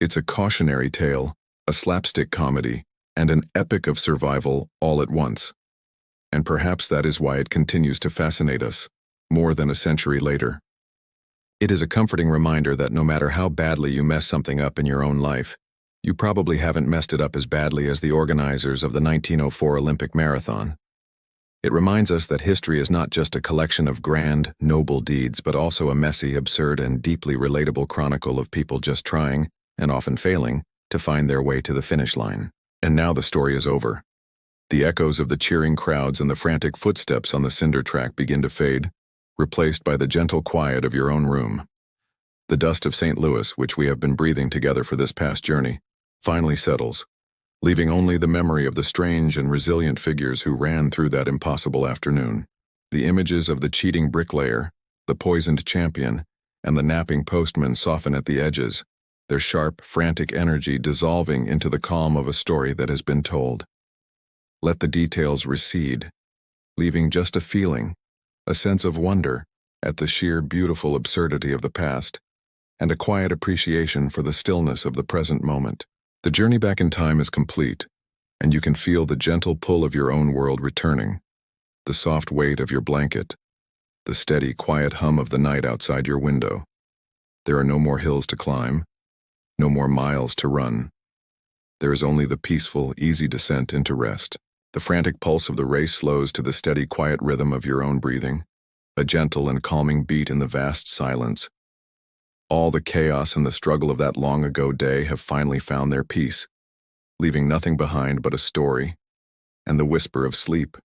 It's a cautionary tale, a slapstick comedy, and an epic of survival all at once. And perhaps that is why it continues to fascinate us, more than a century later. It is a comforting reminder that no matter how badly you mess something up in your own life, you probably haven't messed it up as badly as the organizers of the 1904 Olympic Marathon. It reminds us that history is not just a collection of grand, noble deeds, but also a messy, absurd, and deeply relatable chronicle of people just trying, and often failing, to find their way to the finish line. And now the story is over. The echoes of the cheering crowds and the frantic footsteps on the cinder track begin to fade, replaced by the gentle quiet of your own room. The dust of St. Louis, which we have been breathing together for this past journey, finally settles, leaving only the memory of the strange and resilient figures who ran through that impossible afternoon. The images of the cheating bricklayer, the poisoned champion, and the napping postman soften at the edges, their sharp, frantic energy dissolving into the calm of a story that has been told. Let the details recede, leaving just a feeling, a sense of wonder at the sheer beautiful absurdity of the past, and a quiet appreciation for the stillness of the present moment. The journey back in time is complete, and you can feel the gentle pull of your own world returning, the soft weight of your blanket, the steady, quiet hum of the night outside your window. There are no more hills to climb, no more miles to run. There is only the peaceful, easy descent into rest. The frantic pulse of the race slows to the steady, quiet rhythm of your own breathing, a gentle and calming beat in the vast silence. All the chaos and the struggle of that long-ago day have finally found their peace, leaving nothing behind but a story and the whisper of sleep.